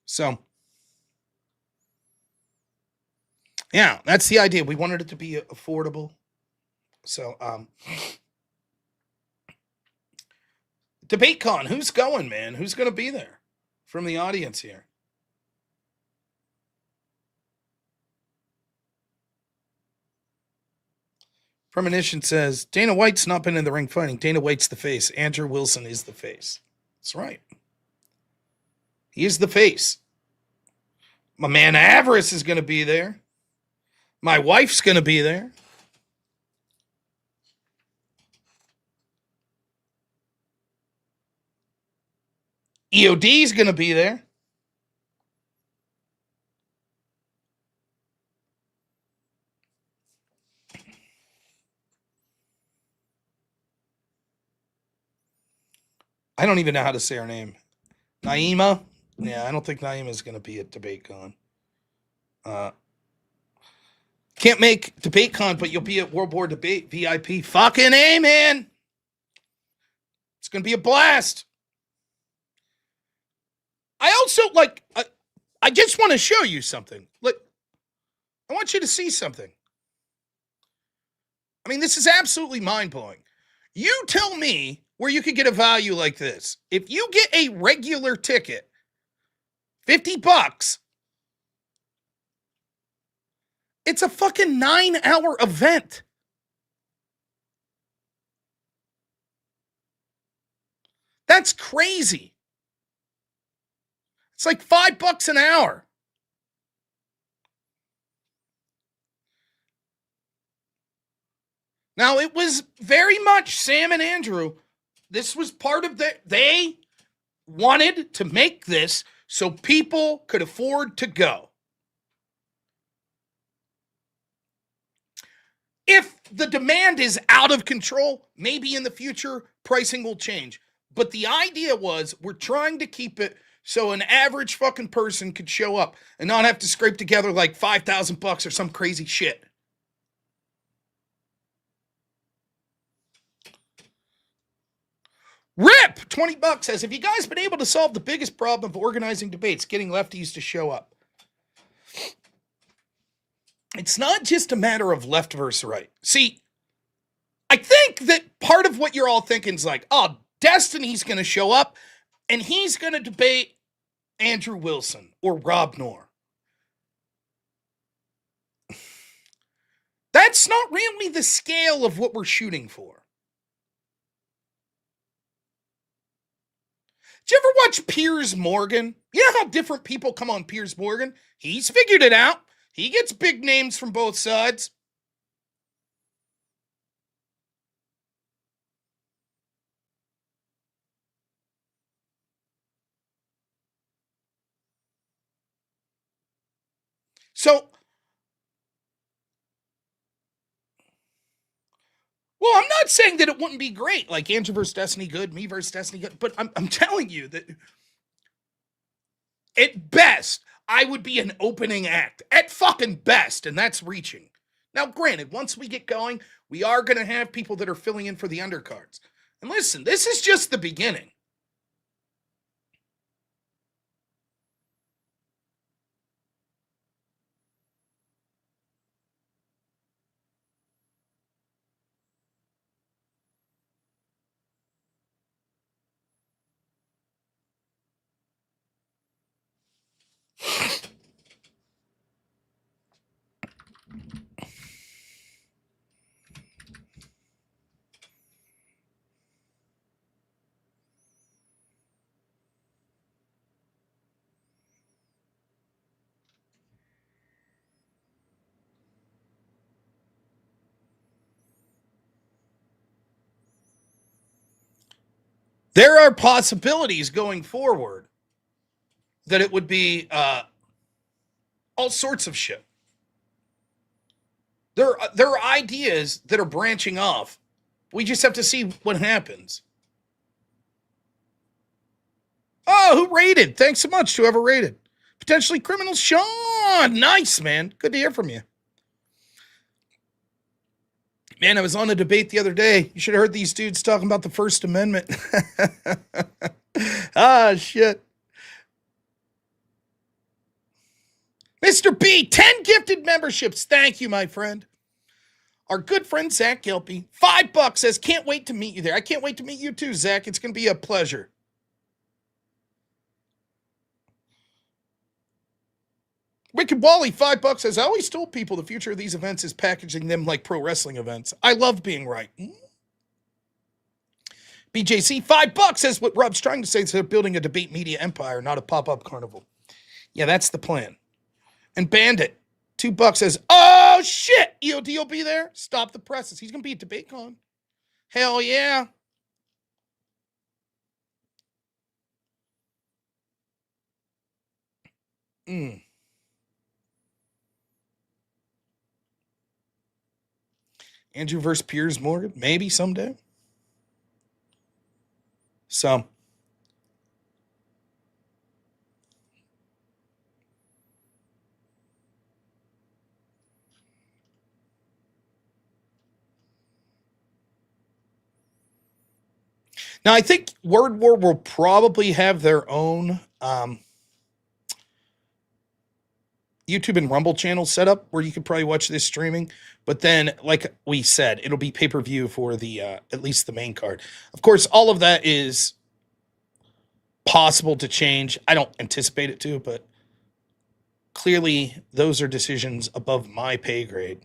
So, yeah, that's the idea. We wanted it to be affordable. So, DebateCon, who's going, man? Who's going to be there from the audience here? Premonition says, Dana White's not been in the ring fighting. Dana White's the face. Andrew Wilson is the face. That's right. He is the face. My man Avarice is going to be there. My wife's going to be there. EOD's going to be there. I don't even know how to say her name. Naima? Yeah, I don't think Naima is going to be at DebateCon. Can't make DebateCon, but you'll be at World War Debate VIP. Fucking A, man! It's going to be a blast. I also, I just want to show you something. Look, I want you to see something. I mean, this is absolutely mind-blowing. You tell me where you could get a value like this. If you get a regular ticket, $50, it's a fucking 9-hour event. That's crazy. It's like $5 an hour. Now, it was very much Sam and Andrew. This was part of they wanted to make this so people could afford to go. If the demand is out of control, maybe in the future pricing will change. But the idea was we're trying to keep it so an average fucking person could show up and not have to scrape together like $5,000 or some crazy shit. Rip! $20 says, have you guys been able to solve the biggest problem of organizing debates, getting lefties to show up? It's not just a matter of left versus right. See, I think that part of what you're all thinking is like, oh, Destiny's going to show up and he's going to debate Andrew Wilson or robnoerr. That's not really the scale of what we're shooting for. Did you ever watch Piers Morgan? You know how different people come on Piers Morgan? He's figured it out. He gets big names from both sides. So, well, I'm not saying that it wouldn't be great, like Andrew versus Destiny good, me versus Destiny good, but I'm telling you that at best, I would be an opening act. At fucking best, and that's reaching. Now, granted, once we get going, we are going to have people that are filling in for the undercards. And listen, this is just the beginning. There are possibilities going forward that it would be all sorts of shit. There are ideas that are branching off. We just have to see what happens. Oh, who rated? Thanks so much to whoever rated. Potentially criminal Sean. Nice, man. Good to hear from you. Man, I was on a debate the other day. You should have heard these dudes talking about the First Amendment. Ah, shit. Mr. B, 10 gifted memberships. Thank you, my friend. Our good friend Zach Gilpy, $5 says, can't wait to meet you there. I can't wait to meet you too, Zach. It's going to be a pleasure. Wicked Wally, $5 says, I always told people the future of these events is packaging them like pro wrestling events. I love being right. BJC, $5 says what Rob's trying to say is they're building a debate media empire, not a pop-up carnival. Yeah, that's the plan. And Bandit, $2 says, oh shit, EOD will be there. Stop the presses. He's going to be at DebateCon. Hell yeah. Andrew versus Piers Morgan, maybe someday. So. Now, I think Word War will probably have their own YouTube and Rumble channel set up where you could probably watch this streaming. But then, like we said, it'll be pay-per-view for the at least the main card. Of course, all of that is possible to change. I don't anticipate it to, but clearly those are decisions above my pay grade.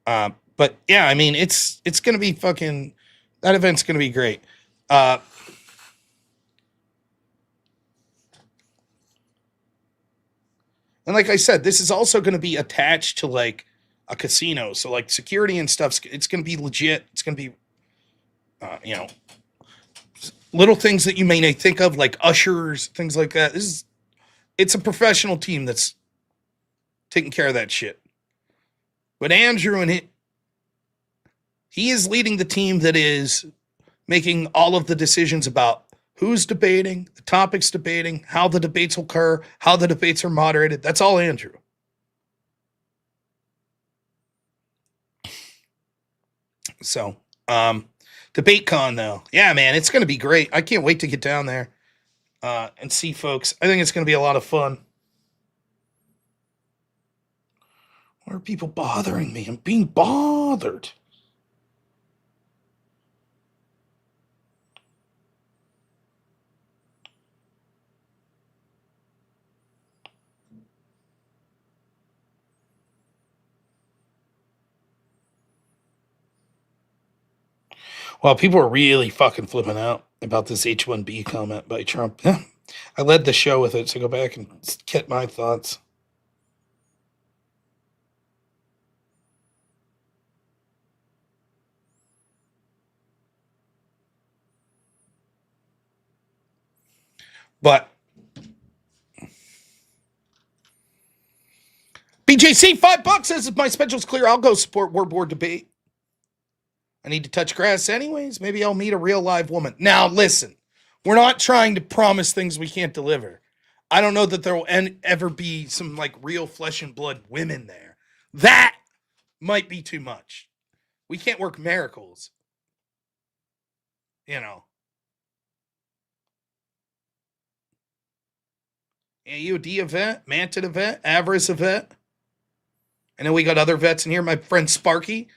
But yeah, I mean, it's going to be fucking, that event's going to be great. And like I said, this is also going to be attached to like a casino. So like security and stuff, it's going to be legit. It's going to be, little things that you may not think of, like ushers, things like that. It's a professional team that's taking care of that shit. But Andrew and he is leading the team that is making all of the decisions about who's debating, the topics debating, how the debates will occur, how the debates are moderated. That's all Andrew. So, DebateCon though. Yeah, man, it's going to be great. I can't wait to get down there and see folks. I think it's going to be a lot of fun. Why are people bothering me? I'm being bothered. Well, people are really fucking flipping out about this H-1B comment by Trump. I led the show with it, so go back and get my thoughts. But BJC, $5 says if my schedule's clear, I'll go support Word War debate. I need to touch grass anyways. Maybe I'll meet a real live woman. Now, listen, We're not trying to promise things we can't deliver. I don't know that there will ever be some like real flesh and blood women there. That might be too much. We can't work miracles. You know. AUD a vet, Manted a vet, Avarice a vet. I know we got other vets in here. My friend Sparky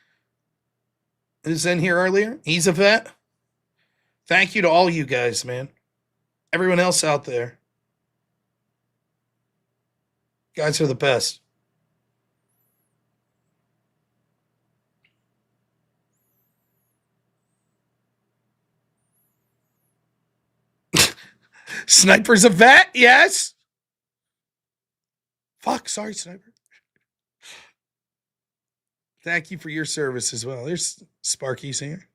is in here earlier. He's a vet. Thank you to all you guys, man. Everyone else out there. You guys are the best. Sniper's a vet, yes. Fuck, sorry, Sniper. Thank you for your service as well. There's Sparky's here.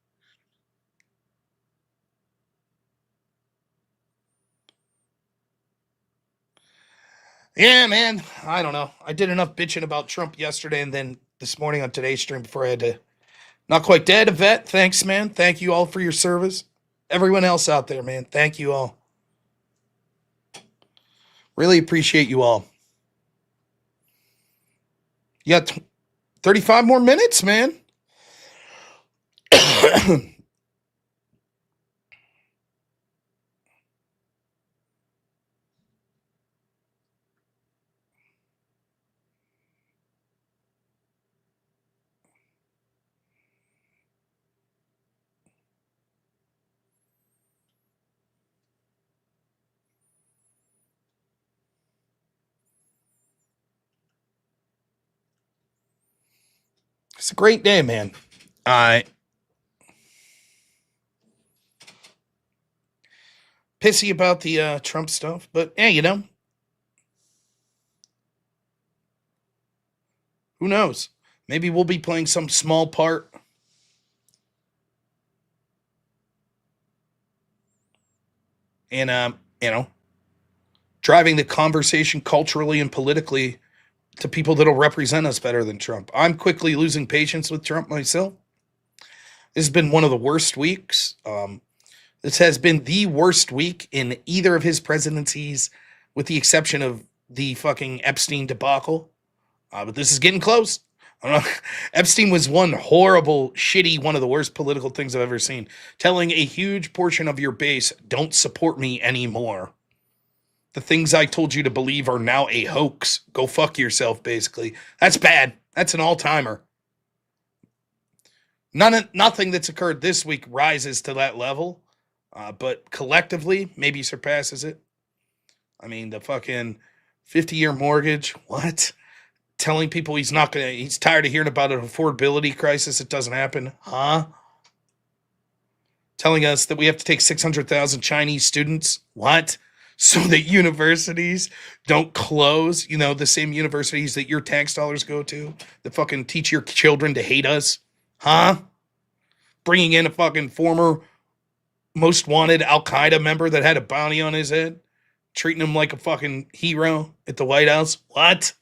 Yeah, man. I don't know. I did enough bitching about Trump yesterday and then this morning on today's stream before I had to. Not quite dead, a vet. Thanks, man. Thank you all for your service. Everyone else out there, man. Thank you all. Really appreciate you all. You got 35 more minutes, man. It's a great day, man. Pissy about the Trump stuff, but yeah, you know. Who knows? Maybe we'll be playing some small part. And, you know, driving the conversation culturally and politically to people that'll represent us better than Trump. I'm quickly losing patience with Trump myself. This has been one of the worst weeks. This has been the worst week in either of his presidencies, with the exception of the fucking Epstein debacle. But this is getting close. I don't know. Epstein was one horrible, shitty, one of the worst political things I've ever seen. Telling a huge portion of your base, don't support me anymore. The things I told you to believe are now a hoax. Go fuck yourself, basically. That's bad. That's an all-timer. Nothing that's occurred this week rises to that level, but collectively, maybe surpasses it. I mean, the fucking 50-year mortgage, what? Telling people he's tired of hearing about an affordability crisis that doesn't happen, huh? Telling us that we have to take 600,000 Chinese students, what? So that universities don't close, you know, the same universities that your tax dollars go to, that fucking teach your children to hate us, huh? Bringing in a fucking former most wanted Al-Qaeda member that had a bounty on his head, treating him like a fucking hero at the White House, what?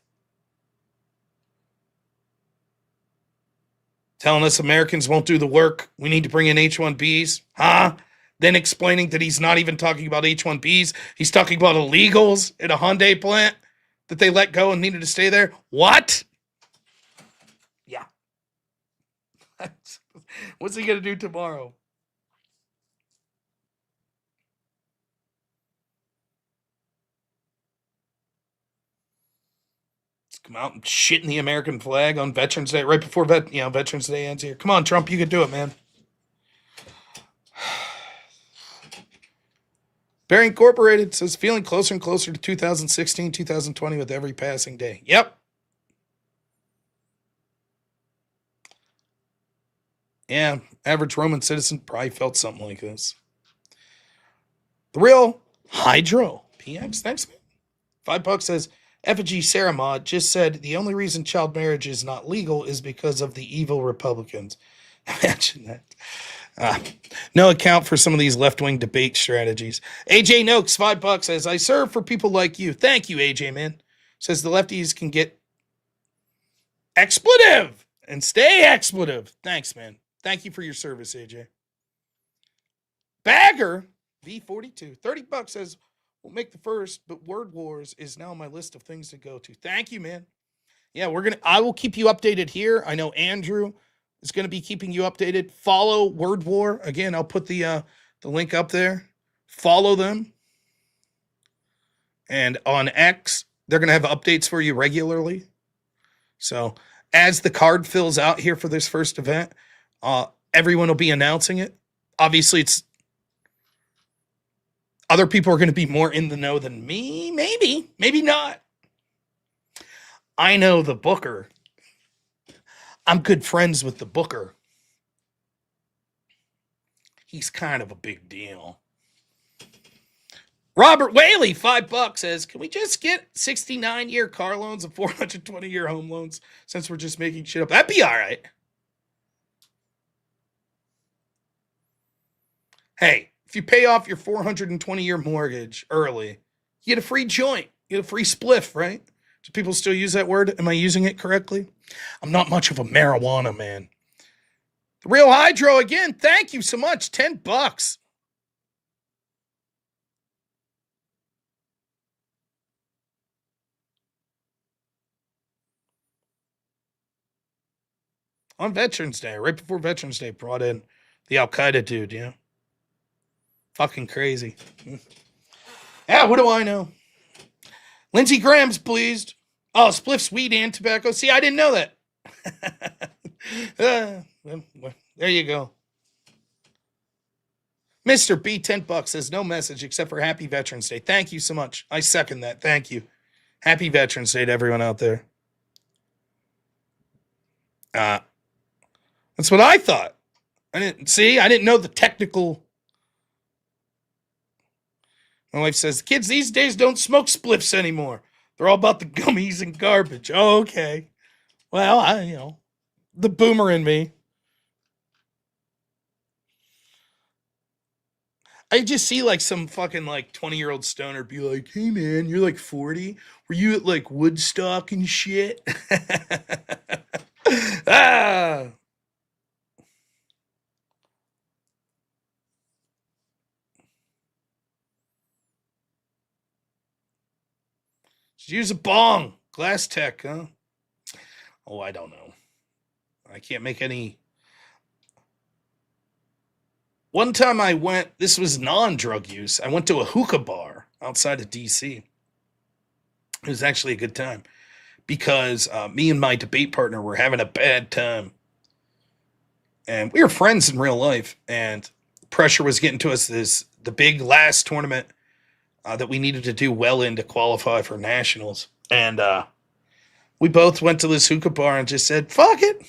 Telling us Americans won't do the work, we need to bring in H-1Bs, huh? Then explaining that he's not even talking about H-1Bs. He's talking about illegals at a Hyundai plant that they let go and needed to stay there. What? Yeah. What's he going to do tomorrow? Let's come out and shit in the American flag on Veterans Day, right before Veterans Day ends here. Come on, Trump, you can do it, man. Bear Incorporated says, feeling closer and closer to 2016, 2020 with every passing day. Yep. Yeah, average Roman citizen probably felt something like this. The real Hydro PX, thanks, man. $5 says, Effigy Sarah Maud just said the only reason child marriage is not legal is because of the evil Republicans. Imagine that. No account for some of these left-wing debate strategies. AJ Noakes, $5 says, I serve for people like you. Thank you, AJ, man. Says the lefties can get expletive and stay expletive. Thanks, man. Thank you for your service, AJ. Bagger, V42. $30 says, we'll make the first, but Word Wars is now on my list of things to go to. Thank you, man. Yeah, I will keep you updated here. I know Andrew is going to be keeping you updated. Follow Word War. Again, I'll put the link up there. Follow them. And on X, they're going to have updates for you regularly. So as the card fills out here for this first event, everyone will be announcing it. Obviously, other people are going to be more in the know than me. Maybe not. I know the booker. I'm good friends with the booker. He's kind of a big deal. Robert Whaley, $5 says, can we just get 69-year car loans and 420-year home loans since we're just making shit up? That'd be all right. Hey, if you pay off your 420-year mortgage early, you get a free joint. You get a free spliff, right? Do people still use that word? Am I using it correctly? I'm not much of a marijuana man. The Real Hydro again. Thank you so much. $10. On Veterans Day, right before Veterans Day, brought in the Al Qaeda dude, yeah. Fucking crazy. Yeah, what do I know? Lindsey Graham's pleased. Oh, spliffs, weed, and tobacco. See, I didn't know that. There you go. Mr. B, $10 says no message except for Happy Veterans Day. Thank you so much. I second that. Thank you. Happy Veterans Day to everyone out there. That's what I thought. I didn't know the technical. My wife says, kids these days don't smoke spliffs anymore. They're all about the gummies and garbage. Oh, okay. Well, the boomer in me. I just see like some fucking like 20-year-old stoner be like, hey man, you're like 40? Were you at like Woodstock and shit? Ah. Just use a bong. Glass tech, huh? Oh, I don't know. I can't make any. One time I went, this was non-drug use. I went to a hookah bar outside of D.C. It was actually a good time because me and my debate partner were having a bad time. And we were friends in real life, and pressure was getting to us. The big last tournament that we needed to do well in to qualify for nationals. And we both went to this hookah bar and just said, fuck it.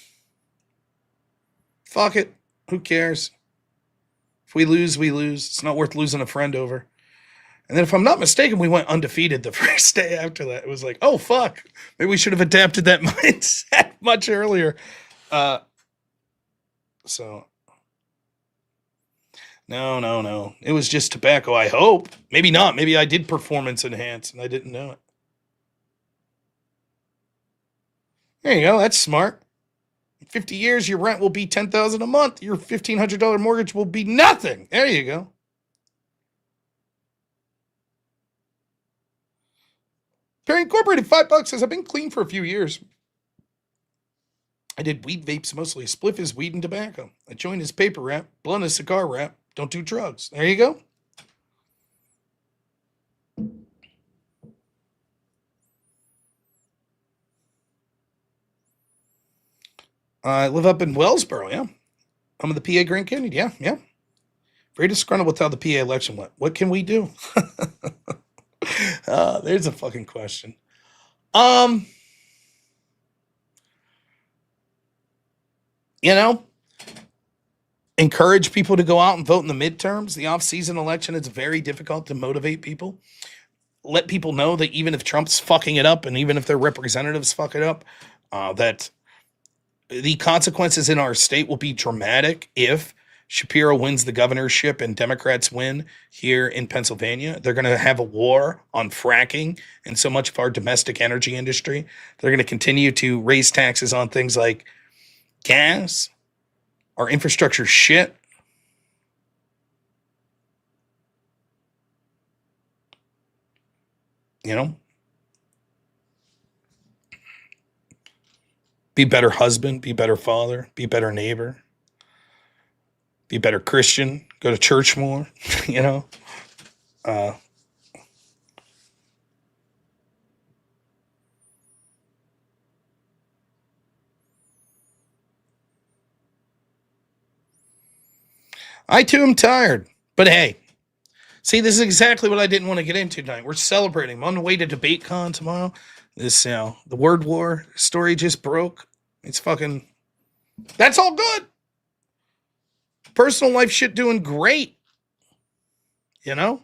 Fuck it. Who cares? If we lose, we lose. It's not worth losing a friend over. And then if I'm not mistaken, we went undefeated the first day after that. It was like, oh, fuck. Maybe we should have adapted that mindset much earlier. No. It was just tobacco, I hope. Maybe not. Maybe I did performance enhance and I didn't know it. There you go. That's smart. In 50 years, your rent will be $10,000 a month. Your $1,500 mortgage will be nothing. There you go. Perry Incorporated, $5 says, I've been clean for a few years. I did weed vapes mostly. Spliff is weed and tobacco. A joint is paper wrap. Blunt is cigar wrap. Don't do drugs. There you go. I live up in Wellsboro, yeah. I'm in the PA Grand Canyon, yeah. Very disgruntled with how the PA election went. What can we do? There's a fucking question. Encourage people to go out and vote in the midterms. The off-season election, it's very difficult to motivate people. Let people know that even if Trump's fucking it up and even if their representatives fuck it up, that the consequences in our state will be dramatic if Shapiro wins the governorship and Democrats win here in Pennsylvania. They're going to have a war on fracking and so much of our domestic energy industry. They're going to continue to raise taxes on things like gas, our infrastructure shit. You know? Be better husband, be better father, be better neighbor, be better Christian, go to church more, you know? I too am tired. But hey, see, this is exactly what I didn't want to get into tonight. We're celebrating. I'm on the way to DebateCon tomorrow. This, the word war story just broke. It's fucking, that's all good. Personal life shit doing great. You know?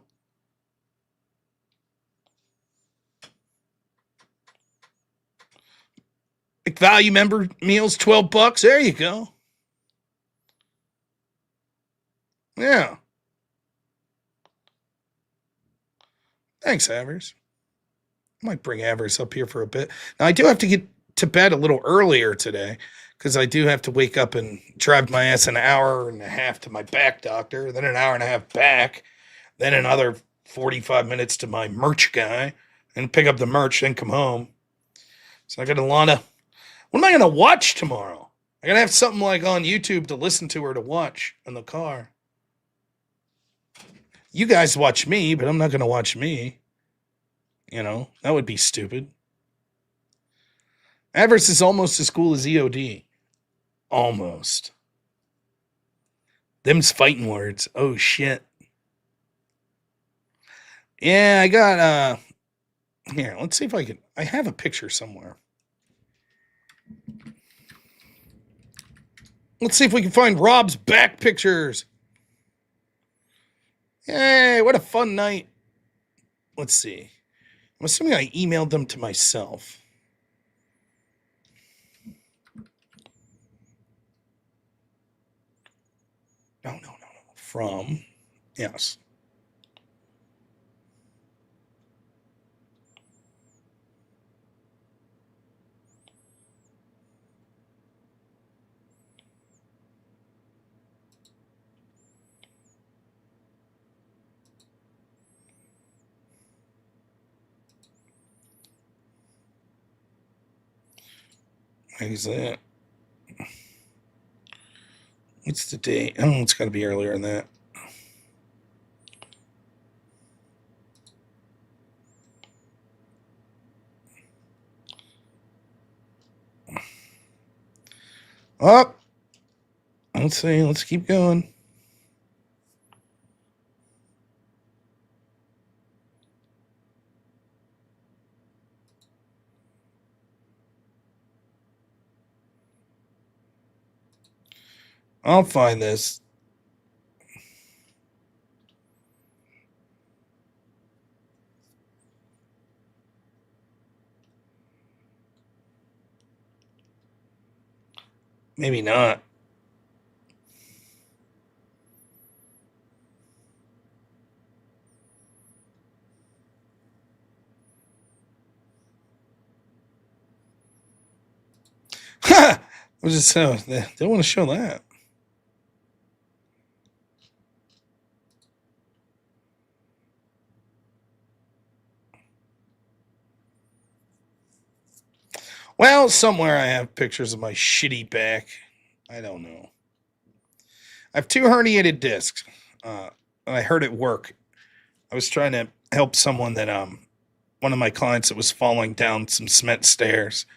Like value member meals, $12. There you go. Yeah. Thanks, Avers. I might bring Avers up here for a bit. Now, I do have to get to bed a little earlier today because I do have to wake up and drive my ass an hour and a half to my back doctor, then an hour and a half back, then another 45 minutes to my merch guy, and pick up the merch, then come home. So I got a lot of... What am I going to watch tomorrow? I got to have something like on YouTube to listen to or to watch in the car. You guys watch me, but I'm not going to watch me. You know, that would be stupid. Avers is almost as cool as EOD. Almost. Them's fighting words. Oh, shit. Yeah, I got, here, let's see if I can, I have a picture somewhere. Let's see if we can find Rob's back pictures. Hey, what a fun night. Let's see. I'm assuming I emailed them to myself. No. From, yes. Who's that? What's the date? Oh, it's got to be earlier than that. Oh, let's see. Let's keep going. I'll find this. Maybe not. Ha! Was it so? They don't want to show that. Well, somewhere I have pictures of my shitty back. I don't know. I have 2 herniated discs. I heard it work. I was trying to help someone that one of my clients that was falling down some cement stairs,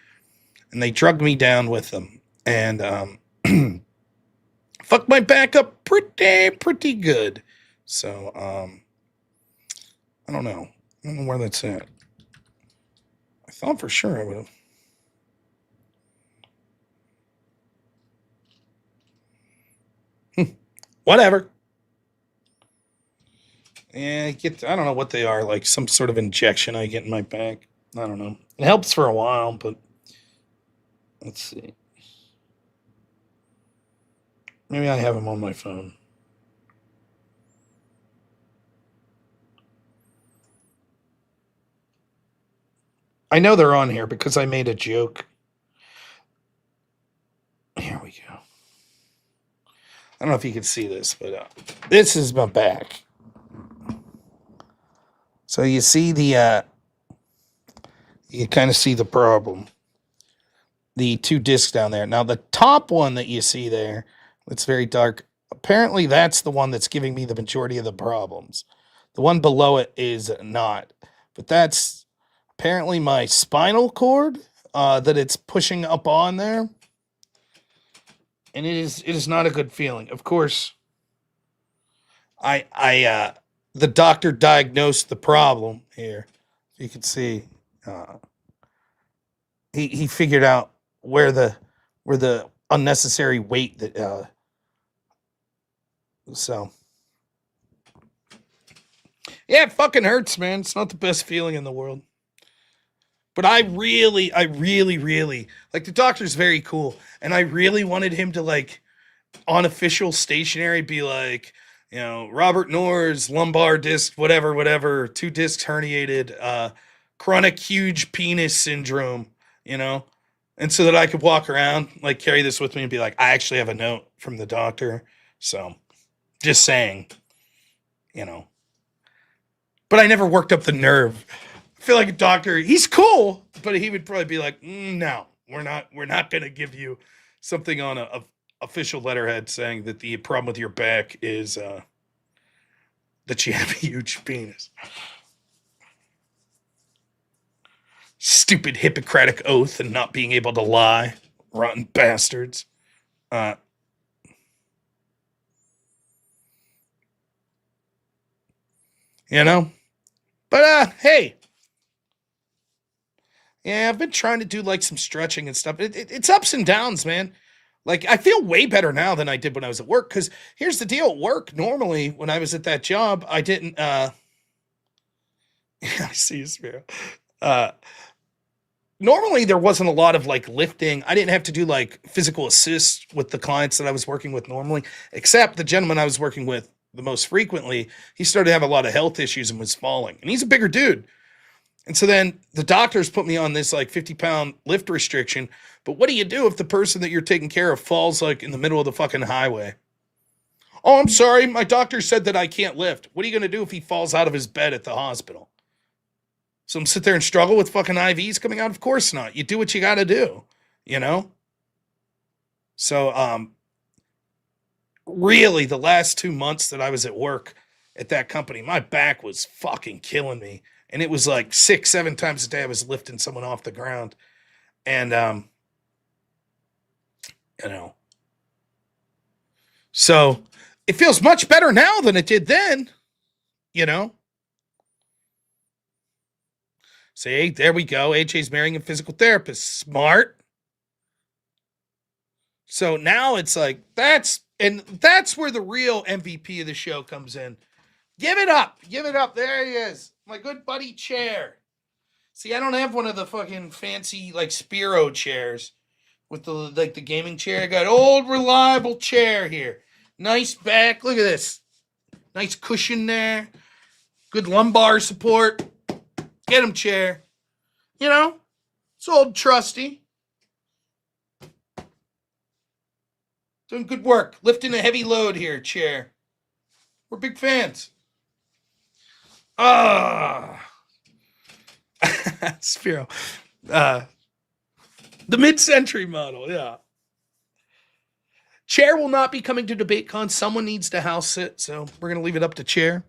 and they drugged me down with them, and fucked my back up pretty good. So I don't know. I don't know where that's at. I thought for sure I would have. Whatever. Yeah, I don't know what they are, like some sort of injection I get in my back. I don't know. It helps for a while, but let's see. Maybe I have them on my phone. I know they're on here because I made a joke. Here we go. I don't know if you can see this, but this is my back. So you see the You kind of see the problem. The 2 discs down there. Now, the top one that you see there, it's very dark. Apparently, that's the one that's giving me the majority of the problems. The one below it is not. But that's apparently my spinal cord that it's pushing up on there. And it is not a good feeling. Of course, the doctor diagnosed the problem here. You can see he figured out where the unnecessary weight that so yeah, it fucking hurts, man. It's not the best feeling in the world. But I really like the doctor's very cool, and I really wanted him to like on official stationery be like, you know, Robert Noerr's lumbar disc, whatever, 2 discs herniated, chronic huge penis syndrome, you know, and so that I could walk around, like carry this with me and be like, I actually have a note from the doctor. So just saying, you know, but I never worked up the nerve. I feel like a doctor, he's cool, but he would probably be like, no, we're not going to give you something on a official letterhead saying that the problem with your back is that you have a huge penis. Stupid Hippocratic oath and not being able to lie. Rotten bastards. You know? But hey. Yeah, I've been trying to do like some stretching and stuff. It's ups and downs, man. Like, I feel way better now than I did when I was at work. Because here's the deal. At work, normally, when I was at that job, I didn't, I see you, Spiro. Normally, there wasn't a lot of, like, lifting. I didn't have to do, like, physical assist with the clients that I was working with normally. Except the gentleman I was working with the most frequently, he started to have a lot of health issues and was falling. And he's a bigger dude. And so then the doctors put me on this, like, 50-pound lift restriction. But what do you do if the person that you're taking care of falls like in the middle of the fucking highway? Oh, I'm sorry. My doctor said that I can't lift. What are you going to do if he falls out of his bed at the hospital? So I'm sit there and struggle with fucking IVs coming out? Of course not. You do what you got to do, you know? So, really the last 2 months that I was at work at that company, my back was fucking killing me. And it was like 6-7 times a day I was lifting someone off the ground. And, you know, so it feels much better now than it did then, you know. See, there we go. AJ's marrying a physical therapist. Smart. So now it's like, that's where the real MVP of the show comes in. Give it up. Give it up. There he is. My good buddy Chair. See, I don't have one of the fucking fancy, like, Spiro chairs with the, like, the gaming chair. I got old, reliable chair here. Nice back. Look at this. Nice cushion there. Good lumbar support. Get him, Chair. You know, it's old trusty. Doing good work. Lifting a heavy load here, Chair. We're big fans. Spiro. The mid-century model, yeah. Chair will not be coming to DebateCon. Someone needs to house sit, so we're going to leave it up to Chair.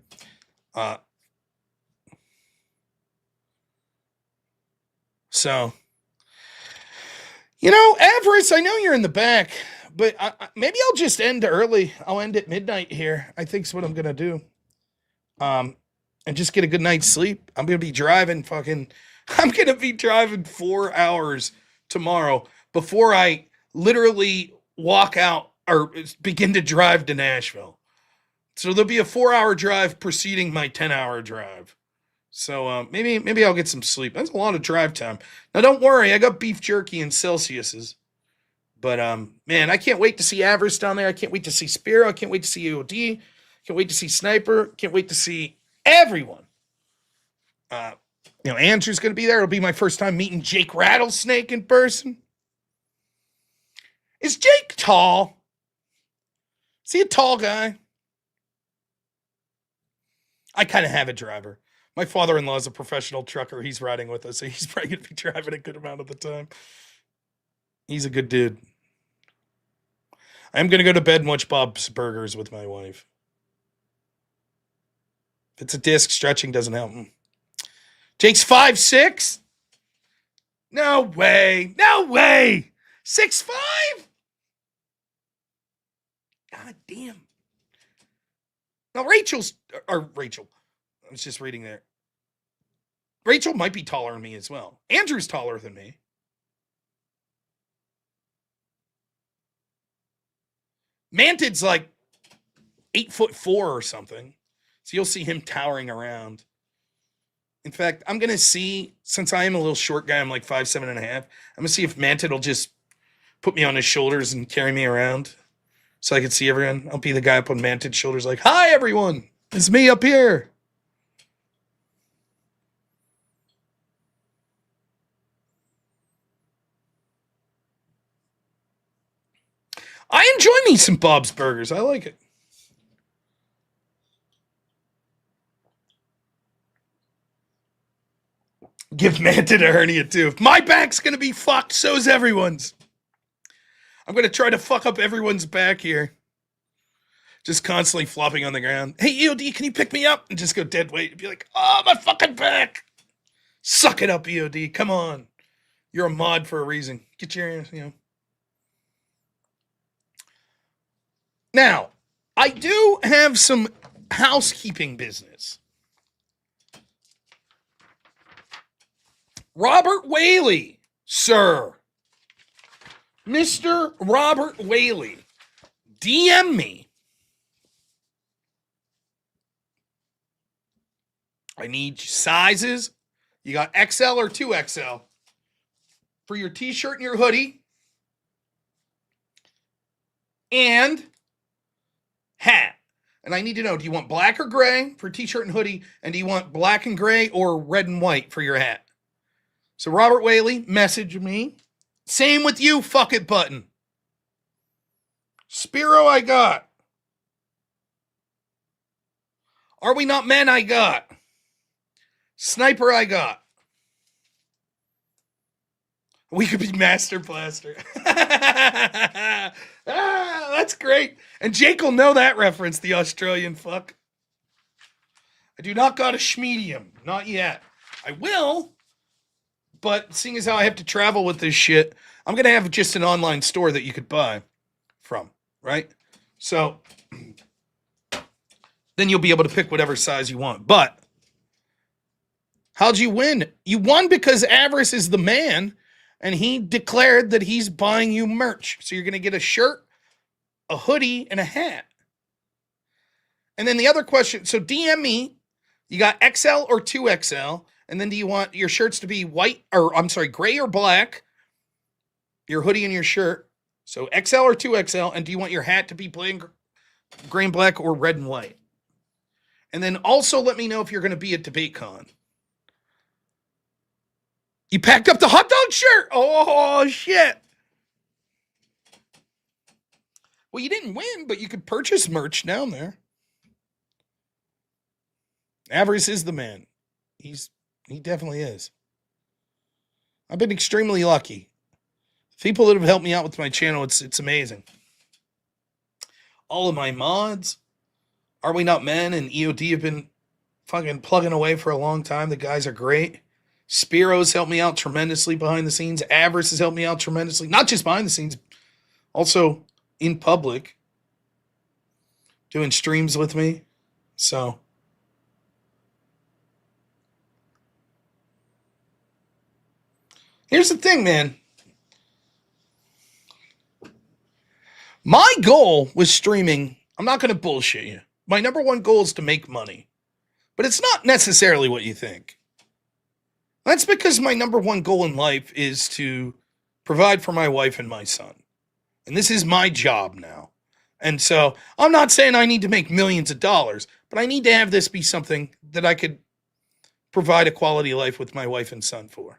So, you know, Avarice, I know you're in the back, but maybe I'll just end early. I'll end at midnight here. I think's what I'm going to do. And just get a good night's sleep. I'm going to be driving 4 hours tomorrow before I literally walk out or begin to drive to Nashville. So there'll be a 4-hour drive preceding my 10-hour drive. So maybe I'll get some sleep. That's a lot of drive time. Now don't worry, I got beef jerky and Celsius's. But man, I can't wait to see Avarice down there. I can't wait to see Spiro. I can't wait to see AOD. Can't wait to see Sniper. Can't wait to see everyone. Andrew's going to be there. It'll be my first time meeting Jake Rattlesnake in person. Is Jake tall? Is he a tall guy? I kind of have a driver. My father-in-law is a professional trucker. He's riding with us, so he's probably going to be driving a good amount of the time. He's a good dude. I'm going to go to bed and watch Bob's Burgers with my wife. If it's a disc, stretching doesn't help him. Jake's 5'6"? No way. No way. 6'5"? God damn. Now Rachel. I was just reading there. Rachel might be taller than me as well. Andrew's taller than me. Mantid's like 8'4" or something. So you'll see him towering around. In fact, I'm going to see, since I am a little short guy, I'm like 5'7" and a half. I'm going to see if Mantid will just put me on his shoulders and carry me around so I can see everyone. I'll be the guy up on Mantid's shoulders like, hi, everyone. It's me up here. I enjoy me some Bob's Burgers. I like it. Give Mantid a hernia too. If my back's going to be fucked, so's everyone's. I'm going to try to fuck up everyone's back here. Just constantly flopping on the ground. Hey, EOD, can you pick me up? And just go dead weight. And be like, oh, my fucking back. Suck it up, EOD. Come on. You're a mod for a reason. Get your, Now, I do have some housekeeping business. Robert Whaley, sir. Mr. Robert Whaley, DM me. I need sizes. You got XL or 2XL for your t-shirt and your hoodie. And hat. And I need to know, do you want black or gray for t-shirt and hoodie? And do you want black and gray or red and white for your hat? So Robert Whaley, message me. Same with you, fuck it button. Spiro, I got. Are We Not Men, I got. Sniper, I got. We could be Master Blaster. That's great. And Jake will know that reference, the Australian fuck. I do not got a schmedium. Not yet. I will. But seeing as how I have to travel with this shit, I'm going to have just an online store that you could buy from, right? So then you'll be able to pick whatever size you want. But how'd you win? You won because Avarice is the man, and he declared that he's buying you merch. So you're going to get a shirt, a hoodie, and a hat. And then the other question, so DM me, you got XL or 2XL, and then do you want your shirts to be gray or black, your hoodie and your shirt, so XL or 2XL, and do you want your hat to be plain gray and black or red and white? And then also let me know if you're going to be at DebateCon. You packed up the hot dog shirt? Oh, shit. Well, you didn't win, but you could purchase merch down there. Avarice is the man. He definitely is. I've been extremely lucky. People that have helped me out with my channel, it's amazing. All of my mods, Are We Not Men and EOD have been fucking plugging away for a long time. The guys are great. Spiro's helped me out tremendously behind the scenes. Avarice has helped me out tremendously. Not just behind the scenes, also in public. Doing streams with me. So here's the thing, man. My goal with streaming, I'm not going to bullshit you. My number one goal is to make money. But it's not necessarily what you think. That's because my number one goal in life is to provide for my wife and my son. And this is my job now. And so I'm not saying I need to make millions of dollars, but I need to have this be something that I could provide a quality life with my wife and son for.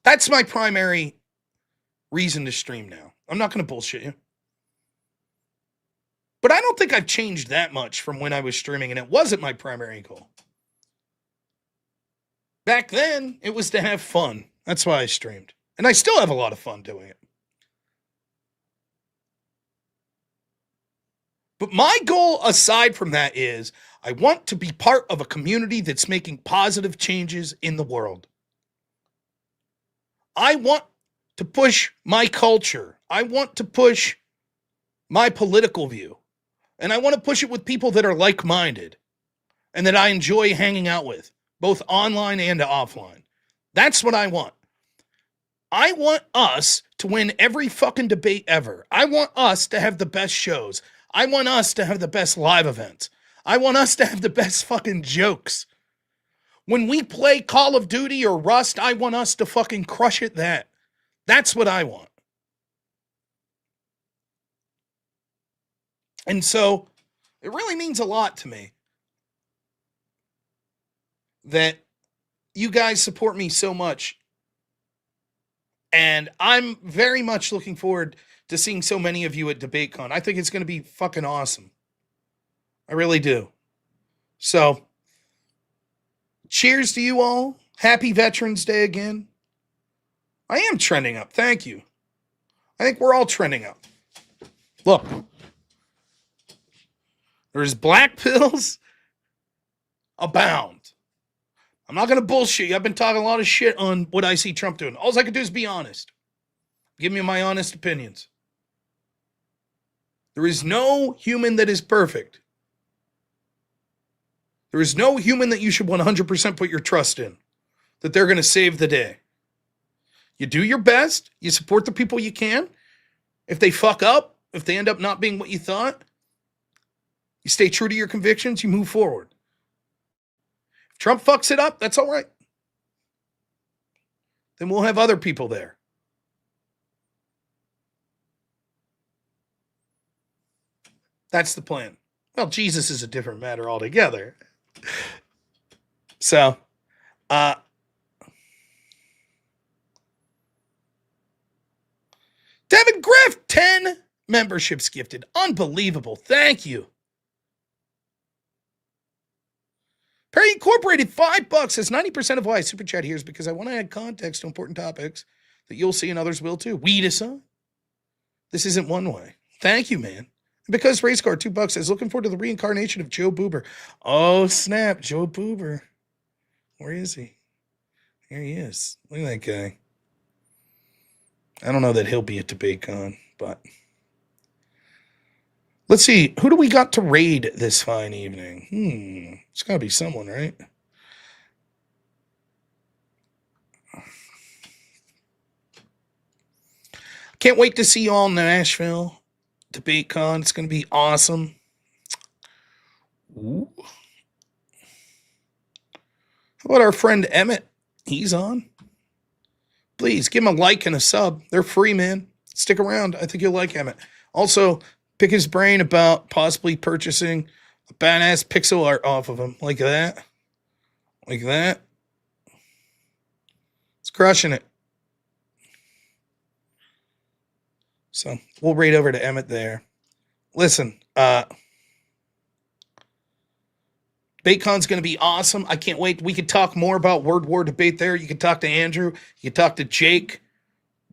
That's my primary reason to stream now. I'm not going to bullshit you. But I don't think I've changed that much from when I was streaming, and it wasn't my primary goal. Back then, it was to have fun. That's why I streamed. And I still have a lot of fun doing it. But my goal aside from that is I want to be part of a community that's making positive changes in the world. I want to push my culture. I want to push my political view. And I want to push it with people that are like-minded and that I enjoy hanging out with, both online and offline. That's what I want. I want us to win every fucking debate ever. I want us to have the best shows. I want us to have the best live events. I want us to have the best fucking jokes. When we play Call of Duty or Rust, I want us to fucking crush it that. That's what I want. And so it really means a lot to me that you guys support me so much. And I'm very much looking forward to seeing so many of you at DebateCon. I think it's going to be fucking awesome. I really do. So, cheers to you all. Happy Veterans Day again. I am trending up. Thank you. I think we're all trending up. Look. There's black pills abound. I'm not going to bullshit you. I've been talking a lot of shit on what I see Trump doing. All I can do is be honest. Give me my honest opinions. There is no human that is perfect. There is no human that you should 100% put your trust in, that they're going to save the day. You do your best. You support the people you can. If they fuck up, if they end up not being what you thought, you stay true to your convictions, you move forward. If Trump fucks it up, that's all right. Then we'll have other people there. That's the plan. Well, Jesus is a different matter altogether. So, Devin Griff, 10 memberships gifted. Unbelievable. Thank you. Perry Incorporated, $5 says 90% of why I super chat here is because I want to add context to important topics that you'll see and others will too. Weed aside, this isn't one way. Thank you, man. Because Race Car, $2 says looking forward to the reincarnation of Joe Boober. Oh, snap. Joe Boober. Where is he? Here he is. Look at that guy. I don't know that he'll be at DebateCon, but let's see. Who do we got to raid this fine evening? It's got to be someone, right? Can't wait to see you all in Nashville. DebateCon. It's going to be awesome. Ooh. How about our friend Emmett? He's on. Please give him a like and a sub. They're free, man. Stick around. I think you'll like Emmett. Also, pick his brain about possibly purchasing a badass pixel art off of him. Like that. Like that. It's crushing it. So we'll raid over to Emmett there. Listen, DebateCon's going to be awesome. I can't wait. We could talk more about Word War debate there. You could talk to Andrew. You could talk to Jake.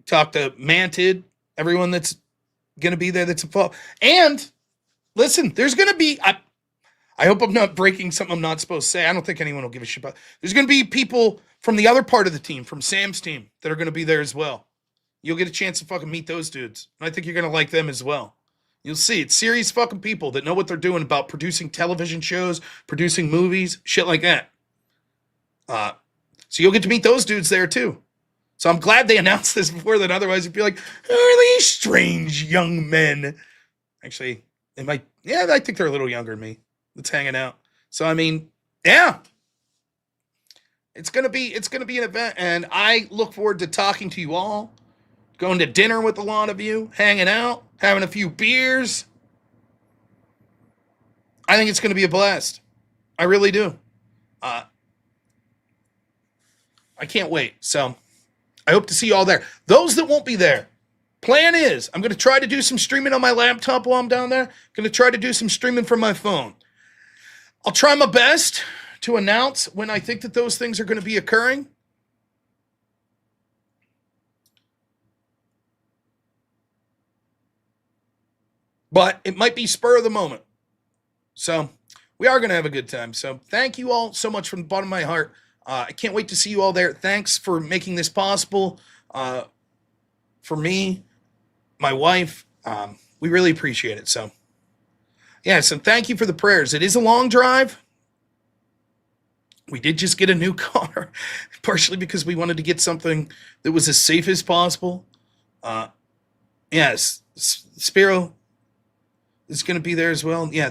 Talk to Mantid. Everyone that's going to be there that's involved. And listen, there's going to be, I hope I'm not breaking something I'm not supposed to say. I don't think anyone will give a shit about. There's going to be people from the other part of the team, from Sam's team, that are going to be there as well. You'll get a chance to fucking meet those dudes. And I think you're going to like them as well. You'll see. It's serious fucking people that know what they're doing about producing television shows, producing movies, shit like that. So you'll get to meet those dudes there too. So I'm glad they announced this before, that otherwise you'd be like, who are these strange young men? Actually, they might, yeah, I think they're a little younger than me. That's hanging out. So, I mean, yeah. It's going to be an event, and I look forward to talking to you all. Going to dinner with a lot of you, hanging out, having a few beers. I think it's going to be a blast. I really do. I can't wait. So I hope to see you all there. Those that won't be there, Plan is, I'm going to try to do some streaming on my laptop while I'm down there. Going to try to do some streaming from my phone. I'll try my best to announce when I think that those things are going to be occurring. But it might be spur of the moment. So we are going to have a good time. So thank you all so much from the bottom of my heart. I can't wait to see you all there. Thanks for making this possible. For me, my wife, we really appreciate it. So, yeah, so thank you for the prayers. It is a long drive. We did just get a new car, partially because we wanted to get something that was as safe as possible. Yes, Spiro is going to be there as well. Yeah,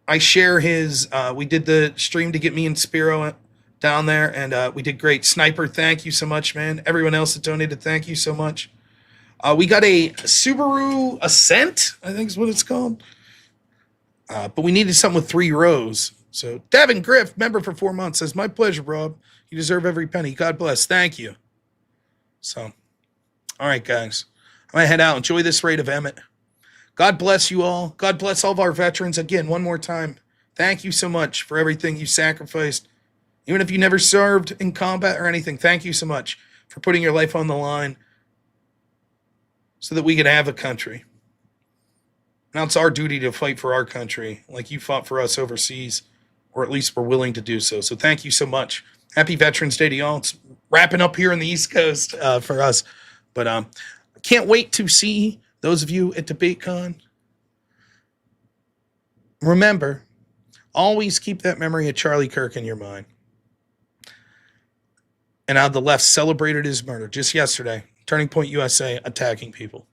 I share his, we did the stream to get me and Spiro down there, and we did great. Sniper, thank you so much, man. Everyone else that donated, thank you so much. We got a Subaru Ascent, I think is what it's called. But we needed something with 3 rows. So Devin Griff, member for 4 months, says, my pleasure, Rob. You deserve every penny. God bless. Thank you. So, all right, guys. I'm going to head out. Enjoy this raid of Emmett. God bless you all. God bless all of our veterans. Again, one more time, thank you so much for everything you sacrificed. Even if you never served in combat or anything, thank you so much for putting your life on the line so that we could have a country. Now it's our duty to fight for our country like you fought for us overseas, or at least we're willing to do so. So thank you so much. Happy Veterans Day to y'all. It's wrapping up here on the East Coast for us. But I can't wait to see those of you at DebateCon. Remember, always keep that memory of Charlie Kirk in your mind. And how the left celebrated his murder just yesterday. Turning Point USA attacking people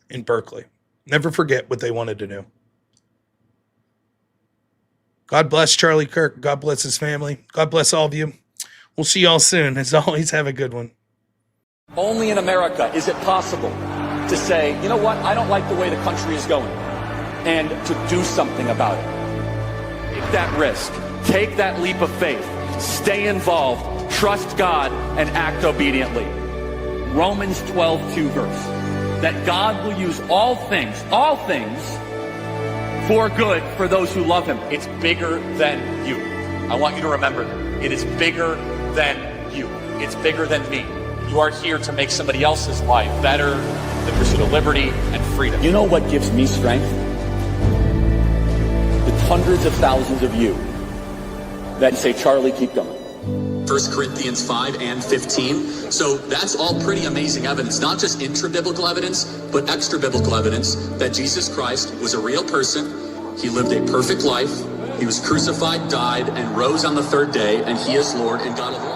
in Berkeley. Never forget what they wanted to do. God bless Charlie Kirk. God bless his family. God bless all of you. We'll see y'all soon. As always, have a good one. Only in America is it possible to say, you know what, I don't like the way the country is going, and to do something about it. Take that risk. Take that leap of faith. Stay involved. Trust God and act obediently. Romans 12:2 verse. That God will use all things for good for those who love him. It's bigger than you. I want you to remember that. It is bigger than you. It's bigger than me. You are here to make somebody else's life better, the pursuit of liberty and freedom. You know what gives me strength? The hundreds of thousands of you that say, Charlie, keep going. 1 Corinthians 5 and 15. So that's all pretty amazing evidence, not just intra-biblical evidence, but extra-biblical evidence that Jesus Christ was a real person. He lived a perfect life. He was crucified, died, and rose on the 3rd day, and he is Lord and God of all.